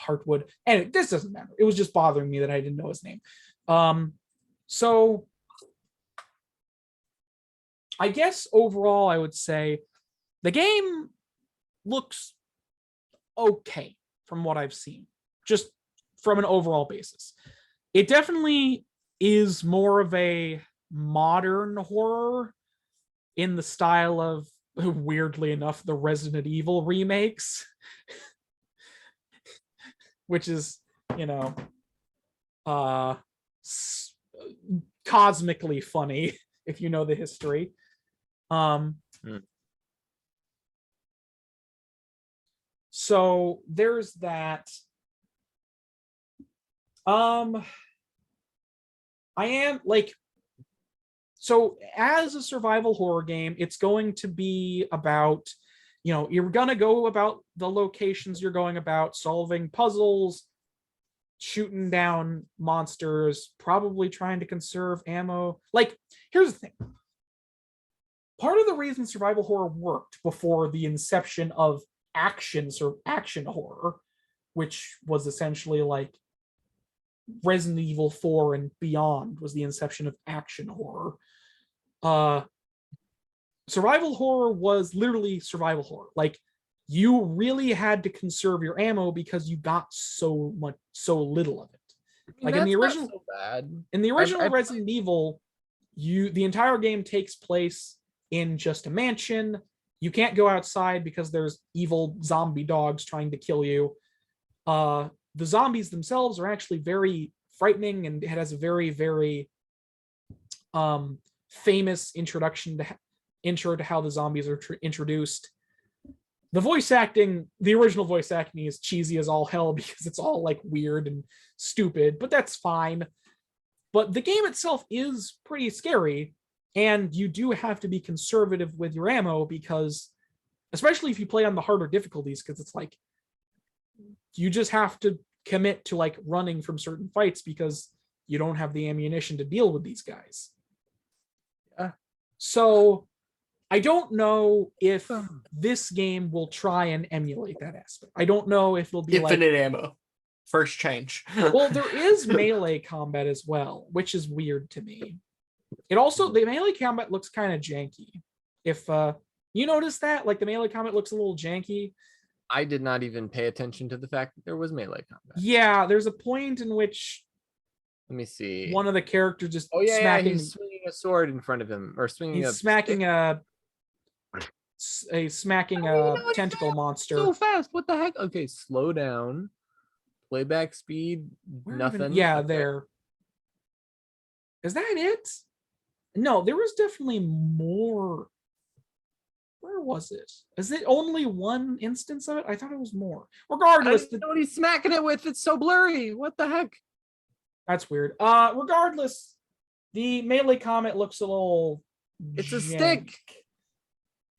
Hartwood. Anyway, this doesn't matter. It was just bothering me that I didn't know his name. So I guess overall, I would say the game looks okay from what I've seen, just from an overall basis. It definitely is more of a modern horror in the style of, weirdly enough, the Resident Evil remakes, which is, cosmically funny if you know the history. So there's that. I am like, so as a survival horror game, it's going to be about, you're going to go about the locations you're going about, solving puzzles, shooting down monsters, probably trying to conserve ammo. Like, here's the thing. Part of the reason survival horror worked before the inception of action horror, which was essentially like Resident Evil 4 and beyond, was the inception of action horror. Survival horror was literally survival horror. Like, you really had to conserve your ammo because you got so little of it. Like in the original, so bad. In the original Resident Evil, the entire game takes place in just a mansion. You can't go outside because there's evil zombie dogs trying to kill you. The zombies themselves are actually very frightening, and it has a very, very famous intro to how the zombies are introduced. The original voice acting is cheesy as all hell because it's all like weird and stupid, but that's fine. But the game itself is pretty scary, and you do have to be conservative with your ammo because, especially if you play on the harder difficulties, because it's like, you just have to commit to like running from certain fights because you don't have the ammunition to deal with these guys. So I don't know if this game will try and emulate that aspect. I don't know if it'll be infinite ammo. First change. Well, there is melee combat as well, which is weird to me. The melee combat looks kind of janky. If you notice that, like the melee combat looks a little janky. I did not even pay attention to the fact that there was melee combat. Yeah, there's a point in which, let me see, one of the characters just smacking, he's swinging a sword in front of him, or swinging. He's smacking a tentacle monster so fast. What the heck? Okay, slow down. Playback speed, nothing. Okay. There. Is that it? No, there was definitely more. Where was it? Is it only one instance of it? I thought it was more. Regardless, I don't know what he's smacking it with. It's so blurry. What the heck? That's weird. Regardless, the melee combat looks a little. It's a stick.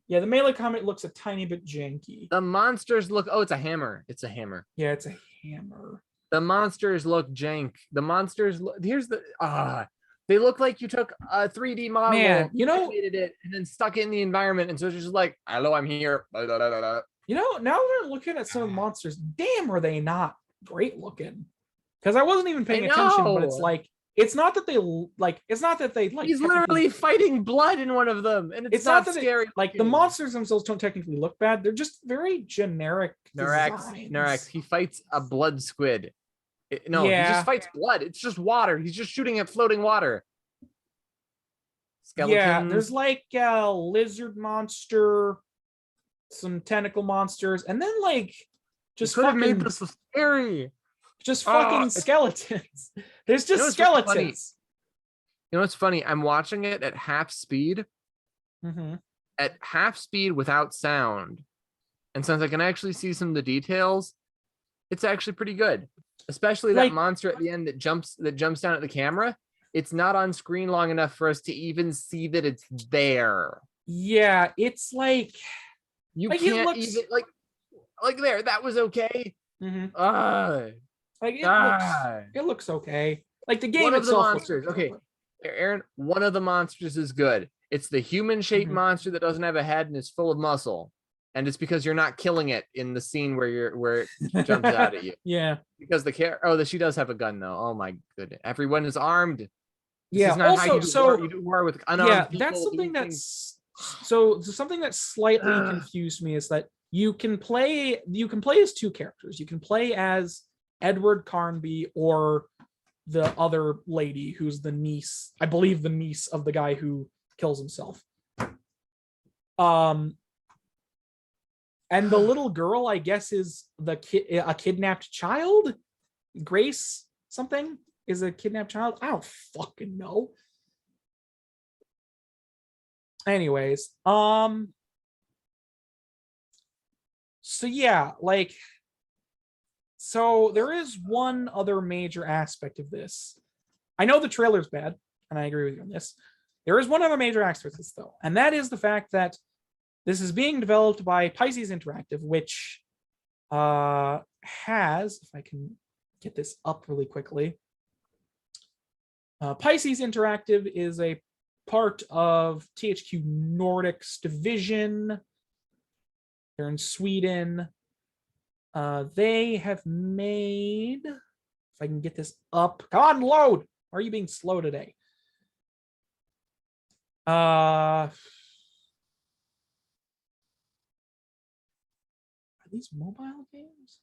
Yeah, the melee combat looks a tiny bit janky. The monsters look. Oh, it's a hammer. It's a hammer. Yeah, it's a hammer. The monsters look jank. The monsters. Here's the. They look like you took a 3D model, animated it, and then stuck it in the environment. And so it's just like, hello, I'm here. Now that I'm looking at some of the monsters, damn, are they not great looking? Because I wasn't even paying attention, but it's like, it's not that they like. He's literally fighting blood in one of them, and it's not that scary. The monsters themselves don't technically look bad. They're just very generic. Narax, he fights a blood squid. He just fights blood. It's just water. He's just shooting at floating water. Skeletons. Yeah, there's like a lizard monster, some tentacle monsters, and then like just fucking made this so scary. Just fucking skeletons. There's just skeletons. You know what's funny? I'm watching it at half speed. Mm-hmm. At half speed without sound. And since I can actually see some of the details, it's actually pretty good. Especially that Like- monster at the end that jumps down at the camera. It's not on screen long enough for us to even see that it's there. Yeah, it's like You Like, it can't looks- even like there. That was okay. mhm. Uh, Like Ah. it looks okay. Like the game one of the itself looks monsters. Okay, Aaron. One of the monsters is good. It's the human-shaped Mhm. monster that doesn't have a head and is full of muscle. And it's because you're not killing it in the scene where it jumps out at you. Yeah. Because she does have a gun though. Oh my goodness. Everyone is armed. This Yeah. is not how Also, you do so war. You do war with unarmed yeah, people. that's something doing things. that's so something that slightly confused me is that you can play as two characters. You can play as Edward Carnby or the other lady who's the niece, I believe the niece of the guy who kills himself. And the little girl, I guess, is a kidnapped child. Grace something is a kidnapped child. I don't fucking know. Anyways, so yeah, like, so there is one other major aspect of this. I know the trailer's bad, and I agree with you on this. There is one other major aspect of this, though, and that is the fact that this is being developed by Pisces Interactive, which has, if I can get this up really quickly, Pisces Interactive is a part of THQ Nordic's division. They're in Sweden. They have made, if I can get this up, come on, load. Why are you being slow today? Are these mobile games?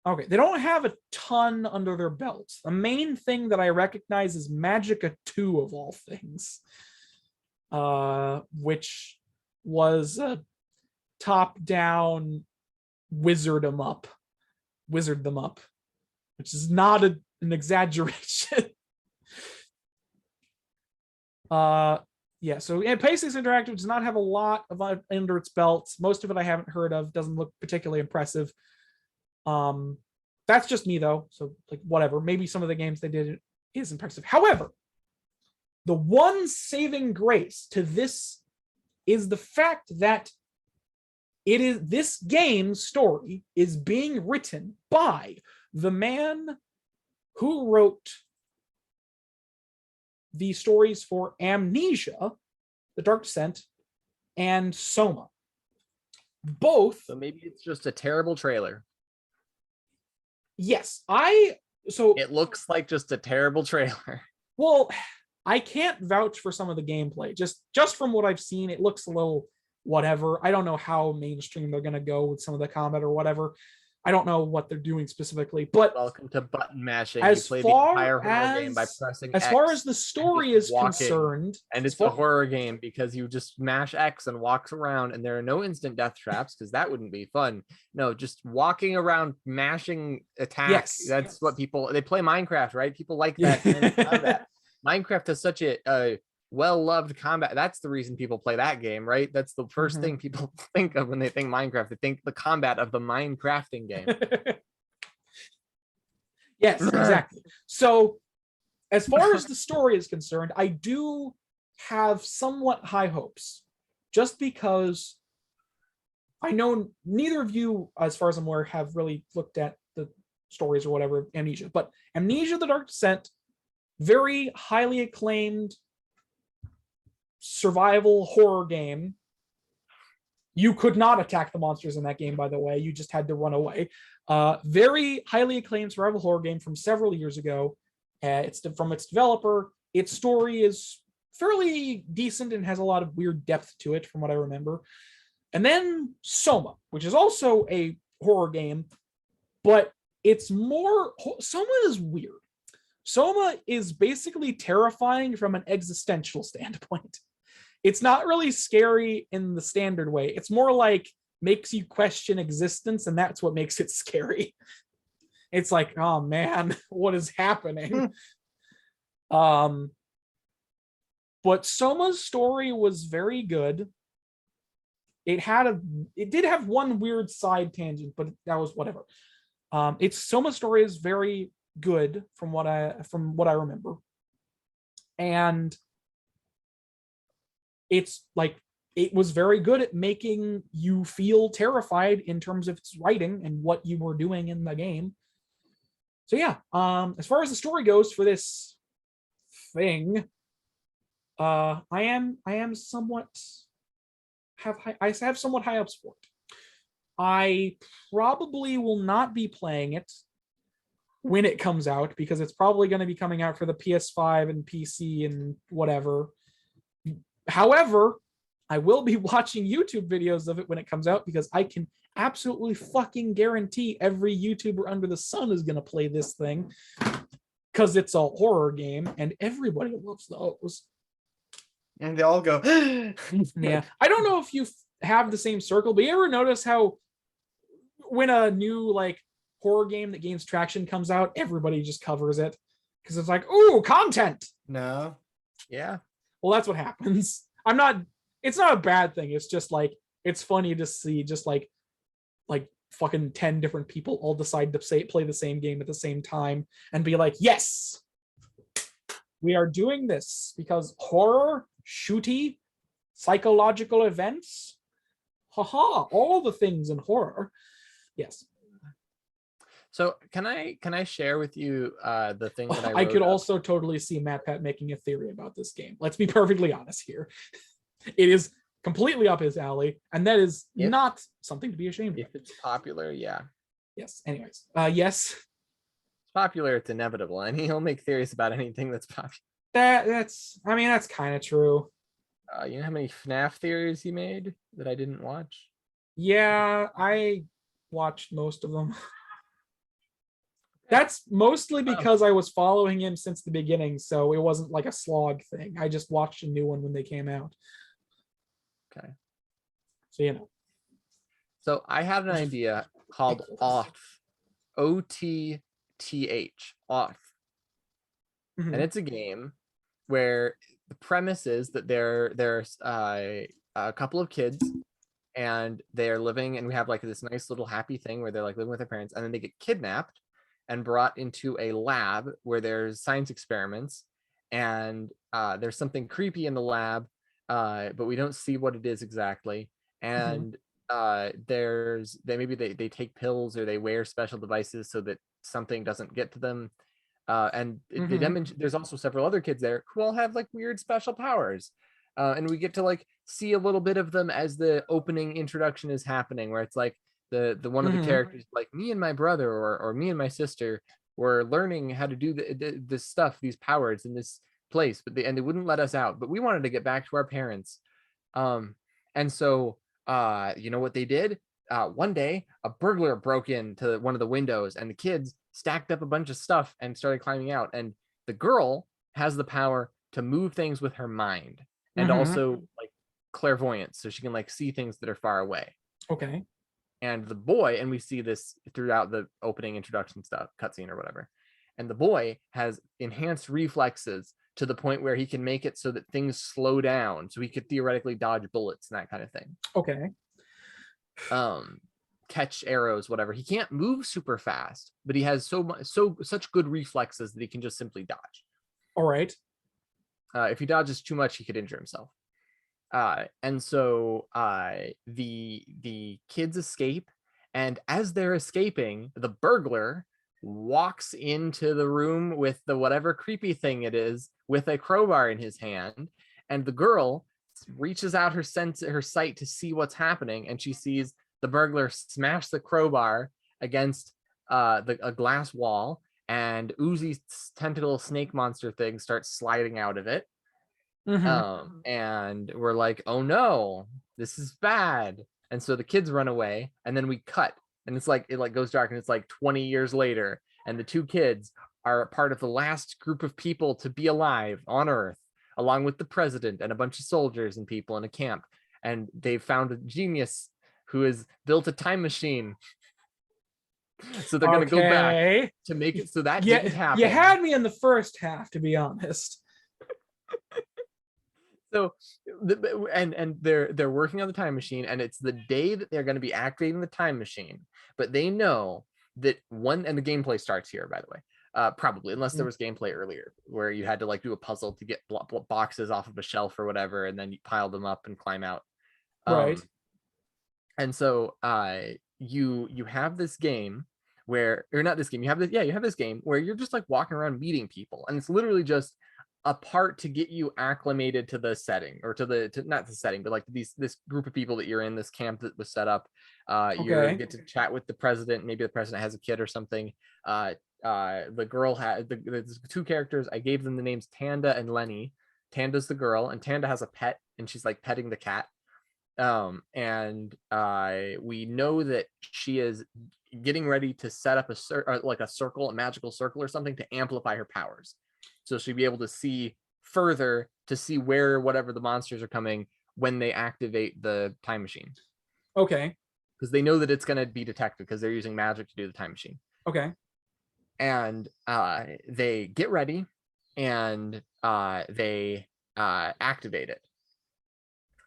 Okay, they don't have a ton under their belts. The main thing that I recognize is Magica 2 of all things, which was a top-down wizard them up, which is not an exaggeration. Yeah, so Pisces Interactive does not have a lot of under its belts. Most of it I haven't heard of. Doesn't look particularly impressive. That's just me though, so like whatever. Maybe some of the games they did is impressive. However, the one saving grace to this is the fact that this game's story is being written by the man who wrote the stories for Amnesia, The Dark Descent, and Soma. Both. So maybe it's just a terrible trailer. Yes, it looks like just a terrible trailer. Well, I can't vouch for some of the gameplay. Just from what I've seen, it looks a little whatever. I don't know how mainstream they're gonna go with some of the combat or whatever. I don't know what they're doing specifically, but welcome to button mashing. As you play far the entire horror game by as pressing as X far as the story is walking. concerned, and it's a horror game because you just mash X and walks around, and there are no instant death traps because that wouldn't be fun. No, just walking around mashing attacks. Yes. That's what they play Minecraft, right? People like that kind of combat. Minecraft has such a well-loved combat. That's the reason people play that game, right? That's the first thing people think of when they think Minecraft. They think the combat of the Minecrafting game. Yes, exactly. So as far as the story is concerned, I do have somewhat high hopes, just because I know neither of you, as far as I'm aware, have really looked at the stories or whatever of Amnesia, but Amnesia: The Dark Descent, very highly acclaimed survival horror game. You could not attack the monsters in that game, by the way. You just had to run away. Very highly acclaimed survival horror game from several years ago. It's from its developer. Its story is fairly decent and has a lot of weird depth to it, from what I remember. And then Soma, which is also a horror game, but it's more... Soma is weird. Soma is basically terrifying from an existential standpoint. It's not really scary in the standard way. It's more like makes you question existence, and that's what makes it scary. It's like, oh man, what is happening? But Soma's story was very good. It did have one weird side tangent, but that was whatever. Its Soma story is very good from what I remember. And it's like it was very good at making you feel terrified in terms of its writing and what you were doing in the game. So yeah, as far as the story goes for this thing, I am somewhat I have somewhat high hopes for it. I probably will not be playing it when it comes out because it's probably going to be coming out for the PS5 and PC and whatever. However, I will be watching YouTube videos of it when it comes out because I can absolutely fucking guarantee every YouTuber under the sun is going to play this thing because it's a horror game and everybody loves those. And they all go, Yeah. I don't know if you have the same circle, but you ever notice how when a new like horror game that gains traction comes out, everybody just covers it because it's like, ooh, content. no. Yeah. Well, that's what happens. It's not a bad thing. It's just like, it's funny to see just like fucking 10 different people all decide to play the same game at the same time and be like, yes, we are doing this because horror, shooty, psychological events, haha, all the things in horror. Yes. So can I share with you the thing that I wrote I could up? also totally see MatPat making a theory about this game. Let's be perfectly honest here. It is completely up his alley, and that is not something to be ashamed If of. it's popular, yeah. Yes. Anyways, yes. It's popular, it's inevitable. And he'll make theories about anything that's popular. That's kind of true. You know how many FNAF theories he made that I didn't watch? Yeah, I watched most of them. That's mostly because I was following him since the beginning, so it wasn't like a slog thing. I just watched a new one when they came out. Okay. So, you know. So I had an idea called Off. OTTH. Off. Mhm. And it's a game where the premise is that there's a couple of kids and they're living, and we have like this nice little happy thing where they're like living with their parents, and then they get kidnapped and brought into a lab where there's science experiments, and there's something creepy in the lab, but we don't see what it is exactly. And they take pills or they wear special devices so that something doesn't get to them. There's also several other kids there who all have like weird special powers. And we get to like see a little bit of them as the opening introduction is happening, where it's like the one of the characters, like me and my brother or me and my sister were learning how to do this stuff, these powers in this place, but they wouldn't let us out, but we wanted to get back to our parents. And so you know what they did? One day a burglar broke into one of the windows and the kids stacked up a bunch of stuff and started climbing out. And the girl has the power to move things with her mind and also like clairvoyance, so she can like see things that are far away. Okay. And the boy, and we see this throughout the opening introduction stuff, cutscene or whatever, and the boy has enhanced reflexes to the point where he can make it so that things slow down, so he could theoretically dodge bullets and that kind of thing. Okay. Catch arrows, whatever. He can't move super fast, but he has such good reflexes that he can just simply dodge. All right. If he dodges too much, he could injure himself. And so the kids escape, and as they're escaping, the burglar walks into the room with the whatever creepy thing it is with a crowbar in his hand, and the girl reaches out her sight to see what's happening, and she sees the burglar smash the crowbar against a glass wall, and Uzi's tentacle snake monster thing starts sliding out of it. And we're like, oh no, this is bad. And so the kids run away, and then we cut, and it's like it like goes dark, and it's like 20 years later, and the two kids are part of the last group of people to be alive on Earth, along with the president and a bunch of soldiers and people in a camp. And they've found a genius who has built a time machine. So they're gonna go back Okay. to make it so that Yeah, didn't happen. you had me in the first half, to be honest. So and they're working on the time machine, and it's the day that they're going to be activating the time machine, but they know that and the gameplay starts here, by the way, probably, unless there was gameplay earlier where you had to like do a puzzle to get boxes off of a shelf or whatever, and then you pile them up and climb out. Right. And so you have this game where, or not this game, you have this game where you're just like walking around meeting people, and it's literally just a part to get you acclimated to the setting, or to not the setting, but like this group of people that you're in, this camp that was set up. You get to chat with the president. Maybe the president has a kid or something. The girl had the two characters. I gave them the names Tanda and Lenny. Tanda's the girl, and Tanda has a pet, and she's like petting the cat. And we know that she is getting ready to set up a magical circle or something to amplify her powers. So she'll be able to see further, to see where whatever the monsters are coming when they activate the time machine. Okay. Because they know that it's going to be detected because they're using magic to do the time machine. Okay. And they get ready, and they activate it.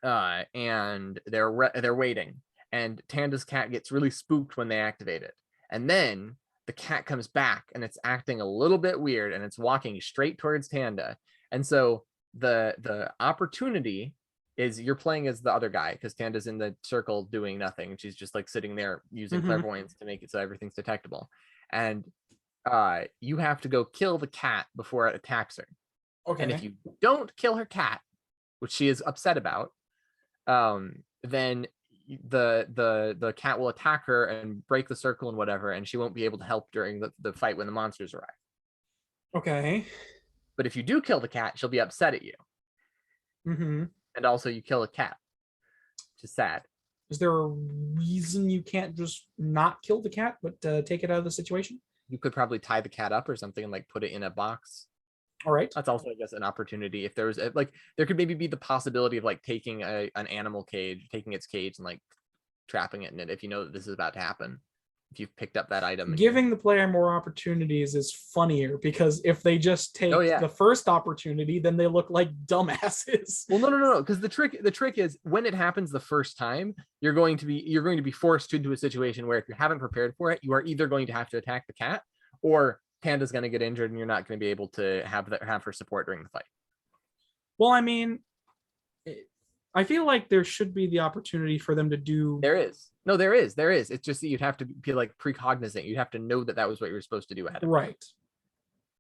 And they're waiting. And Tanda's cat gets really spooked when they activate it. And then the cat comes back, and it's acting a little bit weird, and it's walking straight towards Tanda. And so the opportunity is you're playing as the other guy, because Tanda's in the circle doing nothing. She's just like sitting there using clairvoyance to make it so everything's detectable. And you have to go kill the cat before it attacks her. Okay. And if you don't kill her cat, which she is upset about, then the cat will attack her and break the circle and whatever, and she won't be able to help during the fight when the monsters arrive. Okay. But if you do kill the cat, she'll be upset at you. And also you kill a cat, which is sad. Is there a reason you can't just not kill the cat, but take it out of the situation? You could probably tie the cat up or something and like put it in a box. All right. That's also, I guess, an opportunity. If there was like, there could maybe be the possibility of like taking an animal cage, taking its cage and like trapping it in it, if you know that this is about to happen. If you've picked up that item. Giving the player more opportunities is funnier, because if they just take the first opportunity, then they look like dumbasses. Well, no. Because the trick is, when it happens the first time, you're going to be forced into a situation where if you haven't prepared for it, you are either going to have to attack the cat, or Panda's going to get injured and you're not going to be able to have her support during the fight. Well, I mean, I feel like there should be the opportunity for them to do. There is. No, there is. It's just that you'd have to be like precognizant. You'd have to know that was what you were supposed to do ahead of time. Right.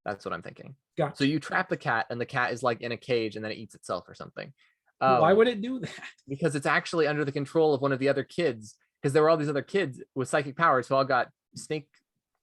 That's what I'm thinking. Gotcha. So you trap the cat, and the cat is like in a cage, and then it eats itself or something. Why would it do that? Because it's actually under the control of one of the other kids, because there were all these other kids with psychic powers who all got snake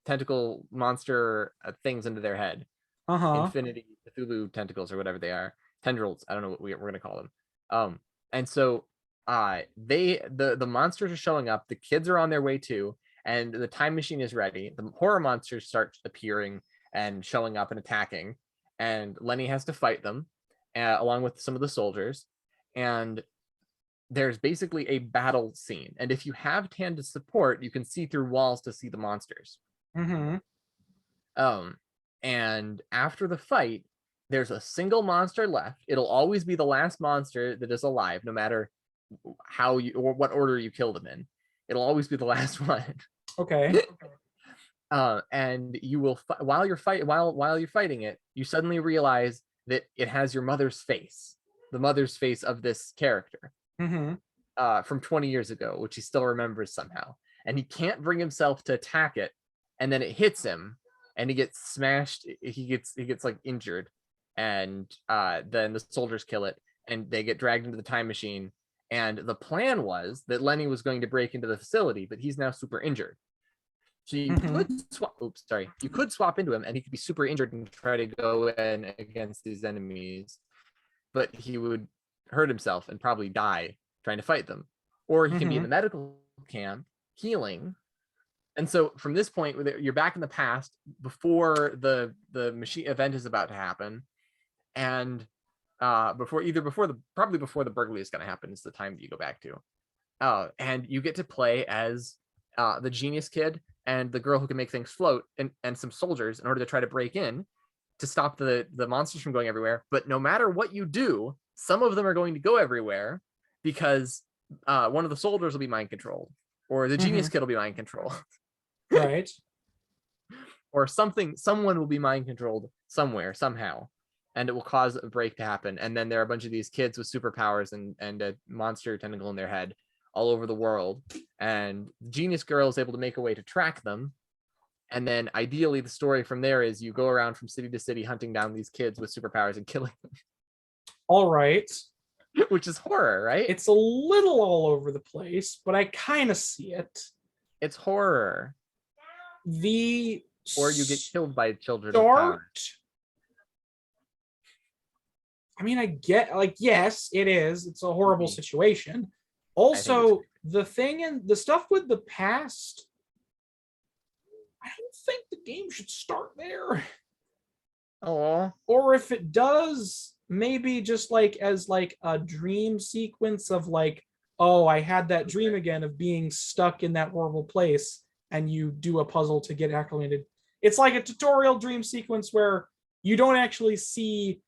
tentacle monster things into their head. Infinity Cthulhu tentacles or whatever they are. Tendrils. I don't know what we're going to call them. And so the monsters are showing up, the kids are on their way too, and the time machine is ready. The horror monsters start appearing and showing up and attacking, and Lenny has to fight them along with some of the soldiers, and there's basically a battle scene. And if you have Tanda's support, you can see through walls to see the monsters. And after the fight, there's a single monster left. It'll always be the last monster that is alive, no matter how you or what order you kill them in. It'll always be the last one. Okay. And you will while you're fighting it, you suddenly realize that it has your mother's face, the mother's face of this character from 20 years ago, which he still remembers somehow. And he can't bring himself to attack it, and then it hits him, and he gets smashed. He gets like injured, and then the soldiers kill it, and they get dragged into the time machine. And the plan was that Lenny was going to break into the facility, but he's now super injured. So you could swap into him, and he could be super injured and try to go in against these enemies, but he would hurt himself and probably die trying to fight them. Or he can be in the medical camp healing. And so from this point, you're back in the past before the machine event is about to happen, and probably before the burglary is going to happen is the time that you go back to. And you get to play as the genius kid and the girl who can make things float and some soldiers in order to try to break in to stop the monsters from going everywhere. But no matter what you do, some of them are going to go everywhere because one of the soldiers will be mind controlled, or the genius kid will be mind controlled. Right. Or someone will be mind controlled somewhere, somehow, and it will cause a break to happen. And then there are a bunch of these kids with superpowers and a monster tentacle in their head all over the world. And Genius Girl is able to make a way to track them. And then ideally the story from there is you go around from city to city hunting down these kids with superpowers and killing them. All right. Which is horror, right? It's a little all over the place, but I kind of see it. It's horror. Or you get killed by children. I mean, I get, like, yes, it is. It's a horrible situation. Also, the thing and the stuff with the past, I don't think the game should start there. Oh. Or if it does, maybe just like as like a dream sequence of like, oh, I had that dream again of being stuck in that horrible place, and you do a puzzle to get acclimated. It's like a tutorial dream sequence where you don't actually see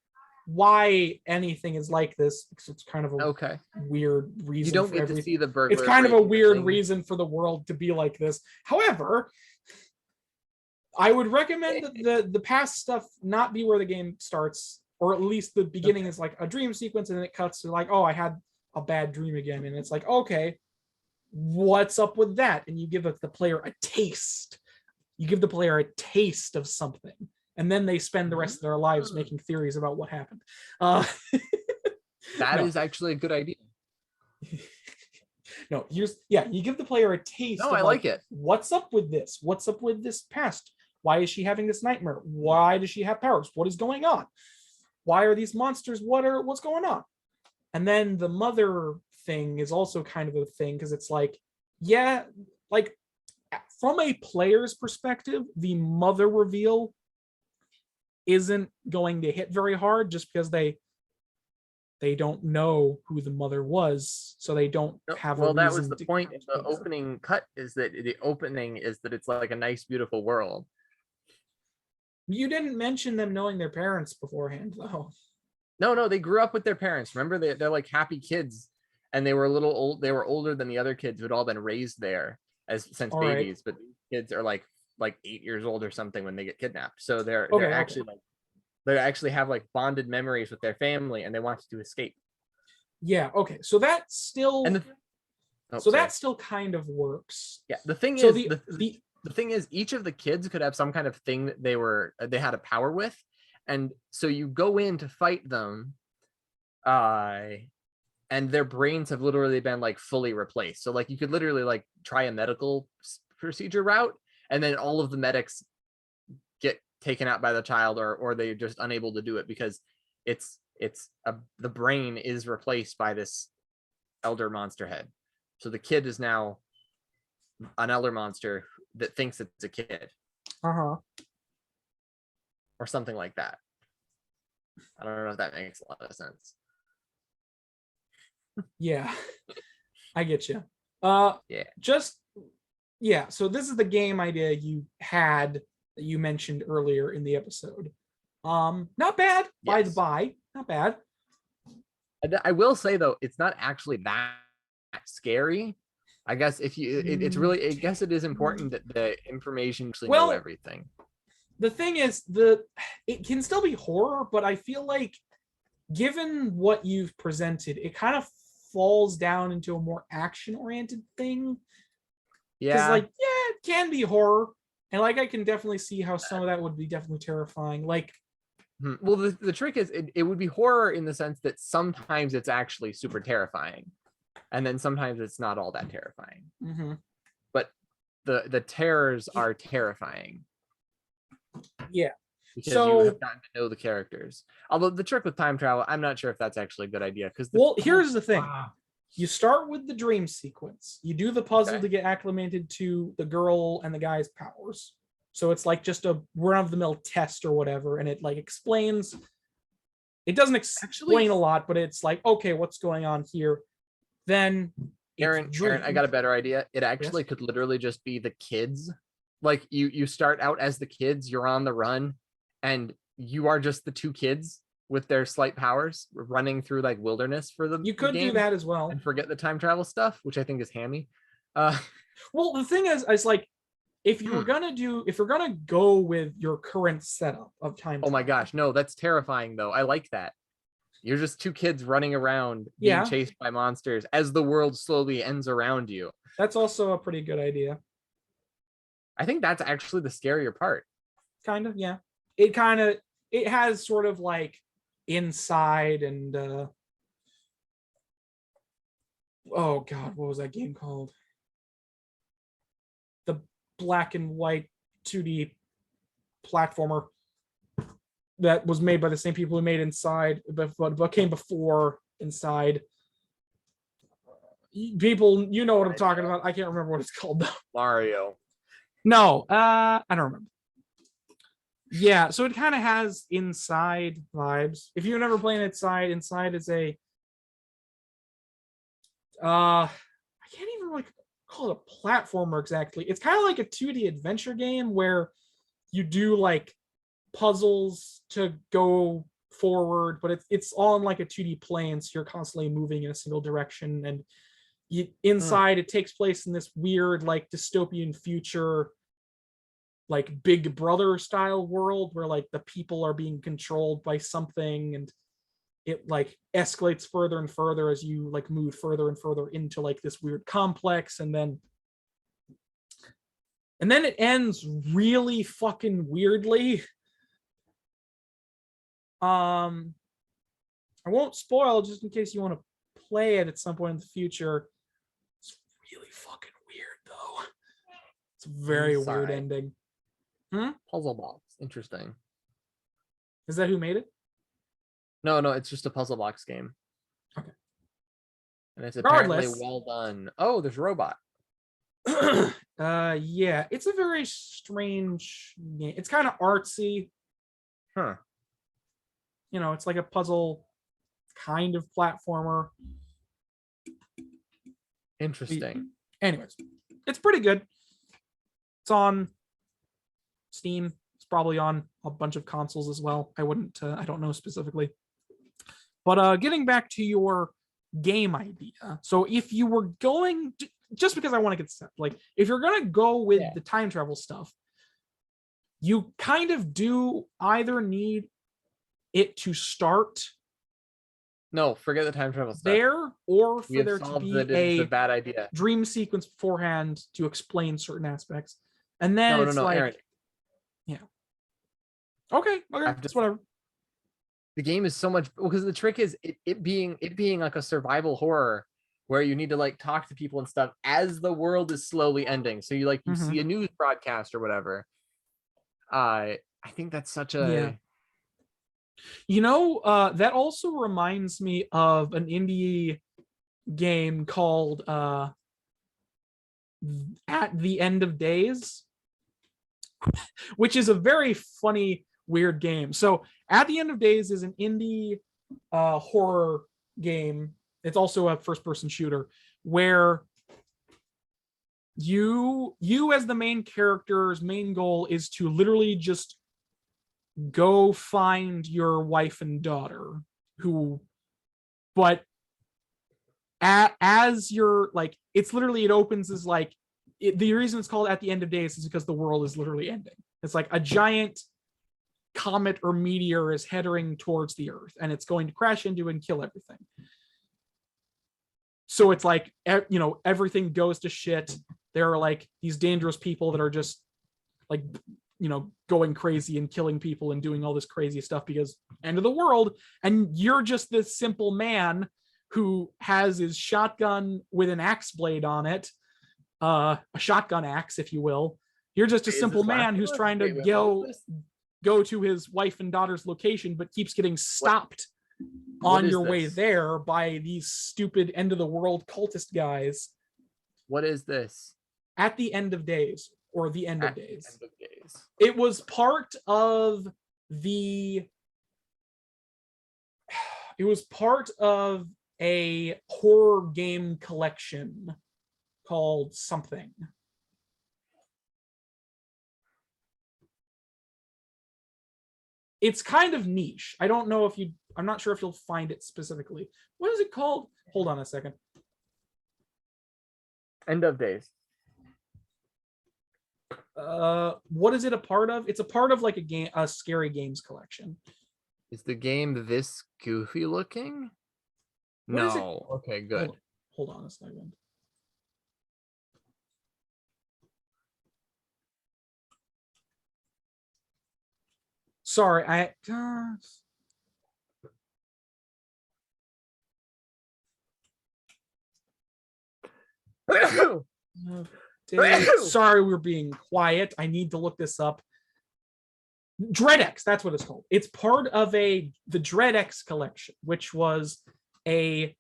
why anything is like this, because it's kind of a weird reason. You don't get to see the burglar. It's kind of a weird reason for the world to be like this. However, I would recommend that the past stuff not be where the game starts, or at least the beginning is like a dream sequence, and then it cuts to like, oh, I had a bad dream again, and it's like, okay, what's up with that? And you give the player a taste. You give the player a taste of something, and then they spend the rest of their lives making theories about what happened. That is actually a good idea. No, you give the player a taste. No, of I like it. What's up with this? What's up with this past? Why is she having this nightmare? Why does she have powers? What is going on? Why are these monsters? What's going on? And then the mother thing is also kind of a thing, because it's like, yeah, like from a player's perspective, the mother reveal isn't going to hit very hard, just because they don't know who the mother was, so they don't have. Well, that was the point in the opening cut, is that the opening is that it's like a nice, beautiful world. You didn't mention them knowing their parents beforehand, though. No, they grew up with their parents. Remember, they're like happy kids, and they were a little old. They were older than the other kids who had all been raised there since babies. Right. But kids are like 8 years old or something when they get kidnapped. So they're actually like, they actually have like bonded memories with their family, and they want to escape. Yeah. Okay. So that still. That still kind of works. Yeah. The thing is, the thing is, each of the kids could have some kind of thing that they had a power with, and so you go in to fight them, and their brains have literally been like fully replaced. So like you could literally like try a medical procedure route, and then all of the medics get taken out by the child, or they're just unable to do it because the brain is replaced by this elder monster head. So the kid is now an elder monster that thinks it's a kid. Or something like that. I don't know if that makes a lot of sense. Yeah, I get you. So this is the game idea you had that you mentioned earlier in the episode. Not bad, by the by, not bad. I will say though, it's not actually that scary. I guess it's really, I guess it is important that the information actually know everything. The thing is, it can still be horror, but I feel like given what you've presented, it kind of falls down into a more action-oriented thing. Yeah. Because it can be horror, and like I can definitely see how some of that would be definitely terrifying. Like, well, the trick is it would be horror in the sense that sometimes it's actually super terrifying, and then sometimes it's not all that terrifying. But the terrors are terrifying. Yeah. Because you have gotten to know the characters. Although the trick with time travel, I'm not sure if that's actually a good idea. Here's the thing. You start with the dream sequence. You do the puzzle to get acclimated to the girl and the guy's powers. So it's like just a run-of-the-mill test or whatever, and it like explains. It doesn't explain a lot, but it's like, okay, what's going on here? Then Aaron, I got a better idea. It actually could literally just be the kids. Like you start out as the kids, you're on the run, and you are just the two kids with their slight powers running through like wilderness for the You could do game that as well. and forget the time travel stuff, which I think is hammy. Well, the thing is like if you're gonna go with your current setup of time Oh my travel, gosh, no, that's terrifying though. I like that. You're just two kids running around being chased by monsters as the world slowly ends around you. That's also a pretty good idea. I think that's actually the scarier part. Kind of, yeah. It has sort of like inside and oh god, what was that game called? The black and white 2D platformer that was made by the same people who made Inside, but came before Inside. People, you know what I'm talking about. I can't remember what it's called though. Mario. No, I don't remember. Yeah, so it kind of has Inside vibes. If you've never played Inside, Inside is a I can't even like call it a platformer exactly. It's kind of like a 2D adventure game where you do like puzzles to go forward, but it's all in like a 2D plane, so you're constantly moving in a single direction. And inside it takes place in this weird like dystopian future, like Big Brother style world where like the people are being controlled by something, and it like escalates further and further as you like move further and further into like this weird complex, and then it ends really fucking weirdly. I won't spoil just in case you want to play it at some point in the future. It's really fucking weird though. It's a very weird ending. Puzzle box. Interesting. Is that who made it? No, it's just a puzzle box game. Okay. And it's apparently well done. Oh, there's a robot. Yeah, it's a very strange game. It's kind of artsy. Huh. You know, it's like a puzzle kind of platformer. Interesting. Anyways, it's pretty good. It's on Steam. It's probably on a bunch of consoles as well. I don't know specifically. But getting back to your game idea. So if you were going to, just because I want to get set, like if you're going to go with the time travel stuff, you kind of do either need it to start No, forget the time travel stuff. there, or for there to be a bad idea dream sequence beforehand to explain certain aspects. And then it's like, Aaron. Yeah. Okay, that's whatever. The game is so much, because the trick is it being like a survival horror where you need to like talk to people and stuff as the world is slowly ending. So you see a news broadcast or whatever. I think that's such a that also reminds me of an indie game called At the End of Days, which is a very funny, weird game. So At the End of Days is an indie horror game. It's also a first-person shooter where you as the main character's main goal is to literally just go find your wife and daughter but as you're like, it's literally, it opens as like, the reason it's called At the End of Days is because the world is literally ending. It's like a giant comet or meteor is heading towards the earth and it's going to crash into and kill everything. So it's like, everything goes to shit. There are like these dangerous people that are just like, going crazy and killing people and doing all this crazy stuff because end of the world. And you're just this simple man who has his shotgun with an axe blade on it, a shotgun axe, if you will. You're just a simple man who's trying to go to his wife and daughter's location, but keeps getting stopped on your way there by these stupid end of the world cultist guys. What is this? At the End of Days, or The End of Days. It was part of the a horror game collection called something. It's kind of niche. I don't know if you, I'm not sure if you'll find it specifically. What is it called? Hold on a second. End of Days. What is it a part of? It's a part of like a scary games collection. Is the game this goofy looking? What is it? No. Okay, good. Hold on a second. Sorry, sorry, we're being quiet. I need to look this up. DreadX, that's what it's called. It's part of the DreadX collection, which was a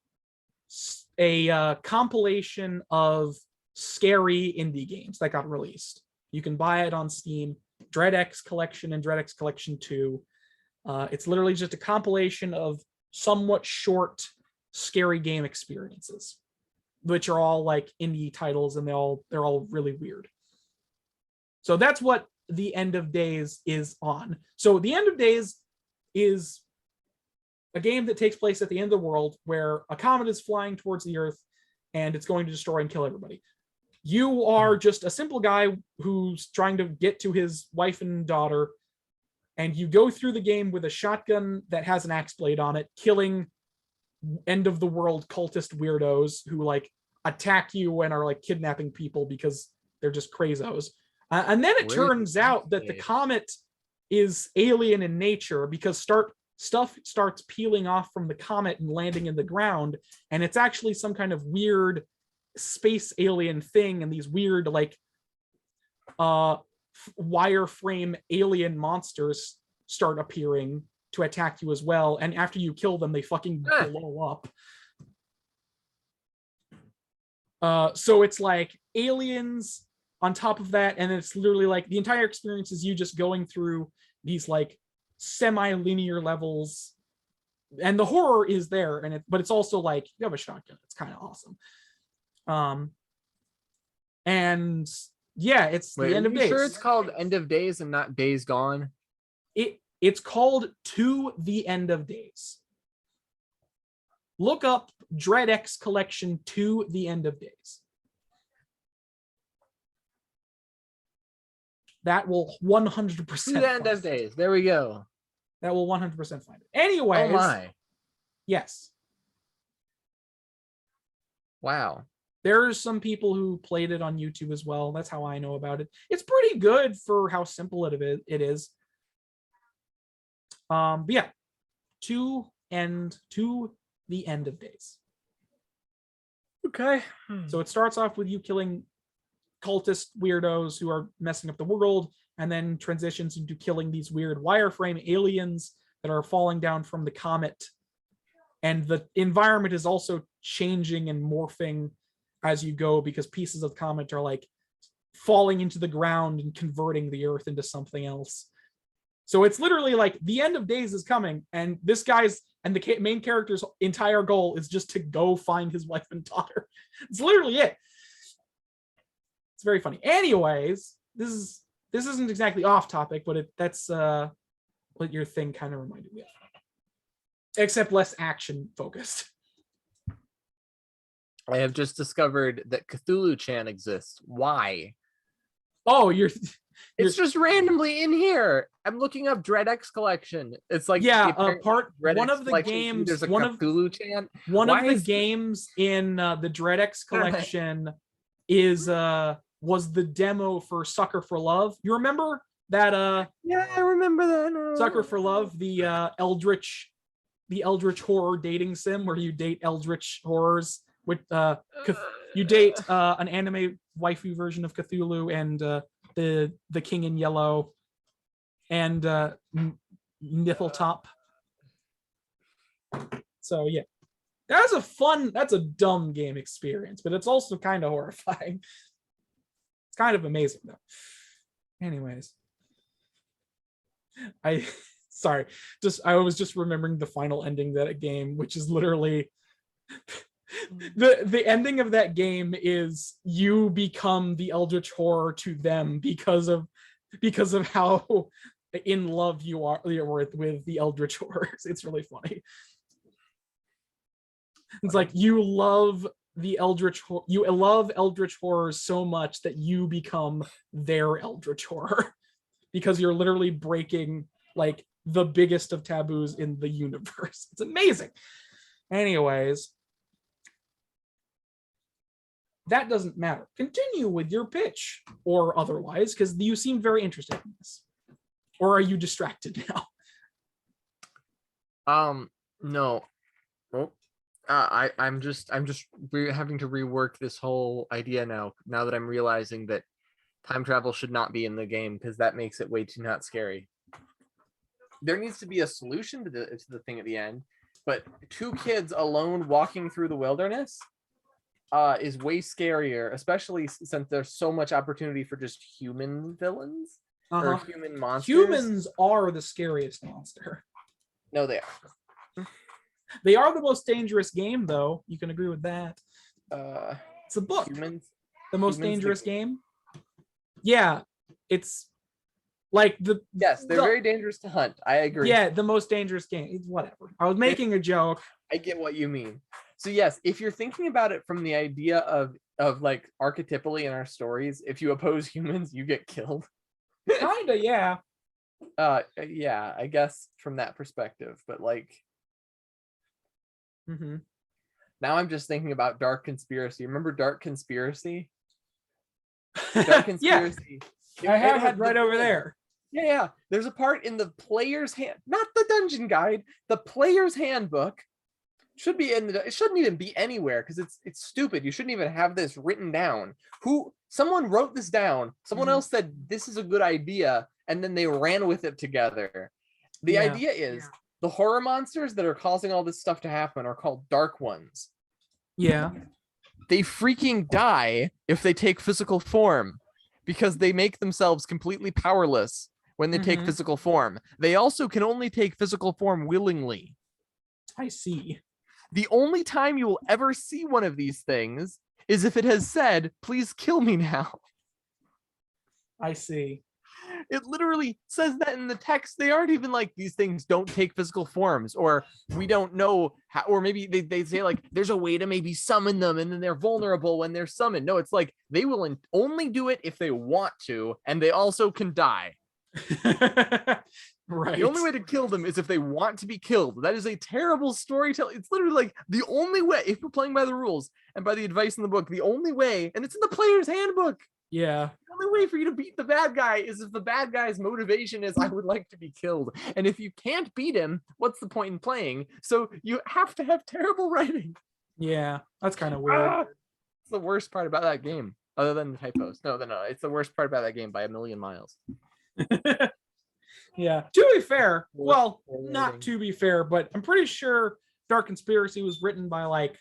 compilation of scary indie games that got released. You can buy it on Steam. DreadX Collection and DreadX Collection 2. It's literally just a compilation of somewhat short, scary game experiences, which are all like indie titles, and they're all really weird. So that's what the End of Days is on. So the End of Days is a game that takes place at the end of the world, where a comet is flying towards the Earth and it's going to destroy and kill everybody. You are just a simple guy who's trying to get to his wife and daughter, and you go through the game with a shotgun that has an axe blade on it, killing end of the world cultist weirdos who like attack you and are like kidnapping people because they're just crazos. And then it turns out that the comet is alien in nature, because stuff starts peeling off from the comet and landing in the ground, and it's actually some kind of weird space alien thing, and these weird like wireframe alien monsters start appearing to attack you as well, and after you kill them they fucking blow up. So it's like aliens on top of that, and it's literally like the entire experience is you just going through these like semi-linear levels, and the horror is there, and but it's also like you have a shotgun. It's kind of awesome. And yeah, it's the End of Days. Sure, it's called End of Days and not Days Gone. It's called To the End of Days. Look up DreadX Collection To the End of Days. That will 100% To the End of Days. There we go. That will 100% find it. Anyways. Oh my. Yes. Wow. There's some people who played it on YouTube as well. That's how I know about it. It's pretty good for how simple it is. But yeah, To the End of Days. Okay. So it starts off with you killing cultist weirdos who are messing up the world, and then transitions into killing these weird wireframe aliens that are falling down from the comet. And the environment is also changing and morphing as you go, because pieces of the comet are like falling into the ground and converting the Earth into something else. So it's literally like the End of Days is coming, and this guy's and the main character's entire goal is just to go find his wife and daughter. It's literally it. It's very funny. Anyways, this isn't exactly off topic, but that's what your thing kind of reminded me of, except less action focused. I have just discovered that Cthulhu-chan exists. Why? Oh, it's just randomly in here. I'm looking up DreadX Collection. It's like one of the games. There's a Cthulhu-chan. One of the games in the DreadX Collection was the demo for Sucker for Love. You remember that? Yeah, I remember that. Sucker for Love, the eldritch horror dating sim where you date eldritch horrors with you date an anime waifu version of Cthulhu and the King in Yellow and Nitheltop. So yeah, that's a dumb game experience, but it's also kind of horrifying. It's kind of amazing though. Anyways, I was just remembering the final ending that a game, which is literally The ending of that game is you become the eldritch horror to them because of how in love you are with the eldritch horrors. It's really funny. It's like you love eldritch horrors so much that you become their eldritch horror because you're literally breaking like the biggest of taboos in the universe. It's amazing. Anyways, that doesn't matter. Continue with your pitch or otherwise, because you seem very interested in this. Or are you distracted now? No. Oh. I'm just having to rework this whole idea now that I'm realizing that time travel should not be in the game because that makes it way too not scary. There needs to be a solution to the thing at the end, but 2 kids alone walking through the wilderness is way scarier, especially since there's so much opportunity for just human villains or human monsters. Humans are the scariest monster. No, they are. They are the most dangerous game, though. You can agree with that. It's a book. Humans, the most dangerous game. Yeah, it's like yes, they're very dangerous to hunt. I agree. Yeah, the most dangerous game. It's whatever. I was making a joke. I get what you mean. So yes, if you're thinking about it from the idea of like archetypally in our stories, if you oppose humans, you get killed. Kinda, yeah. Yeah, I guess from that perspective, but like. Now I'm just thinking about Dark Conspiracy. Remember Dark Conspiracy? Dark Conspiracy. Yeah. I have it right over there. Yeah. There's a part in the player's hand, not the dungeon guide, the player's handbook. Should be it shouldn't even be anywhere because it's stupid. You shouldn't even have this written down. Someone wrote this down. Someone else said this is a good idea, and then they ran with it together. The idea is the horror monsters that are causing all this stuff to happen are called dark ones. Yeah. They freaking die if they take physical form because they make themselves completely powerless when they take physical form. They also can only take physical form willingly. I see. The only time you will ever see one of these things is if it has said, please kill me now. I see. It literally says that in the text. They aren't even like, these things don't take physical forms, or we don't know how, or maybe they say like, there's a way to maybe summon them and then they're vulnerable when they're summoned. No, it's like, they will only do it if they want to, and they also can die. Right. The only way to kill them is if they want to be killed. That is a terrible storytelling. It's literally like the only way, if you're playing by the rules and by the advice in the book, the only way, and it's in the player's handbook. Yeah. The only way for you to beat the bad guy is if the bad guy's motivation is, I would like to be killed. And if you can't beat him, what's the point in playing? So you have to have terrible writing. Yeah, that's kind of weird. It's the worst part about that game, other than the typos. No. It's the worst part about that game by a million miles. Yeah. To be fair, well, not to be fair, but I'm pretty sure Dark Conspiracy was written by like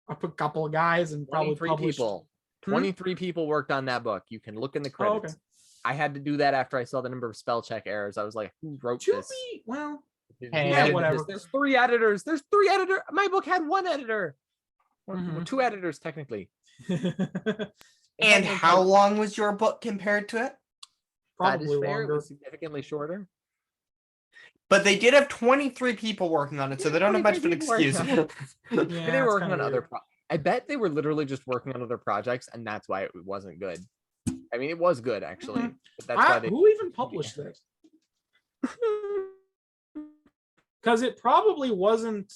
a couple of guys and probably 23 people. 23 people worked on that book. You can look in the credits. Oh, okay. I had to do that after I saw the number of spell check errors. I was like, who wrote this? Well, Hey, whatever. There's 3 editors. My book had 1 editor. Well, 2 editors, technically. And how long was your book compared to it? Probably that is fair. longer. It was significantly shorter. But they did have 23 people working on it, so they don't have much of an excuse. Yeah, They were working on other weird. I bet they were literally just working on other projects, and that's why it wasn't good. I mean, it was good, actually. But that's why Who even published it? Because it probably wasn't,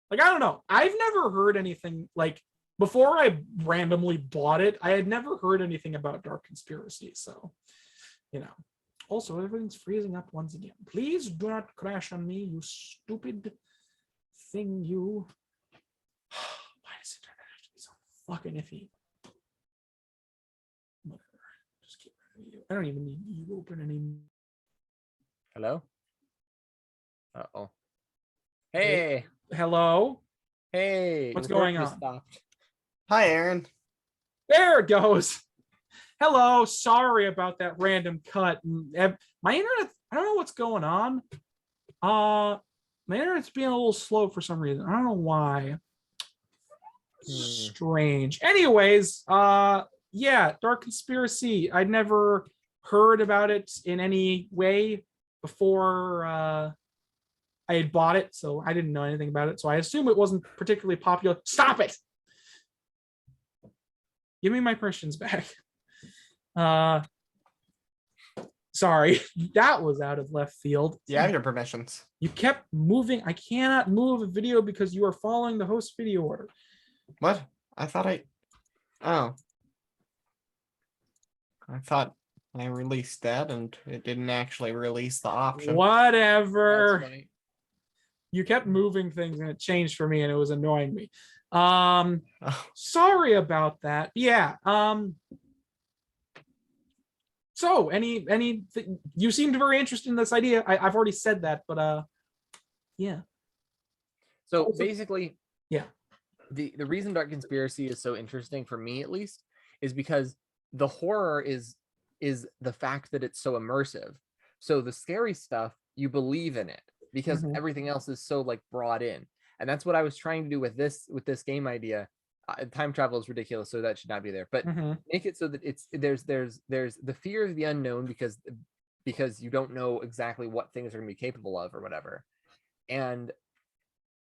like, I don't know. I've never heard anything, like, before I randomly bought it, I had never heard anything about Dark Conspiracy, so, you know. Also, everything's freezing up once again. Please do not crash on me, you stupid thing, you. Why does it have to be so fucking iffy? Whatever. Just get rid of you. I don't even need you open anymore. Hello? Uh-oh. Hey. Hello? Hey. What's your work going just on? stopped. Hi, Aaron. There it goes. Hello. Sorry about that random cut. My internet, I don't know what's going on. My internet's being a little slow for some reason. I don't know why. Strange. Anyways, yeah, Dark Conspiracy. I'd never heard about it in any way before I had bought it, so I didn't know anything about it. So I assume it wasn't particularly popular. Stop it! Give me my Christians back. Sorry, that was out of left field. You have your permissions. You kept moving. I cannot move a video because you are following the host video order. What? I thought oh. I thought I released that and it didn't actually release the option. Whatever. That's funny. You kept moving things and it changed for me and it was annoying me. Oh. Sorry about that. Yeah. So you seemed very interested in this idea. I've already said that, but yeah. So Also- basically, yeah. The reason Dark Conspiracy is so interesting for me, at least, is because the horror is the fact that it's so immersive. So the scary stuff, you believe in it because everything else is so like brought in. And that's what I was trying to do with this game idea. Time travel is ridiculous, so that should not be there. But make it so that there's the fear of the unknown because you don't know exactly what things are going to be capable of or whatever, and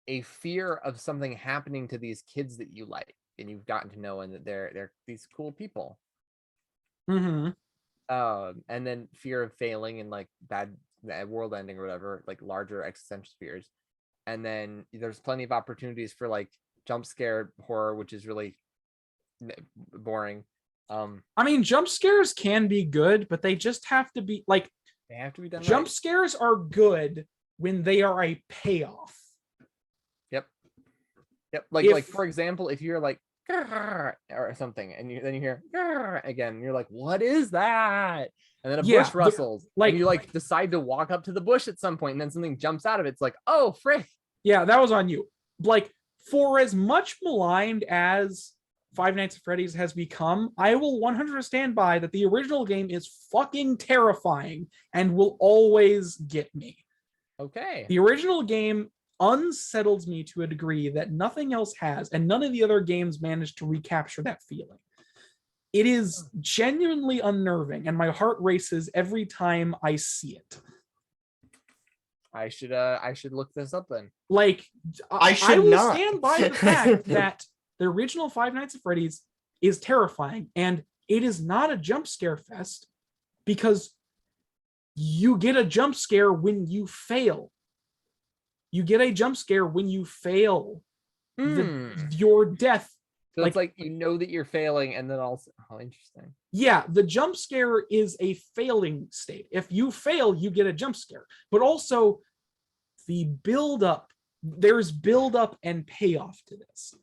a fear of something happening to these kids that you like and you've gotten to know, and that they're these cool people. And then fear of failing and like bad world ending or whatever, like larger existential fears. And then there's plenty of opportunities for like jump scare horror, which is really boring. I mean, jump scares can be good, but they just have to be like, they have to be done jump right. scares are good when they are a payoff. Yep. Like for example, if you're like or something and then you hear again, and you're like, what is that? And then a bush rustles, and you like decide to walk up to the bush at some point, and then something jumps out of it. It's like, oh frick. Yeah, that was on you. Like, for as much maligned as Five Nights at Freddy's has become, I will 100% stand by that the original game is fucking terrifying and will always get me. Okay. The original game unsettles me to a degree that nothing else has, and none of the other games managed to recapture that feeling. It is genuinely unnerving, and my heart races every time I see it. I should look this up then. Like, I will not stand by the fact that the original Five Nights at Freddy's is terrifying, and it is not a jump scare fest because you get a jump scare when you fail. You get a jump scare when you fail. Your death. So it's like you know that you're failing, and then also, oh, interesting. Yeah, the jump scare is a failing state. If you fail, you get a jump scare. But also, the build-up, there's build-up and payoff to this.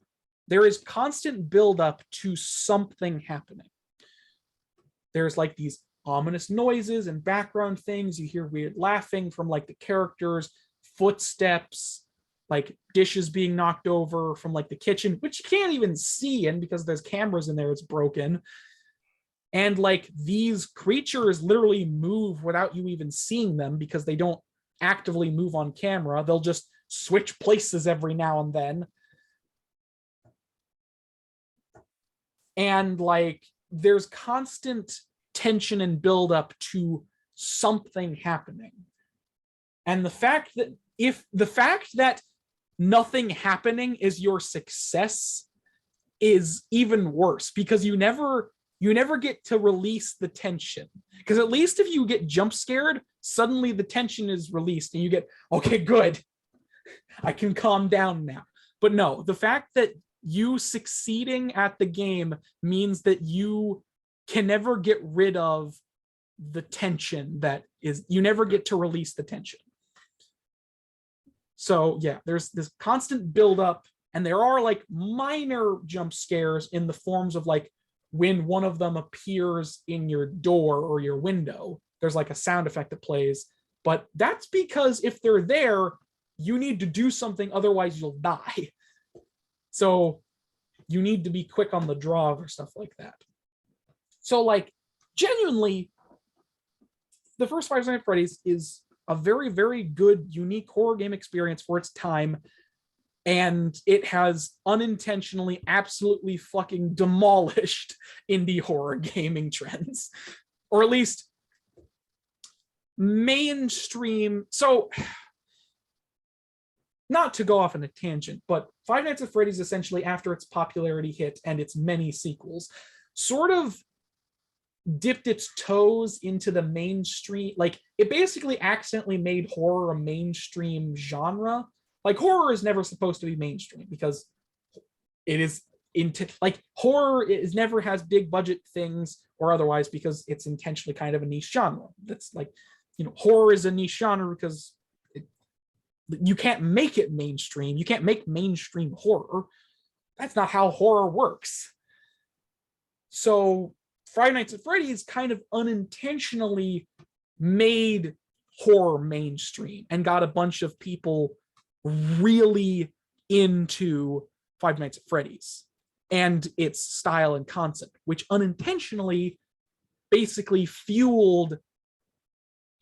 There is constant build-up to something happening. There's like these ominous noises and background things. You hear weird laughing from like the characters, footsteps, like dishes being knocked over from like the kitchen, which you can't even see in because there's cameras in there, it's broken. And like these creatures literally move without you even seeing them because they don't actively move on camera. They'll just switch places every now and then. And like there's constant tension and build up to something happening. And the fact that nothing happening is your success is even worse because you never get to release the tension. Because at least if you get jump scared, suddenly the tension is released and you get, okay, good, I can calm down now. But no, the fact that you succeeding at the game means that you can never get rid of the tension that is, you never get to release the tension. So yeah, there's this constant buildup, and there are like minor jump scares in the forms of like when one of them appears in your door or your window, there's like a sound effect that plays. But that's because if they're there, you need to do something, otherwise you'll die. So you need to be quick on the draw or stuff like that. So like genuinely, the first Five Nights at Freddy's is a very, very good, unique horror game experience for its time. And it has unintentionally absolutely fucking demolished indie horror gaming trends, or at least mainstream. So, not to go off on a tangent, but Five Nights at Freddy's, essentially after its popularity hit and its many sequels, sort of dipped its toes into the mainstream. Like, it basically accidentally made horror a mainstream genre. Like, horror is never supposed to be mainstream because it is into, like, horror is never has big budget things or otherwise because it's intentionally kind of a niche genre. That's like, horror is a niche genre because you can't make it mainstream. You can't make mainstream horror. That's not how horror works. So Five Nights at Freddy's kind of unintentionally made horror mainstream and got a bunch of people really into Five Nights at Freddy's and its style and concept, which unintentionally basically fueled,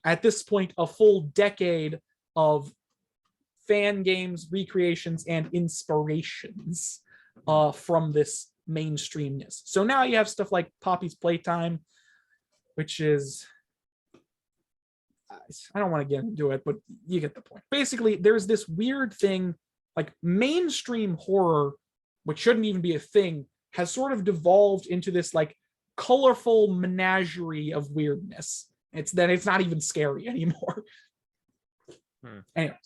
at this point, a full decade of fan games, recreations, and inspirations from this mainstreamness. So now you have stuff like Poppy's Playtime, which is, I don't want to get into it, but you get the point. Basically, there's this weird thing, like mainstream horror, which shouldn't even be a thing, has sort of devolved into this like colorful menagerie of weirdness. It's not even scary anymore. Anyway,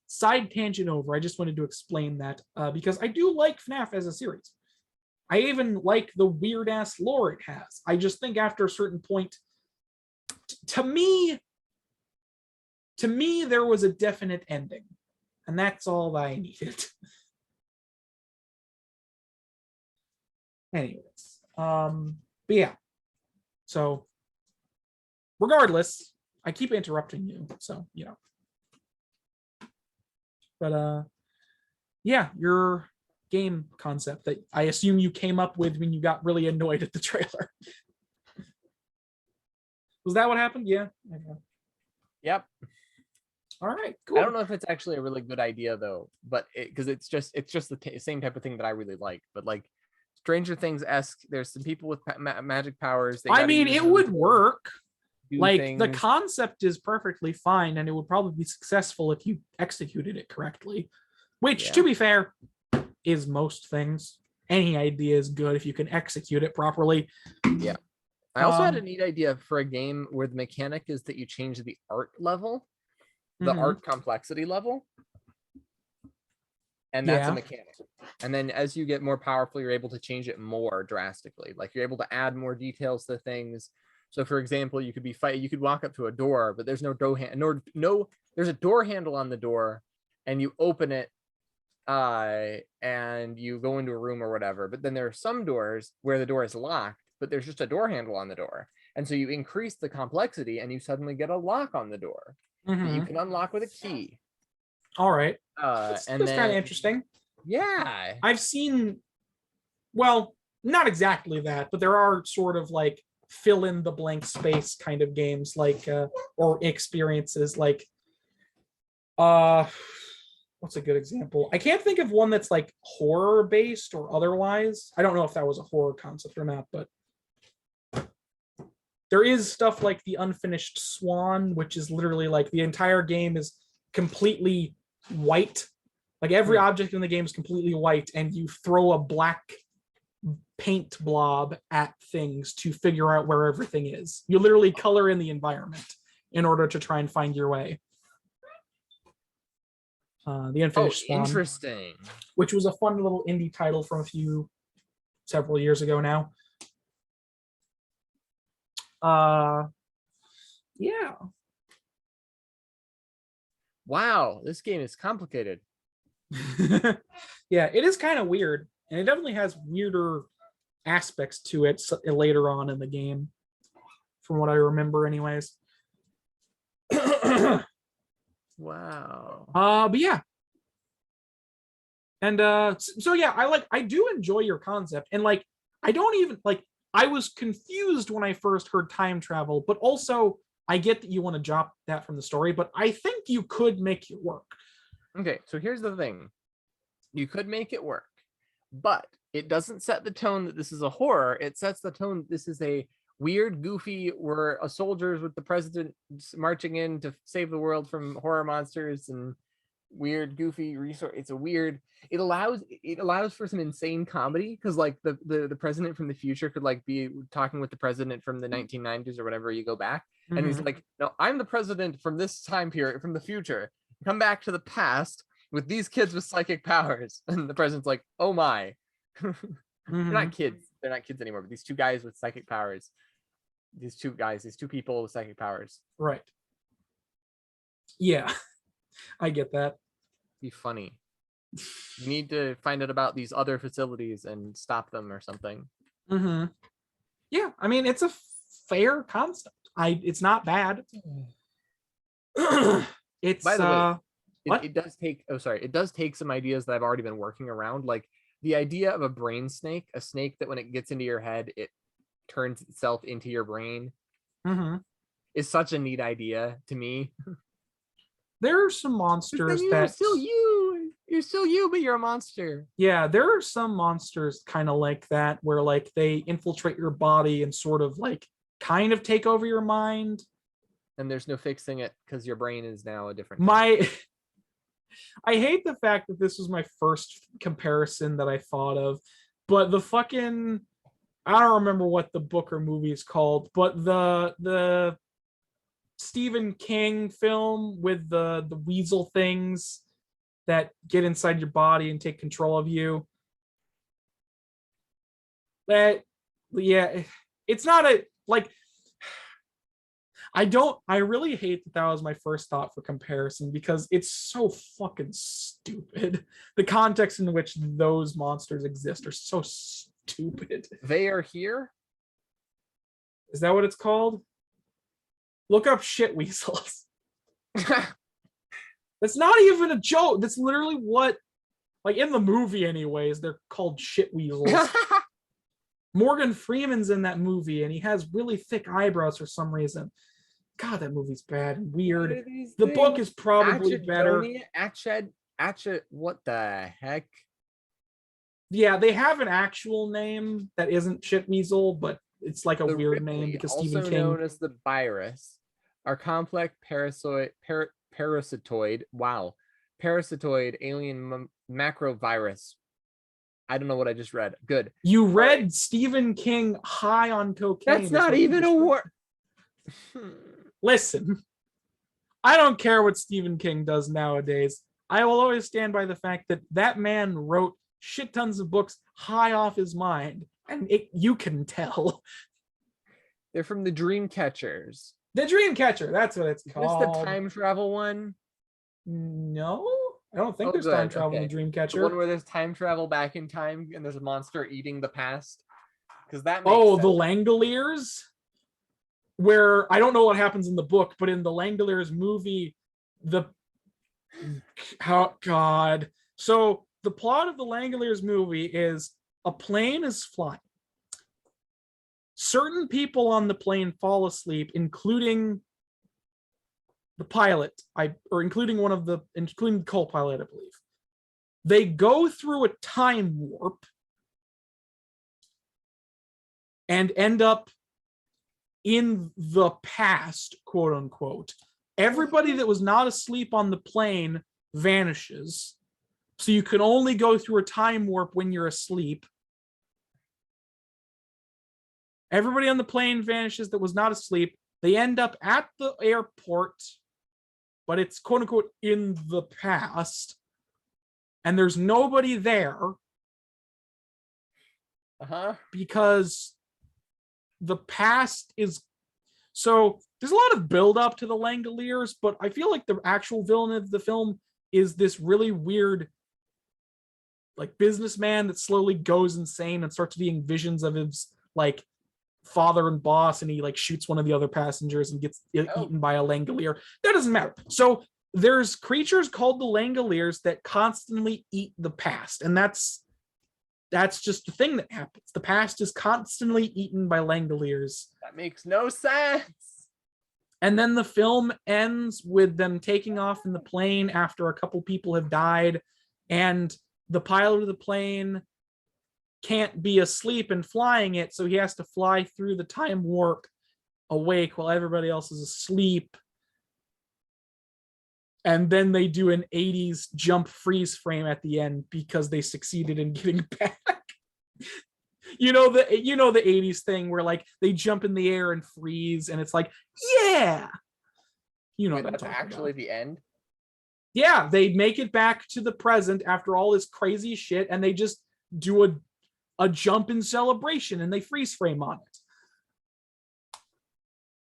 side tangent over. I just wanted to explain that because I do like FNAF as a series. I even like the weird ass lore it has. I just think after a certain point, to me, there was a definite ending, and that's all I needed. Anyways, but yeah. So, regardless, I keep interrupting you, so But yeah, your game concept that I assume you came up with when you got really annoyed at the trailer. Was that what happened? Yeah. Okay. Yep. All right. Cool. I don't know if it's actually a really good idea though, but because it's just the same type of thing that I really like. But like Stranger Things-esque, there's some people with magic powers. I mean, it would work. Like things. The concept is perfectly fine, and it would probably be successful if you executed it correctly. Which, to be fair, is most things. Any idea is good if you can execute it properly. Yeah. I also had a neat idea for a game where the mechanic is that you change the art level, the art complexity level. And that's a mechanic. And then as you get more powerful, you're able to change it more drastically. Like you're able to add more details to things. So for example, you could walk up to a door, but there's no door there's a door handle on the door, and you open it and you go into a room or whatever. But then there are some doors where the door is locked, but there's just a door handle on the door. And so you increase the complexity and you suddenly get a lock on the door that you can unlock with a key. All right. And that's kind of interesting. Yeah. I've seen, well, not exactly that, but there are sort of like fill in the blank space kind of games, like or experiences, like what's a good example? I can't think of one that's like horror based or otherwise. I don't know if that was a horror concept or not, but there is stuff like the Unfinished Swan, which is literally like the entire game is completely white. Like every object in the game is completely white, and you throw a black paint blob at things to figure out where everything is. You literally color in the environment in order to try and find your way. The Unfinished Swan, interesting. Which was a fun little indie title from several years ago now. Yeah. Wow, this game is complicated. Yeah, it is kind of weird, and it definitely has weirder aspects to it later on in the game, from what I remember anyways. Wow. But yeah. And so yeah, I do enjoy your concept, and like I don't even like I was confused when I first heard time travel, but also I get that you want to drop that from the story, but I think you could make it work. Okay, so here's the thing. You could make it work, but it doesn't set the tone that this is a horror. It sets the tone that this is a weird, goofy, we're a soldiers with the president marching in to save the world from horror monsters and weird, goofy resource. It's a weird, it allows for some insane comedy, because like the president from the future could like be talking with the president from the 1990s or whatever, you go back, and he's like, no, I'm the president from this time period from the future. Come back to the past with these kids with psychic powers. And the president's like, oh my. They're not kids. They're not kids anymore, but these two guys with psychic powers. These two people with psychic powers. Right. Yeah. I get that. Be funny. You need to find out about these other facilities and stop them or something. Yeah, I mean, it's a fair concept. It's not bad. It's by the way, it does take it does take some ideas that I've already been working around, like the idea of a brain snake, a snake that when it gets into your head it turns itself into your brain, is such a neat idea to me. There are some monsters that you're still you, but you're a monster. Yeah, there are some monsters kind of like that, where like they infiltrate your body and sort of like kind of take over your mind. And there's no fixing it because your brain is now a different I hate the fact that this was my first comparison that I thought of, but the fucking, I don't remember what the book or movie is called, but the Stephen King film with the weasel things that get inside your body and take control of you. That, yeah, it's not a, like, I really hate that was my first thought for comparison, because it's so fucking stupid. The context in which those monsters exist are so stupid. They are here? Is that what it's called? Look up shit weasels. That's not even a joke. That's literally what, like in the movie anyways, they're called shit weasels. Morgan Freeman's in that movie and he has really thick eyebrows for some reason. God, that movie's bad and weird. The book is probably better. What the heck? Yeah, they have an actual name that isn't shit weasel, but it's like a weird name because Stephen King. Also known as the virus, are complex parasitoid. Wow, parasitoid alien macrovirus. I don't know what I just read. Good. You read Stephen King high on cocaine. That's not even a word. Listen, I don't care what Stephen King does nowadays. I will always stand by the fact that that man wrote shit tons of books high off his mind, and you can tell. They're from the Dreamcatchers. The Dreamcatcher, that's what it's called. Is the time travel one? No, I don't think there's time travel in Dreamcatcher. The one where there's time travel back in time and there's a monster eating the past. Because that makes sense. The Langoliers? Where I don't know what happens in the book, but in the Langoliers movie, God. So the plot of the Langoliers movie is a plane is flying. Certain people on the plane fall asleep, including the pilot, including the co-pilot, I believe. They go through a time warp and end up in the past, quote unquote. Everybody that was not asleep on the plane vanishes. So you can only go through a time warp when you're asleep. Everybody on the plane vanishes that was not asleep. They end up at the airport, but it's quote unquote in the past. And there's nobody there. Because the past is, so there's a lot of build up to the Langoliers, but I feel like the actual villain of the film is this really weird like businessman that slowly goes insane and starts seeing visions of his like father and boss, and he like shoots one of the other passengers and gets eaten by a Langolier. That doesn't matter. So there's creatures called the Langoliers that constantly eat the past, and that's just the thing that happens. The past is constantly eaten by Langoliers. That makes no sense. And then the film ends with them taking off in the plane after a couple people have died, and the pilot of the plane can't be asleep and flying it, so he has to fly through the time warp awake while everybody else is asleep. And then they do an 80s jump freeze frame at the end because they succeeded in getting back. You know the 80s thing where like they jump in the air and freeze, and it's like, yeah. You know Wait, what I'm that's talking actually about. the end. Yeah, they make it back to the present after all this crazy shit, and they just do a jump in celebration, and they freeze frame on it.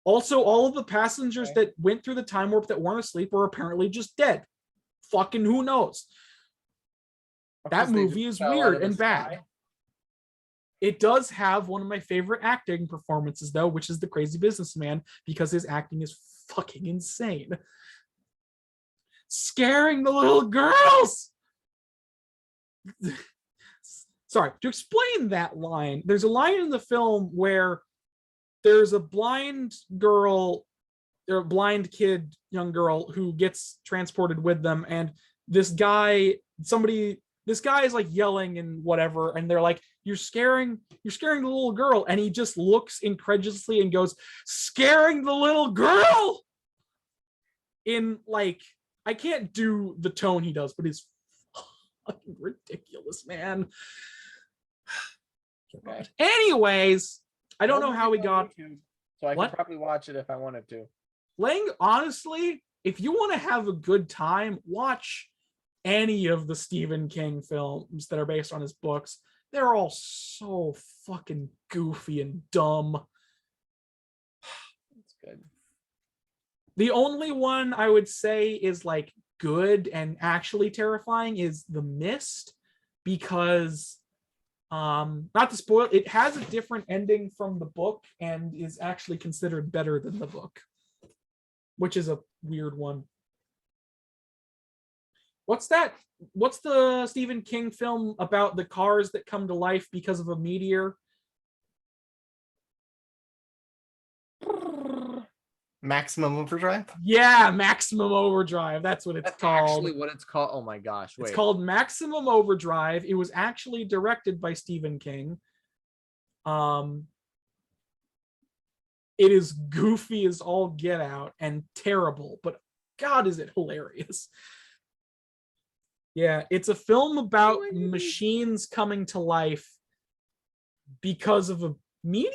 Also, all of the passengers that went through the time warp that weren't asleep were apparently just dead. Fucking who knows? That Because they movie just is fell out weird of the and bad. sky. It does have one of my favorite acting performances, though, which is The Crazy Businessman, because his acting is fucking insane. Scaring the little girls! Sorry, to explain that line, there's a line in the film where there's a blind girl, or a blind kid, young girl, who gets transported with them, and this guy is like yelling and whatever, and they're like, you're scaring the little girl, and he just looks incredulously and goes, scaring the little girl, in like, I can't do the tone he does, but it's fucking ridiculous, man. Okay. Anyways, I don't know how we got. So I What? could probably watch it if I wanted to. Honestly, if you want to have a good time, watch any of the Stephen King films that are based on his books. They're all so fucking goofy and dumb. That's good. The only one I would say is like good and actually terrifying is The Mist, because not to spoil, it has a different ending from the book and is actually considered better than the book, which is a weird one. What's the Stephen King film about the cars that come to life because of a meteor? Maximum Overdrive. Yeah, Maximum Overdrive. That's what it's That's called. actually what it's called. Oh my gosh. Wait. It's called Maximum Overdrive. It was actually directed by Stephen King. It is goofy as all get out and terrible, but God, is it hilarious. Yeah, it's a film about machines coming to life because of a meteor?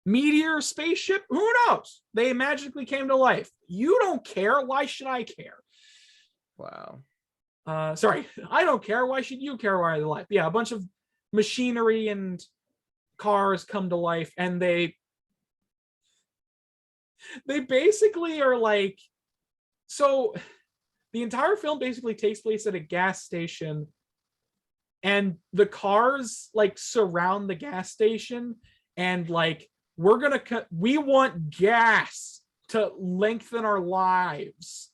Meteor, spaceship, who knows? They magically came to life. You don't care. Why should I care? Wow. Sorry, I don't care. Why should you care why they're alive? Yeah, a bunch of machinery and cars come to life, and they basically are like, so the entire film basically takes place at a gas station, and the cars like surround the gas station, and like, we want gas to lengthen our lives.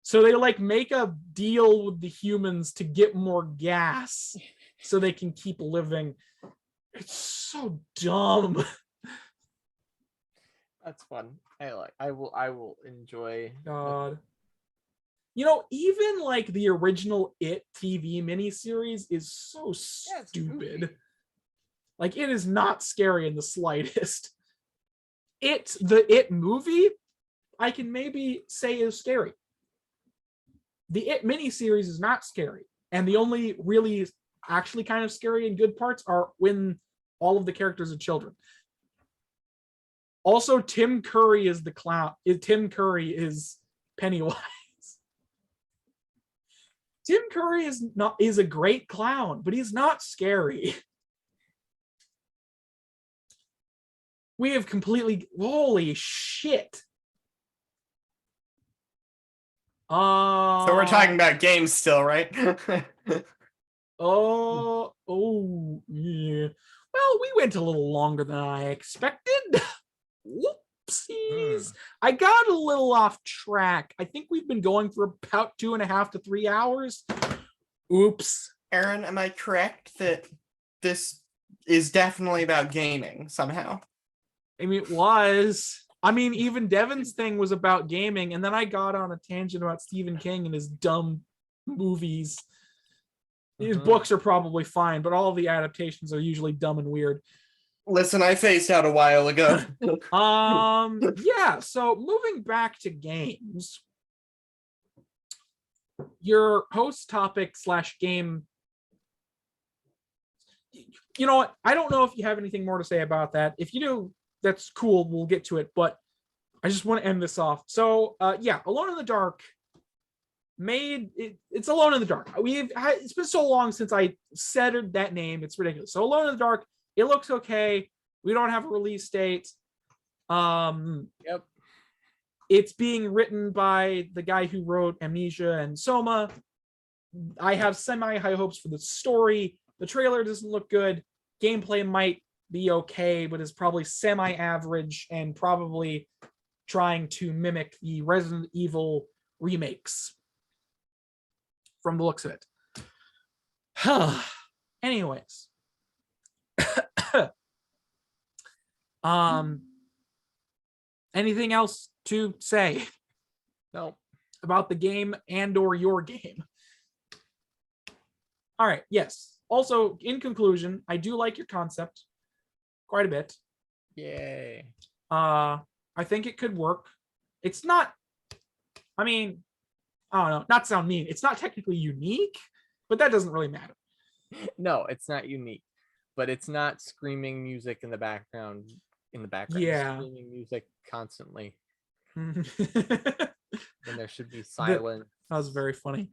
So they like make a deal with the humans to get more gas so they can keep living. It's so dumb. That's fun. I will enjoy. God. You know, even like the original It TV miniseries is so stupid. Goofy. Like, it is not scary in the slightest. The It movie, I can maybe say is scary. The It miniseries is not scary. And the only really actually kind of scary and good parts are when all of the characters are children. Also, Tim Curry is the clown. Tim Curry is Pennywise. Tim Curry is a great clown, but he's not scary. We have completely, holy shit. So we're talking about games still, right? Oh, yeah. Well, we went a little longer than I expected. Whoopsies. I got a little off track. I think we've been going for about 2.5 to 3 hours. Oops. Aaron, am I correct that this is definitely about gaming somehow? I mean, it was. I mean, even Devin's thing was about gaming, and then I got on a tangent about Stephen King and his dumb movies. His books are probably fine, but all the adaptations are usually dumb and weird. Listen, I phased out a while ago. Yeah, so moving back to games, your host topic / game. You know what? I don't know if you have anything more to say about that. If you do, that's cool. We'll get to it, but I just want to end this off. So, yeah, Alone in the Dark it's Alone in the Dark. It's been so long since I said that name. It's ridiculous. So, Alone in the Dark, it looks okay. We don't have a release date. Yep. It's being written by the guy who wrote Amnesia and Soma. I have semi-high hopes for the story. The trailer doesn't look good. Gameplay might be okay, but is probably semi-average and probably trying to mimic the Resident Evil remakes from the looks of it. Anyways. Anything else to say No. about the game and or your game? All right, yes. Also, in conclusion, I do like your concept quite a bit. Yay. I think it could work. It's not, I mean, I don't know, not to sound mean. It's not technically unique, but that doesn't really matter. No, it's not unique, but it's not screaming music in the background. Yeah. Screaming music constantly That when there should be silence. was very funny.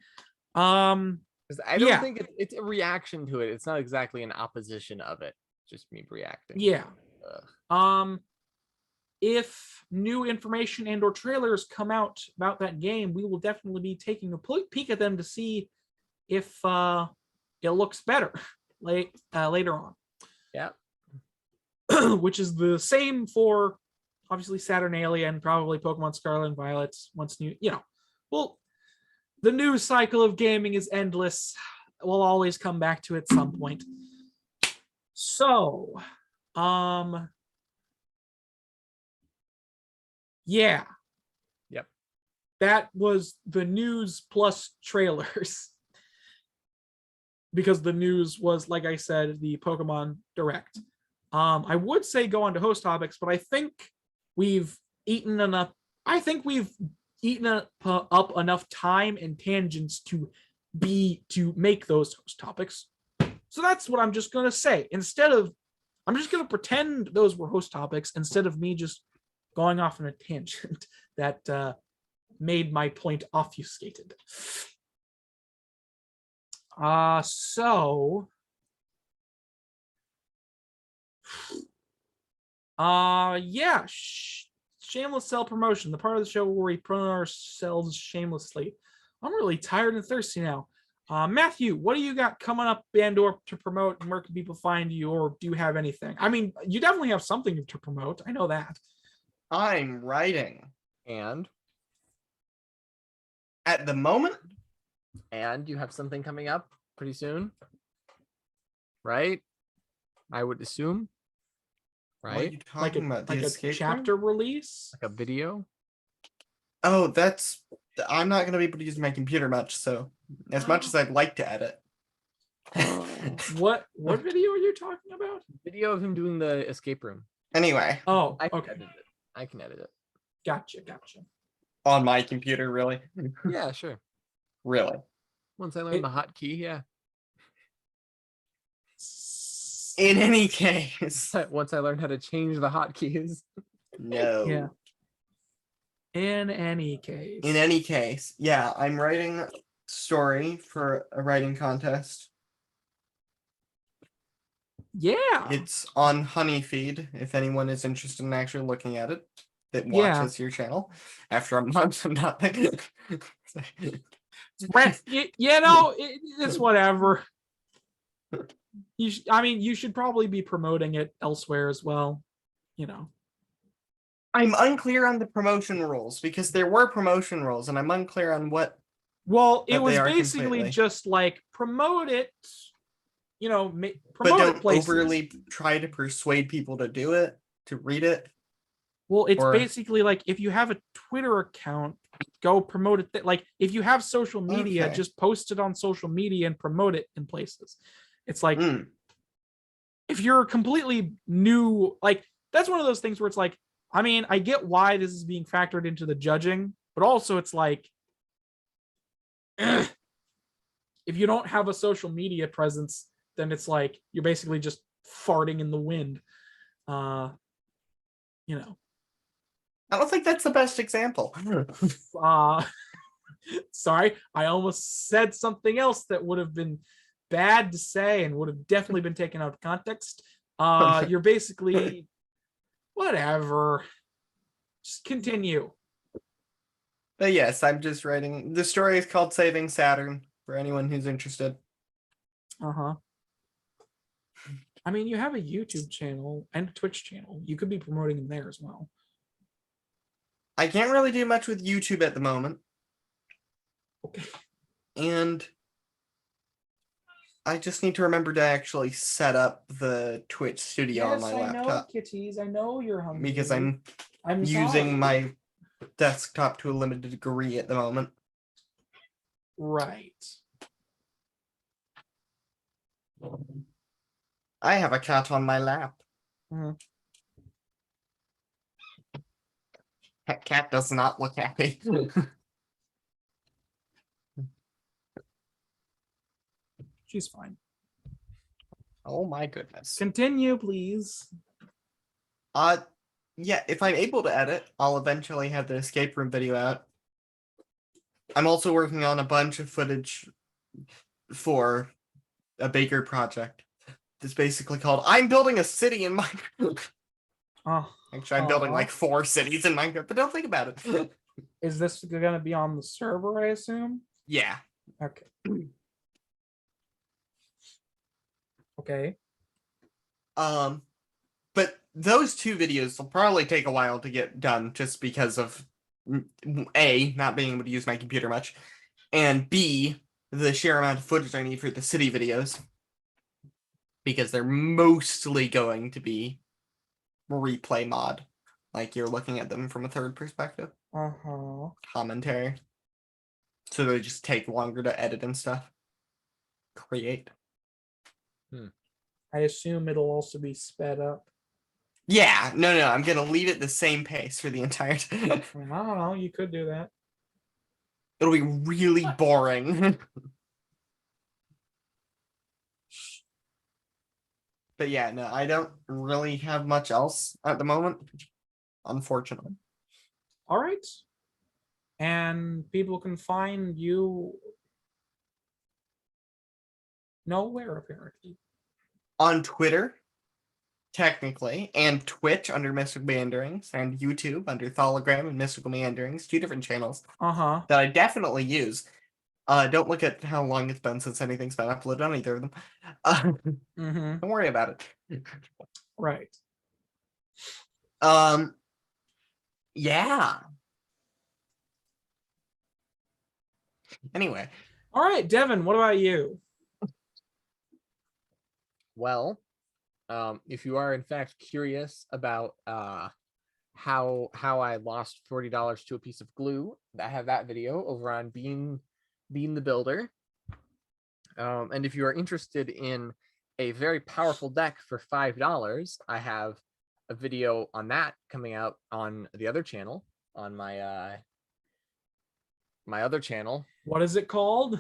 'Cause I don't yeah. think it's a reaction to it. It's not exactly an opposition of it. Just me reacting. Yeah. Ugh. If new information and or trailers come out about that game, we will definitely be taking a peek at them to see if it looks better later on. Yeah. Which is the same for obviously Saturnalia and probably Pokemon Scarlet and Violet. Once new, well, the news cycle of gaming is endless. We'll always come back to it at some point. So, yeah. Yep. That was the news plus trailers. Because the news was, like I said, the Pokemon Direct. I would say go on to host topics, but I think we've eaten enough. I think we've eaten up enough time and tangents to make those host topics. So that's what I'm just going to say. I'm just going to pretend those were host topics instead of me just going off on a tangent that made my point obfuscated. Yeah, shameless self-promotion, the part of the show where we promote ourselves shamelessly. I'm really tired and thirsty now. Matthew, what do you got coming up and or to promote, and where can people find you, or do you have anything? I mean, you definitely have something to promote. I know that. I'm writing. And At the moment, you have something coming up pretty soon, right? I would assume, what are right? you talking about? The Like a escape chapter room? release. Like a video. Oh, I'm not gonna be able to use my computer much, so as much as I'd like to edit. What video are you talking about? Video of him doing the escape room. Anyway, Oh, I can okay. edit it. I can edit it. Gotcha. on my computer, really? Yeah, sure. Really? Once I learn the hotkey, yeah. In any case, Once I learn how to change the hotkeys. no. Yeah. In any case. Yeah, I'm writing a story for a writing contest. Yeah. It's on Honeyfeed, if anyone is interested in actually looking at it, that Yeah. watches your channel after a month of nothing. It's whatever. You should probably be promoting it elsewhere as well. I'm unclear on the promotion rules because there were promotion rules, and I'm unclear on what. Well, it But was they are basically completely- just like promote it. But Promote it don't places. overly try to persuade people to do it. to read it? Well, it's Or- basically like if you have a Twitter account, go promote it. Like if you have social media, Okay. just post it on social media and promote it in places. It's like Mm, if you're completely new, like that's one of those things where it's like, I mean, I get why this is being factored into the judging, but also it's like, if you don't have a social media presence, then it's like you're basically just farting in the wind. You know. I don't think that's the best example. Uh sorry, I almost said something else that would have been bad to say and would have definitely been taken out of context. You're basically whatever. Just continue. But yes, I'm just writing. The story is called Saving Saturn for anyone who's interested. Uh-huh. I mean, you have a YouTube channel and a Twitch channel. You could be promoting them there as well. I can't really do much with YouTube at the moment. Okay. And I just need to remember to actually set up the Twitch studio on my I know, laptop kitties. I know you're hungry. because I'm sorry. using my desktop to a limited degree at the moment. Right. I have a cat on my lap. Mhm. That cat does not look happy. She's fine. Oh my goodness. Continue, please. Yeah, if I'm able to edit, I'll eventually have the escape room video out. I'm also working on a bunch of footage for a Baker project. It's basically called I'm building a city in Minecraft. Oh, Actually, I'm building like 4 cities in Minecraft, but don't think about it. is this gonna be on the server, I assume? Yeah. Okay. Okay. But those 2 videos will probably take a while to get done just because of A, not being able to use my computer much, and B, the sheer amount of footage I need for the city videos. Because they're mostly going to be replay mod. Like you're looking at them from a third perspective. Uh-huh. Commentary. So they just take longer to edit and stuff. Create. I assume it'll also be sped up. Yeah, no, I'm gonna leave it the same pace for the entire time. I don't know. You could do that. It'll be really boring. But yeah, no, I don't really have much else at the moment, unfortunately. All right. And people can find you nowhere, apparently. On Twitter, technically, and Twitch under Mystical Meanderings, and YouTube under Thologram and Mystical Meanderings, 2 different channels Uh-huh. that I definitely use. Don't look at how long it's been since anything's been uploaded on either of them. Mm-hmm. Don't worry about it. Right. Yeah. Anyway. All right, Devin, what about you? Well, if you are in fact curious about how I lost $40 to a piece of glue, I have that video over on Bean the Builder. And if you are interested in a very powerful deck for $5, I have a video on that coming out on the other channel, on my my other channel. What is it called?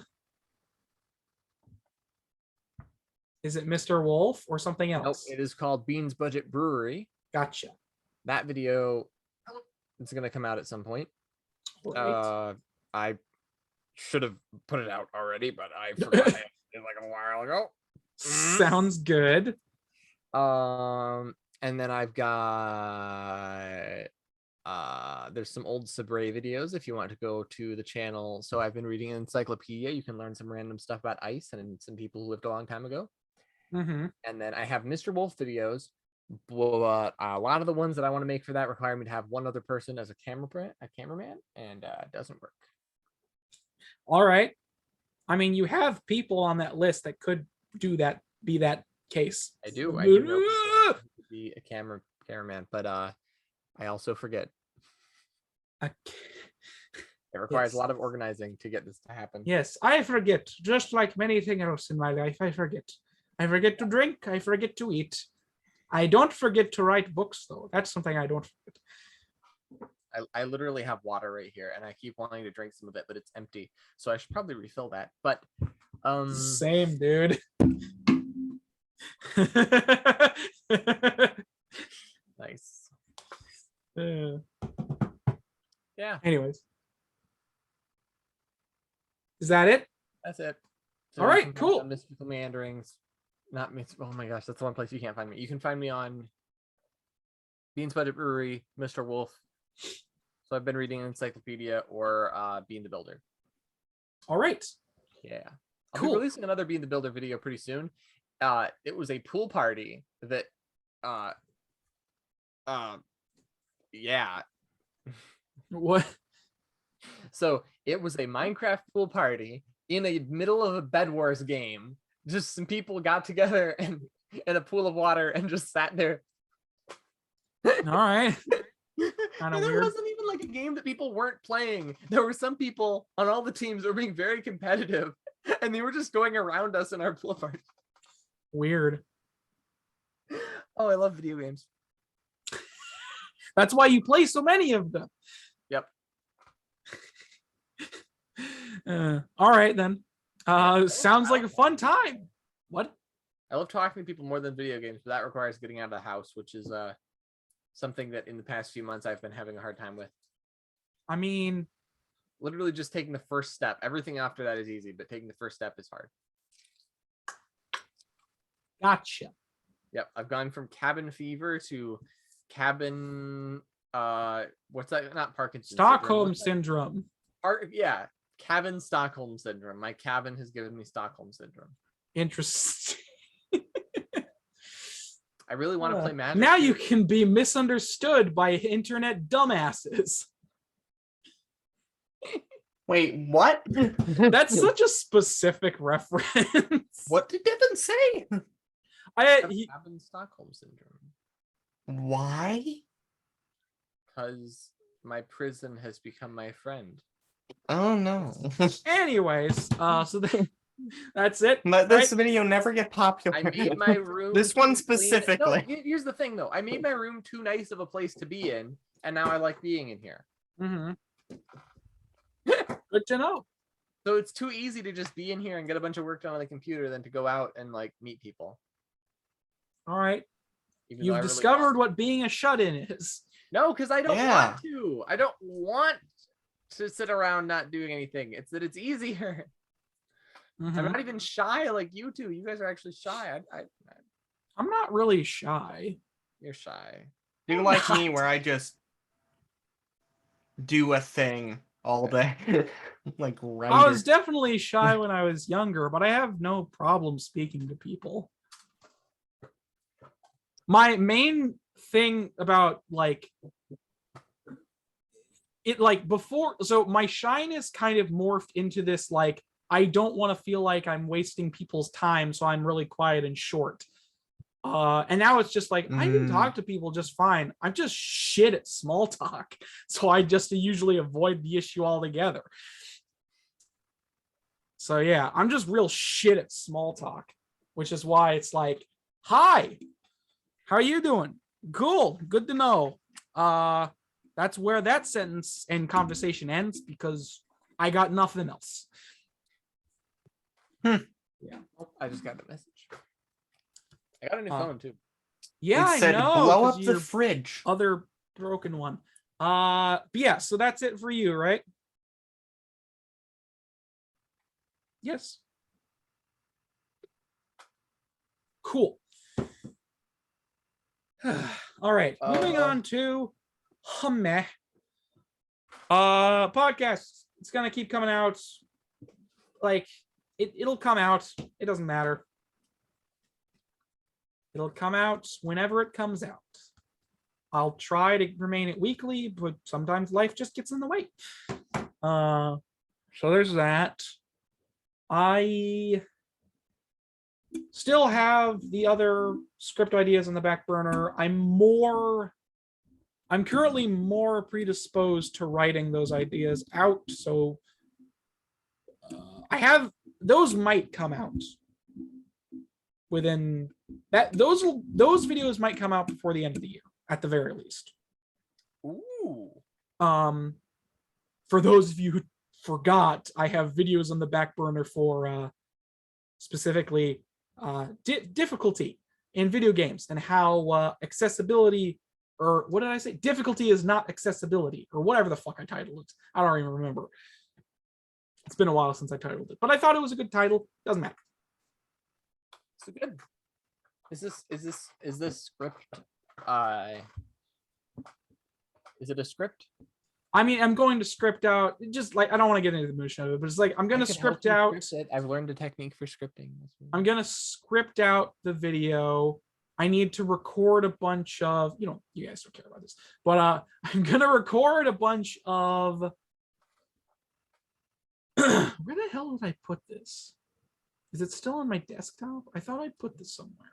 Is it Mr. Wolf or something Nope, else? it is called Bean's Budget Brewery. Gotcha. That video is going to come out at some point. Right. I should have put it out already, but I forgot it like a while ago. Sounds good. And then I've got there's some old Sabre videos if you want to go to the channel. So I've been reading an encyclopedia. You can learn some random stuff about ice and some people who lived a long time ago. Mm-hmm. And then I have Mr. Wolf videos. But a lot of the ones that I want to make for that require me to have one other person as a cameraman, and it doesn't work. All right. I mean, you have people on that list that could do that, be that case. I do know people who could be a cameraman, but I also forget. I- It requires Yes. a lot of organizing to get this to happen. Yes, I forget. Just like many things else in my life, I forget. I forget to drink. I forget to eat. I don't forget to write books, though. That's something I don't forget. I literally have water right here, and I keep wanting to drink some of it, but it's empty. So I should probably refill that. But Same, dude. nice. Uh, Yeah, anyways, is that it? that's it. All right, you can find me cool. on Mystical Meanderings. Not Myst. Oh my gosh, that's the one place you can't find me. You can find me on Beans Budget Brewery, Mr. Wolf. So I've been reading an encyclopedia or Bean the Builder. All right. Yeah. I'll Cool. be releasing another Bean the Builder video pretty soon. It was a pool party that yeah. What? So it was a Minecraft pool party in the middle of a Bed Wars game. Just some people got together and in a pool of water and just sat there. All right. And it weird. wasn't even like a game that people weren't playing. There were some people on all the teams that were being very competitive, and they were just going around us in our pool party. Weird. Oh, I love video games. That's why you play so many of them. Yep. All right then. Yeah, Sounds like a fun time. What? I love talking to people more than video games, but that requires getting out of the house, which is something that in the past few months I've been having a hard time with. I mean, Literally just taking the first step. Everything after that is easy, but taking the first step is hard. gotcha. Yep, I've gone from cabin fever to cabin what's that? Not Parkinson's Stockholm syndrome. syndrome. Yeah, cabin Stockholm syndrome. My cabin has given me Stockholm syndrome. Interesting. I really want to play Magic. Now you can be misunderstood by internet dumbasses. Wait, what? That's such a specific reference. What did Devin say? Cabin Stockholm syndrome. Why? Because my prison has become my friend. Oh no. Anyways, so that's it. This right? video never get popular. I made my room. This one too clean. specifically. No, here's the thing, though. I made my room too nice of a place to be in, and now I like being in here. Mhm. Good to know. So it's too easy to just be in here and get a bunch of work done on the computer than to go out and like meet people. All right. Even though You've I really discovered want what being a shut-in is. No, because I don't Yeah. want to. I don't want to sit around not doing anything. It's that it's easier. Mhm. I'm not even shy like you two. You guys are actually shy. I'm not really shy. You're shy. Do like me where I just do a thing all day. Like render. I was definitely shy when I was younger, but I have no problem speaking to people. My main thing about like it, like before, so my shyness kind of morphed into this, like, I don't want to feel like I'm wasting people's time, so I'm really quiet and short. And now it's just like I can talk to people just fine. I'm just shit at small talk, so I just usually avoid the issue altogether. So yeah, I'm just real shit at small talk, which is why it's like, hi, how are you doing? Cool, good to know. That's where that sentence and conversation ends because I got nothing else. Yeah. Oh, I just got a message. I got a new phone too. Yeah, It said, I know. blow 'cause up the your fridge. other broken one. But yeah, so that's it for you, right? Yes. Cool. All right, moving on to Hummeh. Podcast. It's gonna keep coming out. Like it'll come out. It doesn't matter. It'll come out whenever it comes out. I'll try to remain it weekly, but sometimes life just gets in the way. So there's that. I still have the other script ideas on the back burner. I'm currently more predisposed to writing those ideas out. So I have, those might come out within that. Those videos might come out before the end of the year at the very least. Ooh. For those of you who forgot, I have videos on the back burner for specifically difficulty in video games and how accessibility, or what did I say? Difficulty is not accessibility, or whatever the fuck I titled it. I don't even remember. It's been a while since I titled it, but I thought it was a good title. Doesn't matter. So good. Is this script? Is it a script? I mean, I'm going to script out, just like, I don't want to get into the motion of it, but it's like, I'm going to script out. I've learned a technique for scripting. I'm going to script out the video. I need to record a bunch of, you guys don't care about this, but I'm going to record a bunch of, where the hell did I put this? Is it still on my desktop? I thought I put this somewhere.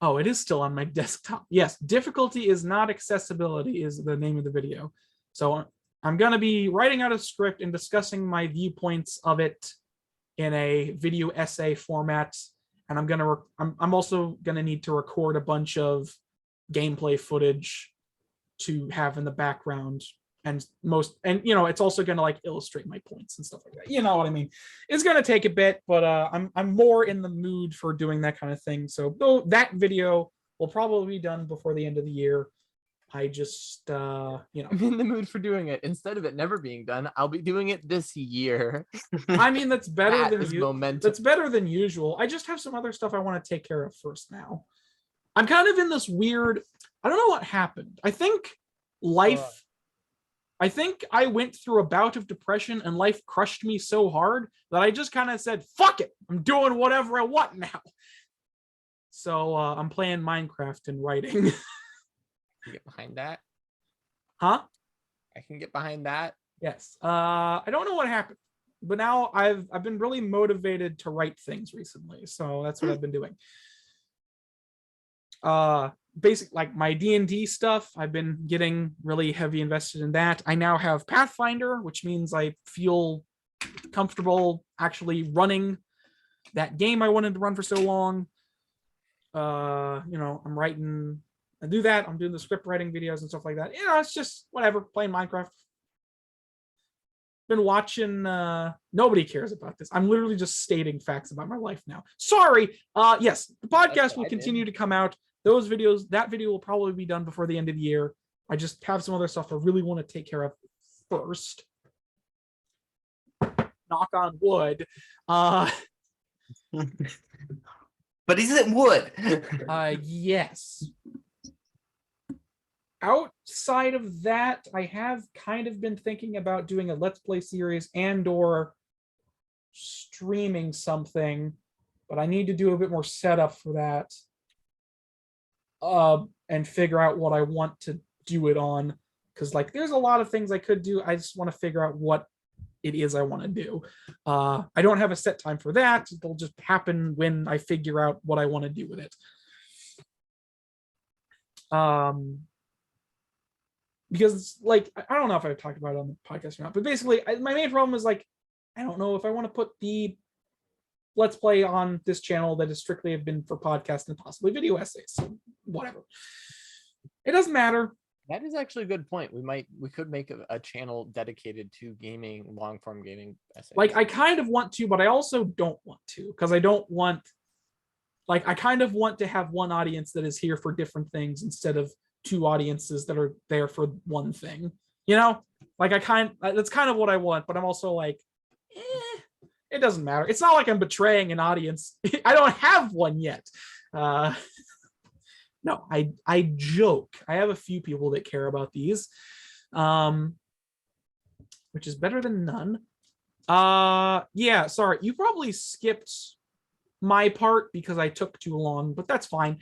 Oh, it is still on my desktop. Yes, difficulty is not accessibility is the name of the video. So I'm going to be writing out a script and discussing my viewpoints of it in a video essay format. And I'm also going to need to record a bunch of gameplay footage to have in the background, and it's also going to like illustrate my points and stuff like that. You know what I mean? It's going to take a bit, but I'm more in the mood for doing that kind of thing. So though that video will probably be done before the end of the year, I just I'm in the mood for doing it. Instead of it never being done, I'll be doing it this year. I mean, that's better That's better than usual. I just have some other stuff I want to take care of first now. I'm kind of in this weird, I don't know what happened. I think I went through a bout of depression and life crushed me so hard that I just kind of said, fuck it, I'm doing whatever I want now. So I'm playing Minecraft and writing. Get behind that. Huh? I can get behind that. Yes. I don't know what happened, but now I've been really motivated to write things recently. So that's what I've been doing. Basic, like my D&D stuff, I've been getting really heavy invested in that. I now have Pathfinder, which means I feel comfortable actually running that game I wanted to run for so long. I'm writing, I do that. I'm doing the script writing videos and stuff like that. It's just whatever, playing Minecraft. Been watching, nobody cares about this. I'm literally just stating facts about my life now. Sorry. Yes, the podcast will continue to come out. Those videos, that video will probably be done before the end of the year. I just have some other stuff I really want to take care of first. Knock on wood. But is it wood? Yes. Outside of that, I have kind of been thinking about doing a Let's Play series and or streaming something, but I need to do a bit more setup for that. And figure out what I want to do it on, because like there's a lot of things I could do. I just want to figure out what it is I want to do. I don't have a set time for that. It'll just happen when I figure out what I want to do with it. Because like I don't know if I've talked about it on the podcast or not, but basically my main problem is like I don't know if I want to put the Let's Play on this channel that is strictly have been for podcast and possibly video essays. So whatever. It doesn't matter. That is actually a good point. We could make a channel dedicated to gaming, long form gaming essays. Like I kind of want to, but I also don't want to, because I don't want, like I kind of want to have one audience that is here for different things instead of two audiences that are there for one thing. Like that's kind of what I want, but I'm also like, it doesn't matter. It's not like I'm betraying an audience. I don't have one yet. No, I joke. I have a few people that care about these, which is better than none. Yeah, sorry. You probably skipped my part because I took too long, but that's fine.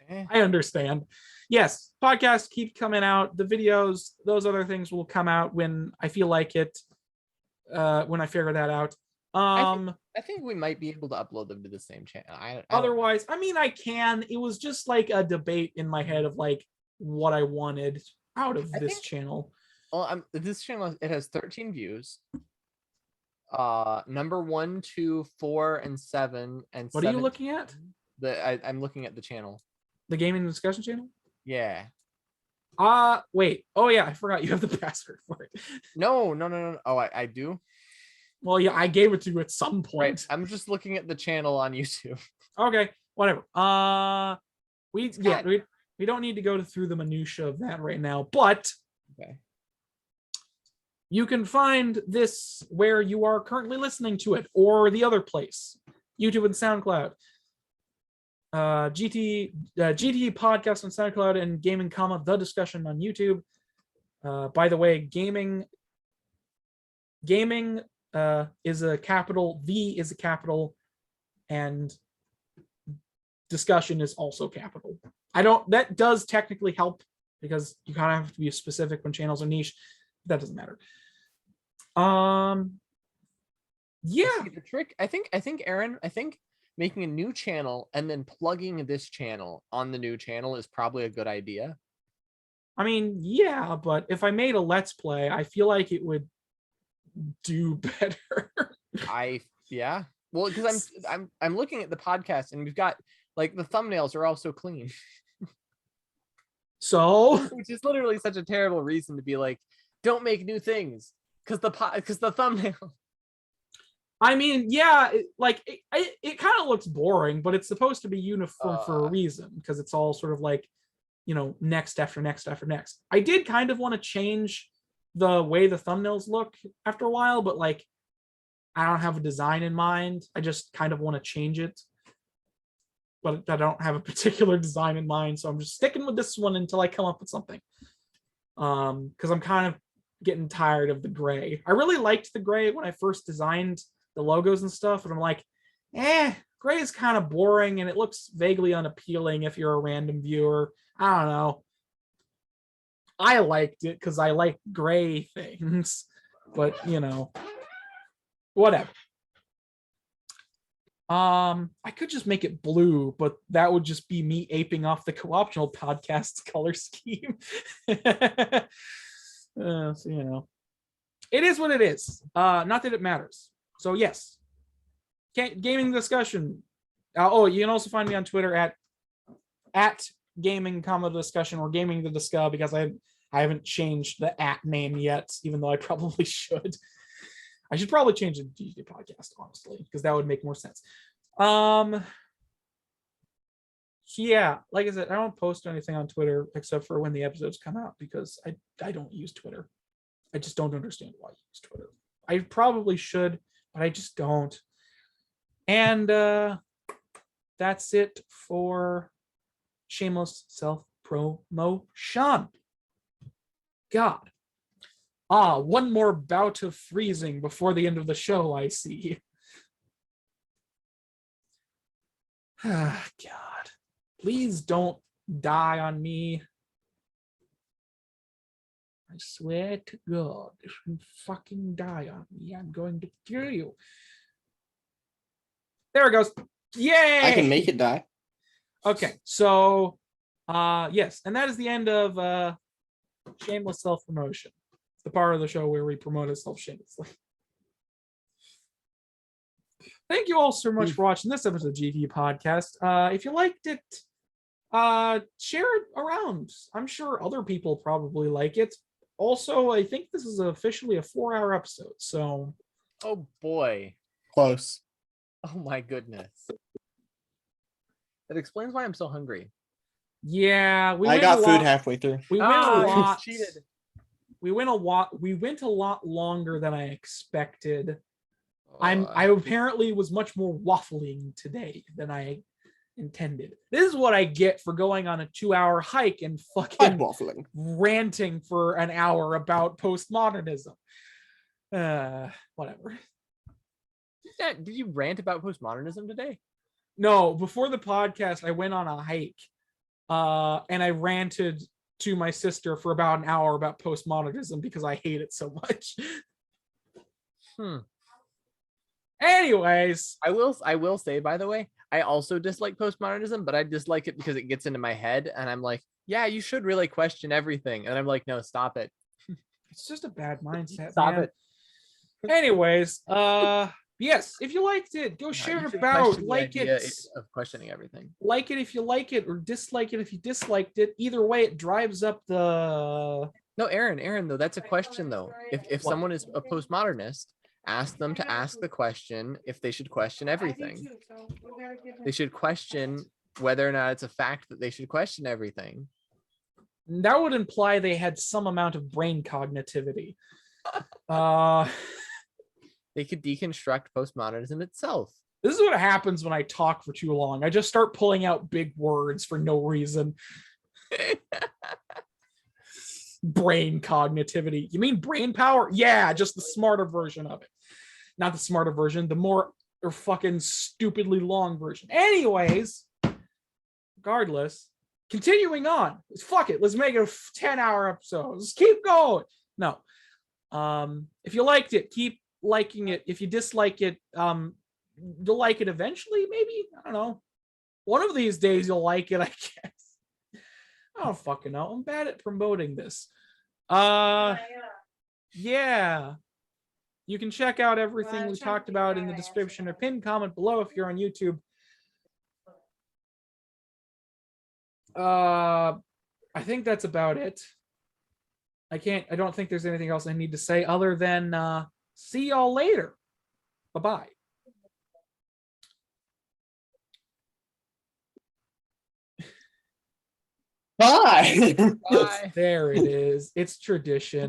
I understand. yes, podcasts keep coming out. The videos, those other things will come out when I feel like it. When I figure that out. I think we might be able to upload them to the same channel. I don't- Otherwise, I mean, I can. It was just like a debate in my head of like what I wanted out of I this think- channel. Well, this channel, it has 13 views. Number 1, 2, 4, and 7, and What are you 17. looking at? I'm looking at the channel. The gaming discussion channel? Yeah. Wait. Oh yeah, I forgot you have the password for it. No. Oh, I do. Well, yeah, I gave it to you at some point. Right. I'm just looking at the channel on YouTube. Okay, whatever. We Scott. don't need to go through the minutia of that right now, but Okay. you can find this where you are currently listening to it, or the other place, YouTube and SoundCloud. GT podcast on SoundCloud, and gaming, the discussion on YouTube. By the way, gaming is a capital, the is a capital, and discussion is also capital. That does technically help because you kind of have to be specific when channels are niche. That doesn't matter. Yeah. See, the trick, I think, Aaron, making a new channel and then plugging this channel on the new channel is probably a good idea. I mean, yeah, but if I made a Let's Play, I feel like it would do better. Yeah. Well, because I'm looking at the podcast and we've got like the thumbnails are also clean. So, Which is literally such a terrible reason to be like, don't make new things because the thumbnail. I mean, yeah, it kind of looks boring, but it's supposed to be uniform for a reason because it's all sort of like, next after next after next. I did kind of want to change the way the thumbnails look after a while, but like, I don't have a design in mind. I just kind of want to change it, but I don't have a particular design in mind. So I'm just sticking with this one until I come up with something. Because I'm kind of getting tired of the gray. I really liked the gray when I first designed the logos and stuff, and I'm like, gray is kind of boring and it looks vaguely unappealing if you're a random viewer. I don't know. I liked it because I like gray things, but whatever. I could just make it blue, but that would just be me aping off the co-optional podcast's color scheme. So it is what it is. Not that it matters. So yes, gaming discussion. You can also find me on Twitter at gaming, discussion, or gaming the discuss, because I haven't changed the name yet, even though I probably should. I should probably change the GTD podcast, honestly, because that would make more sense. Yeah, like I said, I don't post anything on Twitter except for when the episodes come out because I don't use Twitter. I just don't understand why I use Twitter. I probably should, but I just don't. And that's it for shameless self-promotion. God. One more bout of freezing before the end of the show, I see. God. Please don't die on me. I swear to God, if you fucking die on me, I'm going to kill you. There it goes. Yay! I can make it die. Okay, so yes, and that is the end of shameless self-promotion. It's the part of the show where we promote ourselves shamelessly. Thank you all so much for watching this episode of GT Podcast. If you liked it, share it around. I'm sure other people probably like it. Also, I think this is officially a 4-hour episode, so. Oh boy. Close. Oh my goodness. That explains why I'm so hungry. Yeah, I got food halfway through. We went a you lot. cheated. We went a lot longer than I expected. I apparently was much more waffling today than I intended. This is what I get for going on a 2-hour hike and I'm fucking waffling. ranting for an hour about postmodernism. Whatever. Did you rant about postmodernism today? No, before the podcast, I went on a hike and I ranted to my sister for about an hour about postmodernism because I hate it so much. Anyways, I will say, by the way, I also dislike postmodernism, but I dislike it because it gets into my head and I'm like, yeah, you should really question everything. And I'm like, no, stop it. it's just a bad mindset. Stop man. it. Anyways, yes, if you liked it, go No, share you it should about, question the like idea it. of questioning everything. Like it if you like it, or dislike it if you disliked it. Either way, it drives up the. No, Aaron, though, that's a question though. If What? someone is a postmodernist, ask them to ask the question if they should question everything. They should question whether or not it's a fact that they should question everything. That would imply they had some amount of brain cognitivity. They could deconstruct postmodernism itself. This is what happens when I talk for too long. I just start pulling out big words for no reason. Brain cognitivity. You mean brain power? Yeah, just the smarter version of it. Not the smarter version, the more or fucking stupidly long version. Anyways, regardless, continuing on. Fuck it. Let's make it a 10-hour episode. Let's keep going. No. If you liked it, keep liking it. If you dislike it, you'll like it eventually, maybe. I don't know. One of these days you'll like it, I guess. I don't fucking know. I'm bad at promoting this. Yeah. You can check out everything we talked about in the description or pinned comment below if you're on YouTube. I think that's about it. I don't think there's anything else I need to say other than see y'all later. Bye-bye. Bye. Bye. There it is. It's tradition.